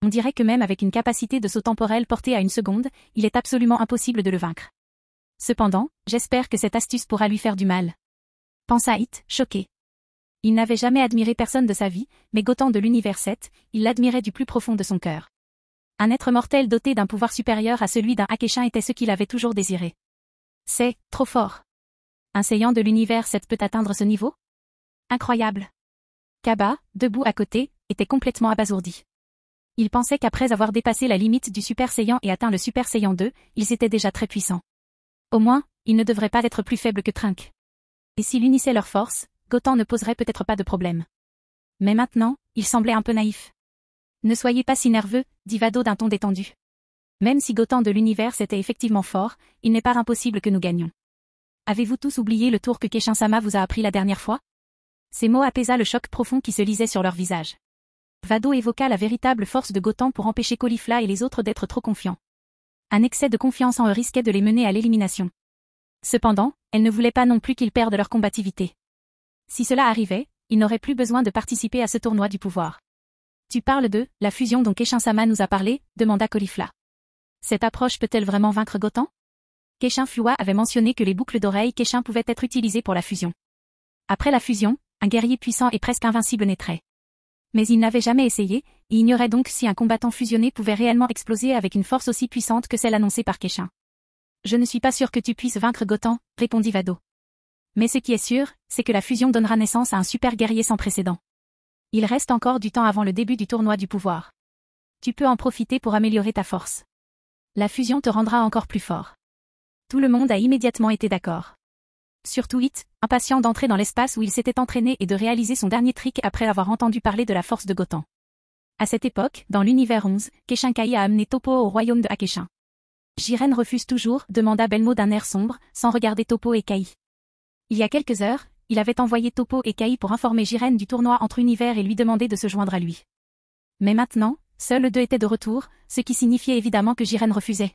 On dirait que même avec une capacité de saut temporel portée à une seconde, il est absolument impossible de le vaincre. Cependant, j'espère que cette astuce pourra lui faire du mal. Pensa Hit, choqué. Il n'avait jamais admiré personne de sa vie, mais Gotham de l'univers 7, il l'admirait du plus profond de son cœur. Un être mortel doté d'un pouvoir supérieur à celui d'un Akéchin était ce qu'il avait toujours désiré. C'est trop fort. Un Saiyan de l'univers 7 peut atteindre ce niveau? Incroyable. Kaba, debout à côté, était complètement abasourdi. Il pensait qu'après avoir dépassé la limite du Super Saiyan et atteint le Super Saiyan 2, ils étaient déjà très puissants. Au moins, ils ne devraient pas être plus faibles que Trunks. Et s'ils unissaient leurs forces, Gotham ne poserait peut-être pas de problème. Mais maintenant, il semblait un peu naïf. Ne soyez pas si nerveux, dit Vado d'un ton détendu. Même si Gotham de l'univers était effectivement fort, il n'est pas impossible que nous gagnions. Avez-vous tous oublié le tour que Keshin-sama vous a appris la dernière fois? Ces mots apaisa le choc profond qui se lisait sur leur visage. Vado évoqua la véritable force de Gotham pour empêcher Caulifla et les autres d'être trop confiants. Un excès de confiance en eux risquait de les mener à l'élimination. Cependant, elle ne voulait pas non plus qu'ils perdent leur combativité. Si cela arrivait, ils n'auraient plus besoin de participer à ce tournoi du pouvoir. Tu parles de la fusion dont Keshin-sama nous a parlé, demanda Caulifla. Cette approche peut-elle vraiment vaincre Gotham? Keshin Flua avait mentionné que les boucles d'oreilles Keshin pouvaient être utilisées pour la fusion. Après la fusion, un guerrier puissant et presque invincible naîtrait. Mais il n'avait jamais essayé, et ignorait donc si un combattant fusionné pouvait réellement exploser avec une force aussi puissante que celle annoncée par Keshin. Je ne suis pas sûr que tu puisses vaincre Gotham, répondit Vado. Mais ce qui est sûr, c'est que la fusion donnera naissance à un super guerrier sans précédent. Il reste encore du temps avant le début du tournoi du pouvoir. Tu peux en profiter pour améliorer ta force. La fusion te rendra encore plus fort. Tout le monde a immédiatement été d'accord. Surtout Hit, impatient d'entrer dans l'espace où il s'était entraîné et de réaliser son dernier trick après avoir entendu parler de la force de Gotham. À cette époque, dans l'univers 11, Keshin-kai a amené Toppo au royaume de Akeshin. Jiren refuse toujours, demanda Belmo d'un air sombre, sans regarder Toppo et Kai. Il y a quelques heures, il avait envoyé Toppo et Kai pour informer Jiren du tournoi entre univers et lui demander de se joindre à lui. Mais maintenant, seuls deux étaient de retour, ce qui signifiait évidemment que Jiren refusait.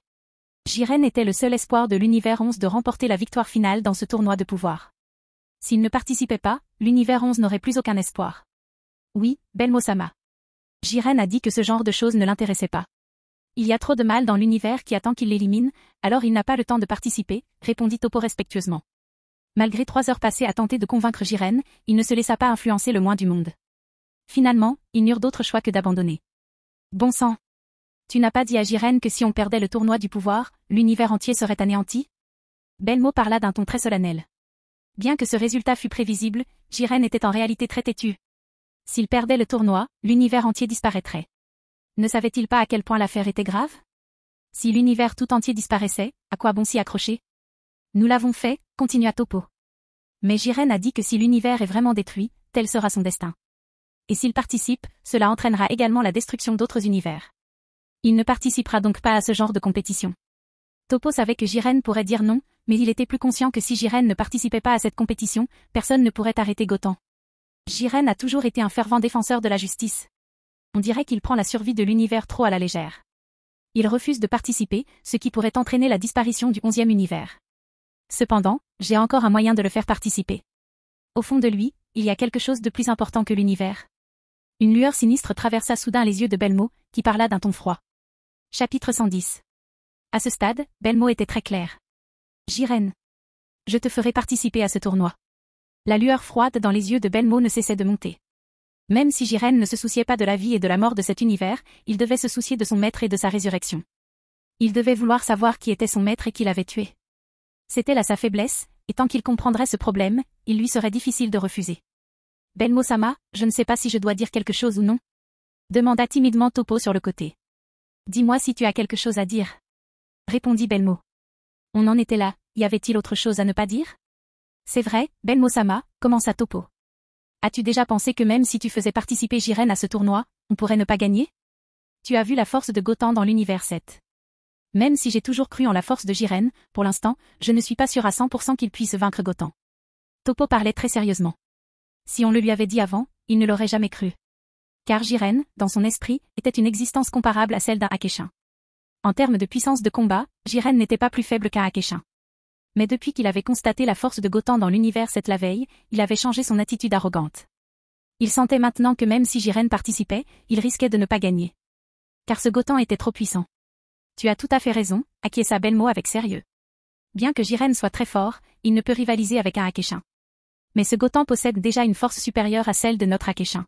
Jiren était le seul espoir de l'univers 11 de remporter la victoire finale dans ce tournoi de pouvoir. S'il ne participait pas, l'univers 11 n'aurait plus aucun espoir. Oui, Belmo-sama. Jiren a dit que ce genre de choses ne l'intéressait pas. Il y a trop de mal dans l'univers qui attend qu'il l'élimine, alors il n'a pas le temps de participer, répondit Toppo respectueusement. Malgré 3 heures passées à tenter de convaincre Jiren, il ne se laissa pas influencer le moins du monde. Finalement, ils n'eurent d'autre choix que d'abandonner. Bon sang! Tu n'as pas dit à Jiren que si on perdait le tournoi du pouvoir, l'univers entier serait anéanti? Belmo parla d'un ton très solennel. Bien que ce résultat fût prévisible, Jiren était en réalité très têtu. S'il perdait le tournoi, l'univers entier disparaîtrait. Ne savait-il pas à quel point l'affaire était grave? Si l'univers tout entier disparaissait, à quoi bon s'y accrocher? Nous l'avons fait, continua Toppo. Mais Jiren a dit que si l'univers est vraiment détruit, tel sera son destin. Et s'il participe, cela entraînera également la destruction d'autres univers. Il ne participera donc pas à ce genre de compétition. Toppo savait que Jiren pourrait dire non, mais il était plus conscient que si Jiren ne participait pas à cette compétition, personne ne pourrait arrêter Gotham. Jiren a toujours été un fervent défenseur de la justice. On dirait qu'il prend la survie de l'univers trop à la légère. Il refuse de participer, ce qui pourrait entraîner la disparition du 11e univers. Cependant, j'ai encore un moyen de le faire participer. Au fond de lui, il y a quelque chose de plus important que l'univers. Une lueur sinistre traversa soudain les yeux de Belmo, qui parla d'un ton froid. Chapitre 110. À ce stade, Belmo était très clair. Jiren. Je te ferai participer à ce tournoi. La lueur froide dans les yeux de Belmo ne cessait de monter. Même si Jiren ne se souciait pas de la vie et de la mort de cet univers, il devait se soucier de son maître et de sa résurrection. Il devait vouloir savoir qui était son maître et qui l'avait tué. C'était là sa faiblesse, et tant qu'il comprendrait ce problème, il lui serait difficile de refuser. Belmo-sama, je ne sais pas si je dois dire quelque chose ou non. Demanda timidement Toppo sur le côté. Dis-moi si tu as quelque chose à dire. Répondit Belmo. On en était là, y avait-il autre chose à ne pas dire? C'est vrai, Belmo-sama, commença Toppo. As-tu déjà pensé que même si tu faisais participer Jiren à ce tournoi, on pourrait ne pas gagner? Tu as vu la force de Gotham dans l'univers 7. Même si j'ai toujours cru en la force de Jiren, pour l'instant, je ne suis pas sûr à 100% qu'il puisse vaincre Gotham. Toppo parlait très sérieusement. Si on le lui avait dit avant, il ne l'aurait jamais cru. Car Jiren, dans son esprit, était une existence comparable à celle d'un Akeshin. En termes de puissance de combat, Jiren n'était pas plus faible qu'un Akeshin. Mais depuis qu'il avait constaté la force de Gotham dans l'univers 7 la veille, il avait changé son attitude arrogante. Il sentait maintenant que même si Jiren participait, il risquait de ne pas gagner. Car ce Gotham était trop puissant. Tu as tout à fait raison, acquiesça Belmo avec sérieux. Bien que Jiren soit très fort, il ne peut rivaliser avec un Akeshin. Mais ce Gotham possède déjà une force supérieure à celle de notre Akeshin.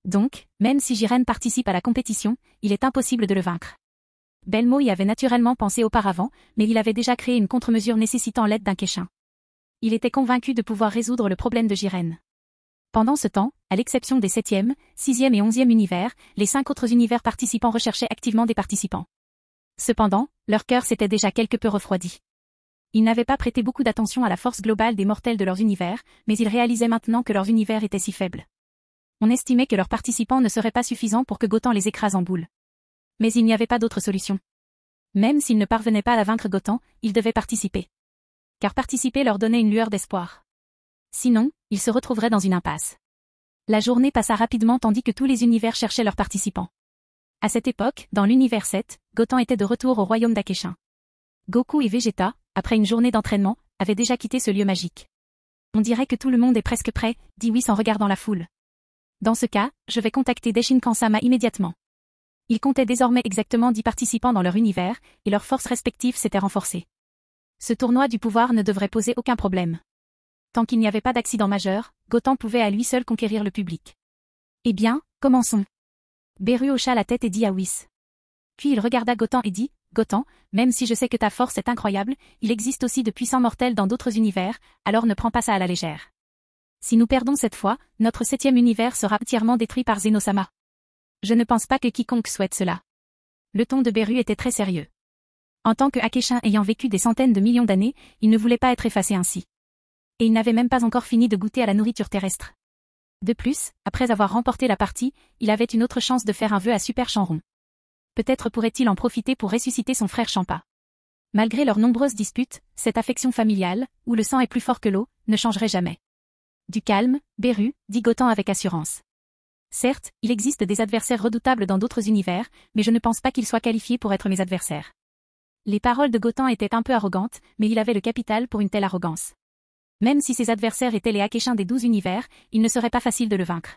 Donc, même si Jiren participe à la compétition, il est impossible de le vaincre. Belmo y avait naturellement pensé auparavant, mais il avait déjà créé une contre-mesure nécessitant l'aide d'un Keshin. Il était convaincu de pouvoir résoudre le problème de Jiren. Pendant ce temps, à l'exception des 7e, 6e et 11e univers, les 5 autres univers participants recherchaient activement des participants. Cependant, leur cœur s'était déjà quelque peu refroidi. Ils n'avaient pas prêté beaucoup d'attention à la force globale des mortels de leurs univers, mais ils réalisaient maintenant que leurs univers étaient si faibles. On estimait que leurs participants ne seraient pas suffisants pour que Gotham les écrase en boule. Mais il n'y avait pas d'autre solution. Même s'ils ne parvenaient pas à vaincre Gotham, ils devaient participer. Car participer leur donnait une lueur d'espoir. Sinon, ils se retrouveraient dans une impasse. La journée passa rapidement tandis que tous les univers cherchaient leurs participants. À cette époque, dans l'univers 7, Gotham était de retour au royaume d'Akeshin. Goku et Vegeta, après une journée d'entraînement, avaient déjà quitté ce lieu magique. On dirait que tout le monde est presque prêt, dit Whis en regardant la foule. Dans ce cas, je vais contacter Deshinkan-sama immédiatement. Il comptait désormais exactement 10 participants dans leur univers, et leurs forces respectives s'étaient renforcées. Ce tournoi du pouvoir ne devrait poser aucun problème. Tant qu'il n'y avait pas d'accident majeur, Gotham pouvait à lui seul conquérir le public. Eh bien, commençons. Beru hocha la tête et dit à Whis. Puis il regarda Gotham et dit, Gotham, même si je sais que ta force est incroyable, il existe aussi de puissants mortels dans d'autres univers, alors ne prends pas ça à la légère. Si nous perdons cette fois, notre 7e univers sera entièrement détruit par Zeno-sama. Je ne pense pas que quiconque souhaite cela. Le ton de Beru était très sérieux. En tant que Akeshin ayant vécu des centaines de millions d'années, il ne voulait pas être effacé ainsi. Et il n'avait même pas encore fini de goûter à la nourriture terrestre. De plus, après avoir remporté la partie, il avait une autre chance de faire un vœu à Super Chanron. Peut-être pourrait-il en profiter pour ressusciter son frère Champa. Malgré leurs nombreuses disputes, cette affection familiale, où le sang est plus fort que l'eau, ne changerait jamais. Du calme, Beru, dit Gotham avec assurance. Certes, il existe des adversaires redoutables dans d'autres univers, mais je ne pense pas qu'ils soient qualifiés pour être mes adversaires. Les paroles de Gotham étaient un peu arrogantes, mais il avait le capital pour une telle arrogance. Même si ses adversaires étaient les Akeshins des 12 univers, il ne serait pas facile de le vaincre.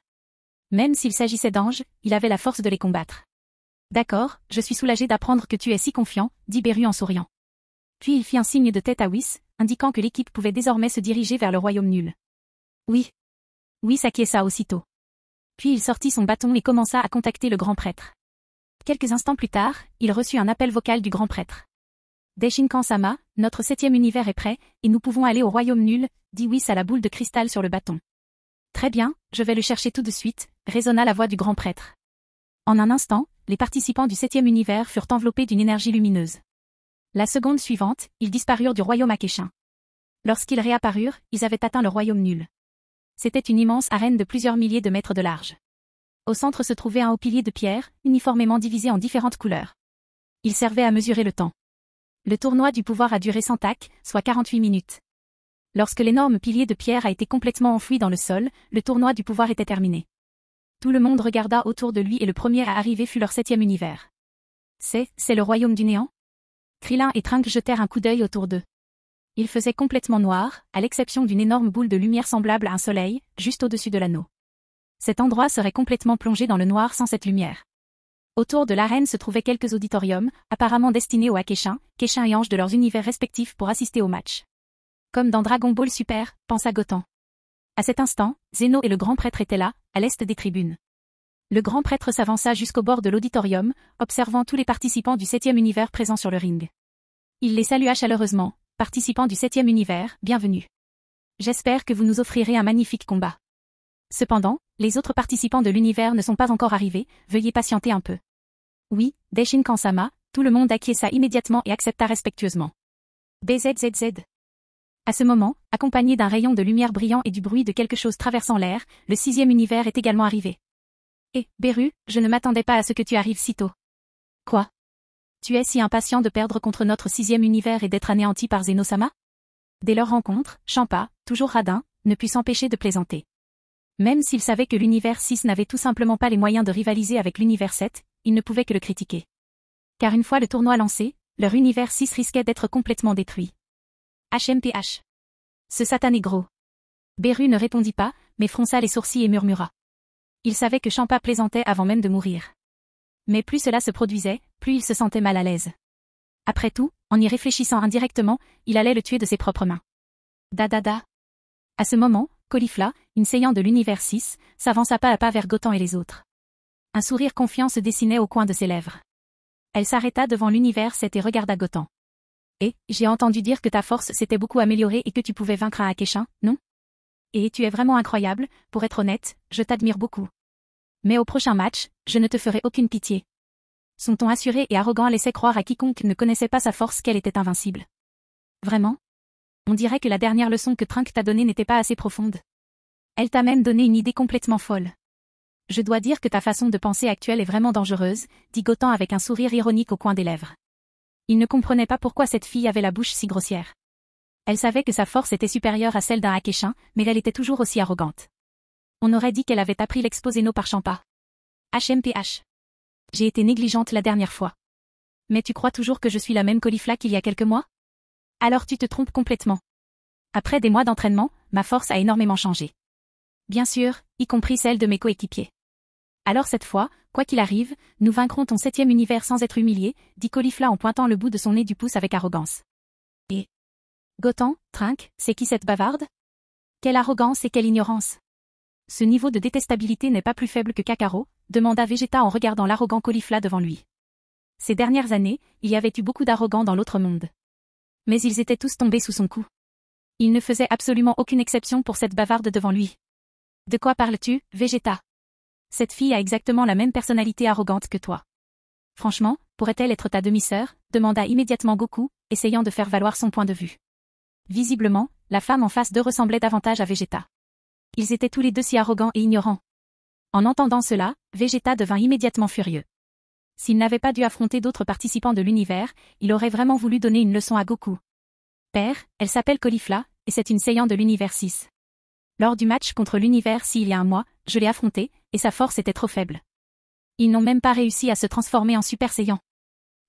Même s'il s'agissait d'anges, il avait la force de les combattre. D'accord, je suis soulagé d'apprendre que tu es si confiant, dit Beru en souriant. Puis il fit un signe de tête à Whis, indiquant que l'équipe pouvait désormais se diriger vers le royaume nul. Oui. Whis acquiesça aussitôt. Puis il sortit son bâton et commença à contacter le grand prêtre. Quelques instants plus tard, il reçut un appel vocal du grand prêtre. Deshinkan-sama, notre 7e univers est prêt, et nous pouvons aller au royaume nul, dit Whis à la boule de cristal sur le bâton. Très bien, je vais le chercher tout de suite, résonna la voix du grand prêtre. En un instant, les participants du 7e univers furent enveloppés d'une énergie lumineuse. La seconde suivante, ils disparurent du royaume Akeshin. Lorsqu'ils réapparurent, ils avaient atteint le royaume nul. C'était une immense arène de plusieurs milliers de mètres de large. Au centre se trouvait un haut pilier de pierre, uniformément divisé en différentes couleurs. Il servait à mesurer le temps. Le tournoi du pouvoir a duré 100 tak, soit 48 minutes. Lorsque l'énorme pilier de pierre a été complètement enfoui dans le sol, le tournoi du pouvoir était terminé. Tout le monde regarda autour de lui et le premier à arriver fut leur 7e univers. C'est le royaume du néant? Krillin et Trunks jetèrent un coup d'œil autour d'eux. Il faisait complètement noir, à l'exception d'une énorme boule de lumière semblable à un soleil, juste au-dessus de l'anneau. Cet endroit serait complètement plongé dans le noir sans cette lumière. Autour de l'arène se trouvaient quelques auditoriums, apparemment destinés aux Akeshins, Keshin et anges de leurs univers respectifs pour assister au match. Comme dans Dragon Ball Super, pensa Gotham. À cet instant, Zeno et le grand prêtre étaient là, à l'est des tribunes. Le grand prêtre s'avança jusqu'au bord de l'auditorium, observant tous les participants du 7e univers présents sur le ring. Il les salua chaleureusement, participants du 7e univers, bienvenue. J'espère que vous nous offrirez un magnifique combat. Cependant, les autres participants de l'univers ne sont pas encore arrivés, veuillez patienter un peu. Oui, Deshinkan-sama, tout le monde acquiesça immédiatement et accepta respectueusement. BZZZ. À ce moment, accompagné d'un rayon de lumière brillant et du bruit de quelque chose traversant l'air, le 6e univers est également arrivé. Eh, Beru, je ne m'attendais pas à ce que tu arrives si tôt. Quoi? Tu es si impatient de perdre contre notre 6e univers et d'être anéanti par Zeno-sama? Dès leur rencontre, Champa, toujours radin, ne put s'empêcher de plaisanter. Même s'il savait que l'univers 6 n'avait tout simplement pas les moyens de rivaliser avec l'univers 7, il ne pouvait que le critiquer. Car une fois le tournoi lancé, leur univers 6 risquait d'être complètement détruit. HMPH. Ce satané gros. Beru ne répondit pas, mais fronça les sourcils et murmura. Il savait que Champa plaisantait avant même de mourir. Mais plus cela se produisait, plus il se sentait mal à l'aise. Après tout, en y réfléchissant indirectement, il allait le tuer de ses propres mains. Da. À ce moment, Caulifla, une saignante de l'univers 6, s'avança pas à pas vers Gotham et les autres. Un sourire confiant se dessinait au coin de ses lèvres. Elle s'arrêta devant l'univers 7 et regarda Gotham. Et, j'ai entendu dire que ta force s'était beaucoup améliorée et que tu pouvais vaincre un Akeshin, non? Et tu es vraiment incroyable, pour être honnête, je t'admire beaucoup. Mais au prochain match, je ne te ferai aucune pitié. Son ton assuré et arrogant laissait croire à quiconque ne connaissait pas sa force qu'elle était invincible. Vraiment? On dirait que la dernière leçon que Trunks t'a donnée n'était pas assez profonde. Elle t'a même donné une idée complètement folle. Je dois dire que ta façon de penser actuelle est vraiment dangereuse, dit Gotham avec un sourire ironique au coin des lèvres. Il ne comprenait pas pourquoi cette fille avait la bouche si grossière. Elle savait que sa force était supérieure à celle d'un Akeshin, mais elle était toujours aussi arrogante. On aurait dit qu'elle avait appris l'exposeno par Champa. HMPH. J'ai été négligente la dernière fois. Mais tu crois toujours que je suis la même Caulifla qu'il y a quelques mois? Alors tu te trompes complètement. Après des mois d'entraînement, ma force a énormément changé. Bien sûr, y compris celle de mes coéquipiers. Alors cette fois, quoi qu'il arrive, nous vaincrons ton 7e univers sans être humiliés, dit Caulifla en pointant le bout de son nez du pouce avec arrogance. Et Gotan, Trinque, c'est qui cette bavarde? Quelle arrogance et quelle ignorance! Ce niveau de détestabilité n'est pas plus faible que Kakarot, demanda Vegeta en regardant l'arrogant Caulifla devant lui. Ces dernières années, il y avait eu beaucoup d'arrogants dans l'autre monde. Mais ils étaient tous tombés sous son coup. Il ne faisait absolument aucune exception pour cette bavarde devant lui. De quoi parles-tu, Vegeta? Cette fille a exactement la même personnalité arrogante que toi. Franchement, pourrait-elle être ta demi-sœur? Demanda immédiatement Goku, essayant de faire valoir son point de vue. Visiblement, la femme en face d'eux ressemblait davantage à Vegeta. Ils étaient tous les deux si arrogants et ignorants. En entendant cela, Vegeta devint immédiatement furieux. S'il n'avait pas dû affronter d'autres participants de l'univers, il aurait vraiment voulu donner une leçon à Goku. Père, elle s'appelle Caulifla, et c'est une Saiyan de l'univers 6. Lors du match contre l'univers 6 il y a un mois, je l'ai affrontée, et sa force était trop faible. Ils n'ont même pas réussi à se transformer en Super Saiyan.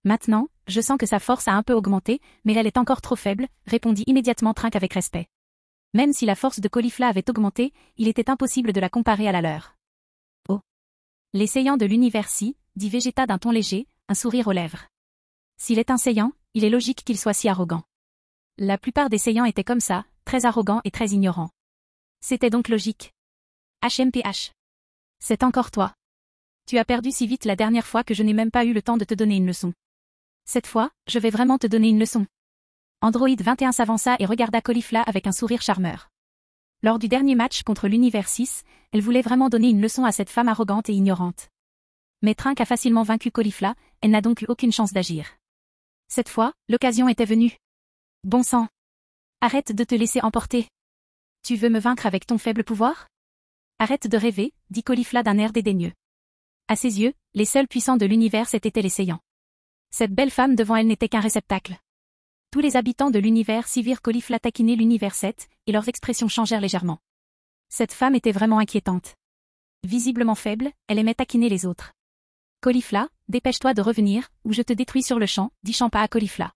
Maintenant, je sens que sa force a un peu augmenté, mais elle est encore trop faible, répondit immédiatement Trinque avec respect. Même si la force de Caulifla avait augmenté, il était impossible de la comparer à la leur. Oh. Les Saiyans de l'univers 6, dit Vegeta d'un ton léger, un sourire aux lèvres. S'il est un Saiyan, il est logique qu'il soit si arrogant. La plupart des Saiyans étaient comme ça, très arrogants et très ignorants. C'était donc logique. HMPH. C'est encore toi. Tu as perdu si vite la dernière fois que je n'ai même pas eu le temps de te donner une leçon. Cette fois, je vais vraiment te donner une leçon. Android 21 s'avança et regarda Caulifla avec un sourire charmeur. Lors du dernier match contre l'univers 6, elle voulait vraiment donner une leçon à cette femme arrogante et ignorante. Mais Trinque a facilement vaincu Caulifla, elle n'a donc eu aucune chance d'agir. Cette fois, l'occasion était venue. Bon sang. Arrête de te laisser emporter. Tu veux me vaincre avec ton faible pouvoir? Arrête de rêver, dit Caulifla d'un air dédaigneux. À ses yeux, les seuls puissants de l'univers c'étaient les Saiyans. Cette belle femme devant elle n'était qu'un réceptacle. Tous les habitants de l'univers s'y virent Caulifla taquiner l'univers 7, et leurs expressions changèrent légèrement. Cette femme était vraiment inquiétante. Visiblement faible, elle aimait taquiner les autres. Caulifla, dépêche-toi de revenir, ou je te détruis sur le champ, dit Champa à Caulifla.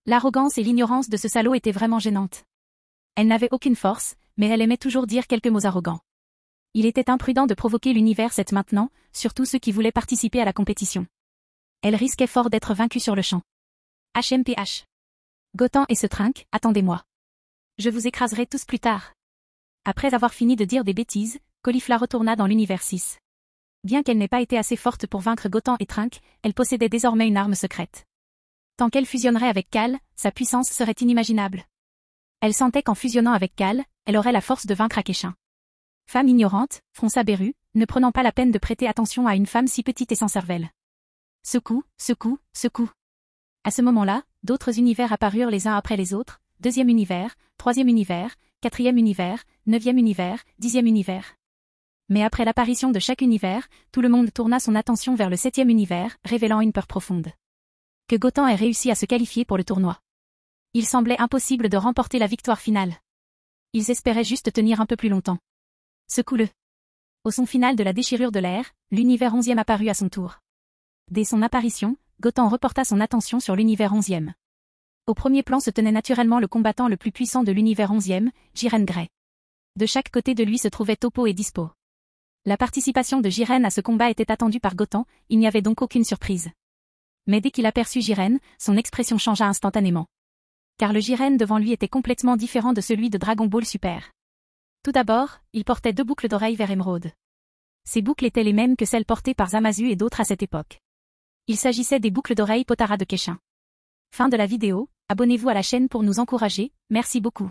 L'arrogance et l'ignorance de ce salaud étaient vraiment gênantes. Elle n'avait aucune force, mais elle aimait toujours dire quelques mots arrogants. Il était imprudent de provoquer l'univers 7 maintenant, surtout ceux qui voulaient participer à la compétition. Elle risquait fort d'être vaincue sur le champ. HMPH. Gotan et ce Trinque, attendez-moi. Je vous écraserai tous plus tard. Après avoir fini de dire des bêtises, Caulifla retourna dans l'univers 6. Bien qu'elle n'ait pas été assez forte pour vaincre Gotan et Trinque, elle possédait désormais une arme secrète. Tant qu'elle fusionnerait avec Cal, sa puissance serait inimaginable. Elle sentait qu'en fusionnant avec Cal, elle aurait la force de vaincre Akeshin. Femme ignorante, fronça Beru, ne prenant pas la peine de prêter attention à une femme si petite et sans cervelle. Secoue, secoue, secoue. À ce moment-là, d'autres univers apparurent les uns après les autres, 2e univers, 3e univers, 4e univers, 9e univers, 10e univers. Mais après l'apparition de chaque univers, tout le monde tourna son attention vers le 7e univers, révélant une peur profonde. Que Gotan ait réussi à se qualifier pour le tournoi. Il semblait impossible de remporter la victoire finale. Ils espéraient juste tenir un peu plus longtemps. Secoue-le. Au son final de la déchirure de l'air, l'univers 11e apparut à son tour. Dès son apparition, Gotan reporta son attention sur l'univers 11e. Au premier plan se tenait naturellement le combattant le plus puissant de l'univers 11e, Jiren Grey. De chaque côté de lui se trouvaient Toppo et Dispo. La participation de Jiren à ce combat était attendue par Gotan, il n'y avait donc aucune surprise. Mais dès qu'il aperçut Jiren, son expression changea instantanément. Car le Jiren devant lui était complètement différent de celui de Dragon Ball Super. Tout d'abord, il portait 2 boucles d'oreilles vert émeraude. Ces boucles étaient les mêmes que celles portées par Zamasu et d'autres à cette époque. Il s'agissait des boucles d'oreilles Potara de Keshin. Fin de la vidéo, abonnez-vous à la chaîne pour nous encourager, merci beaucoup.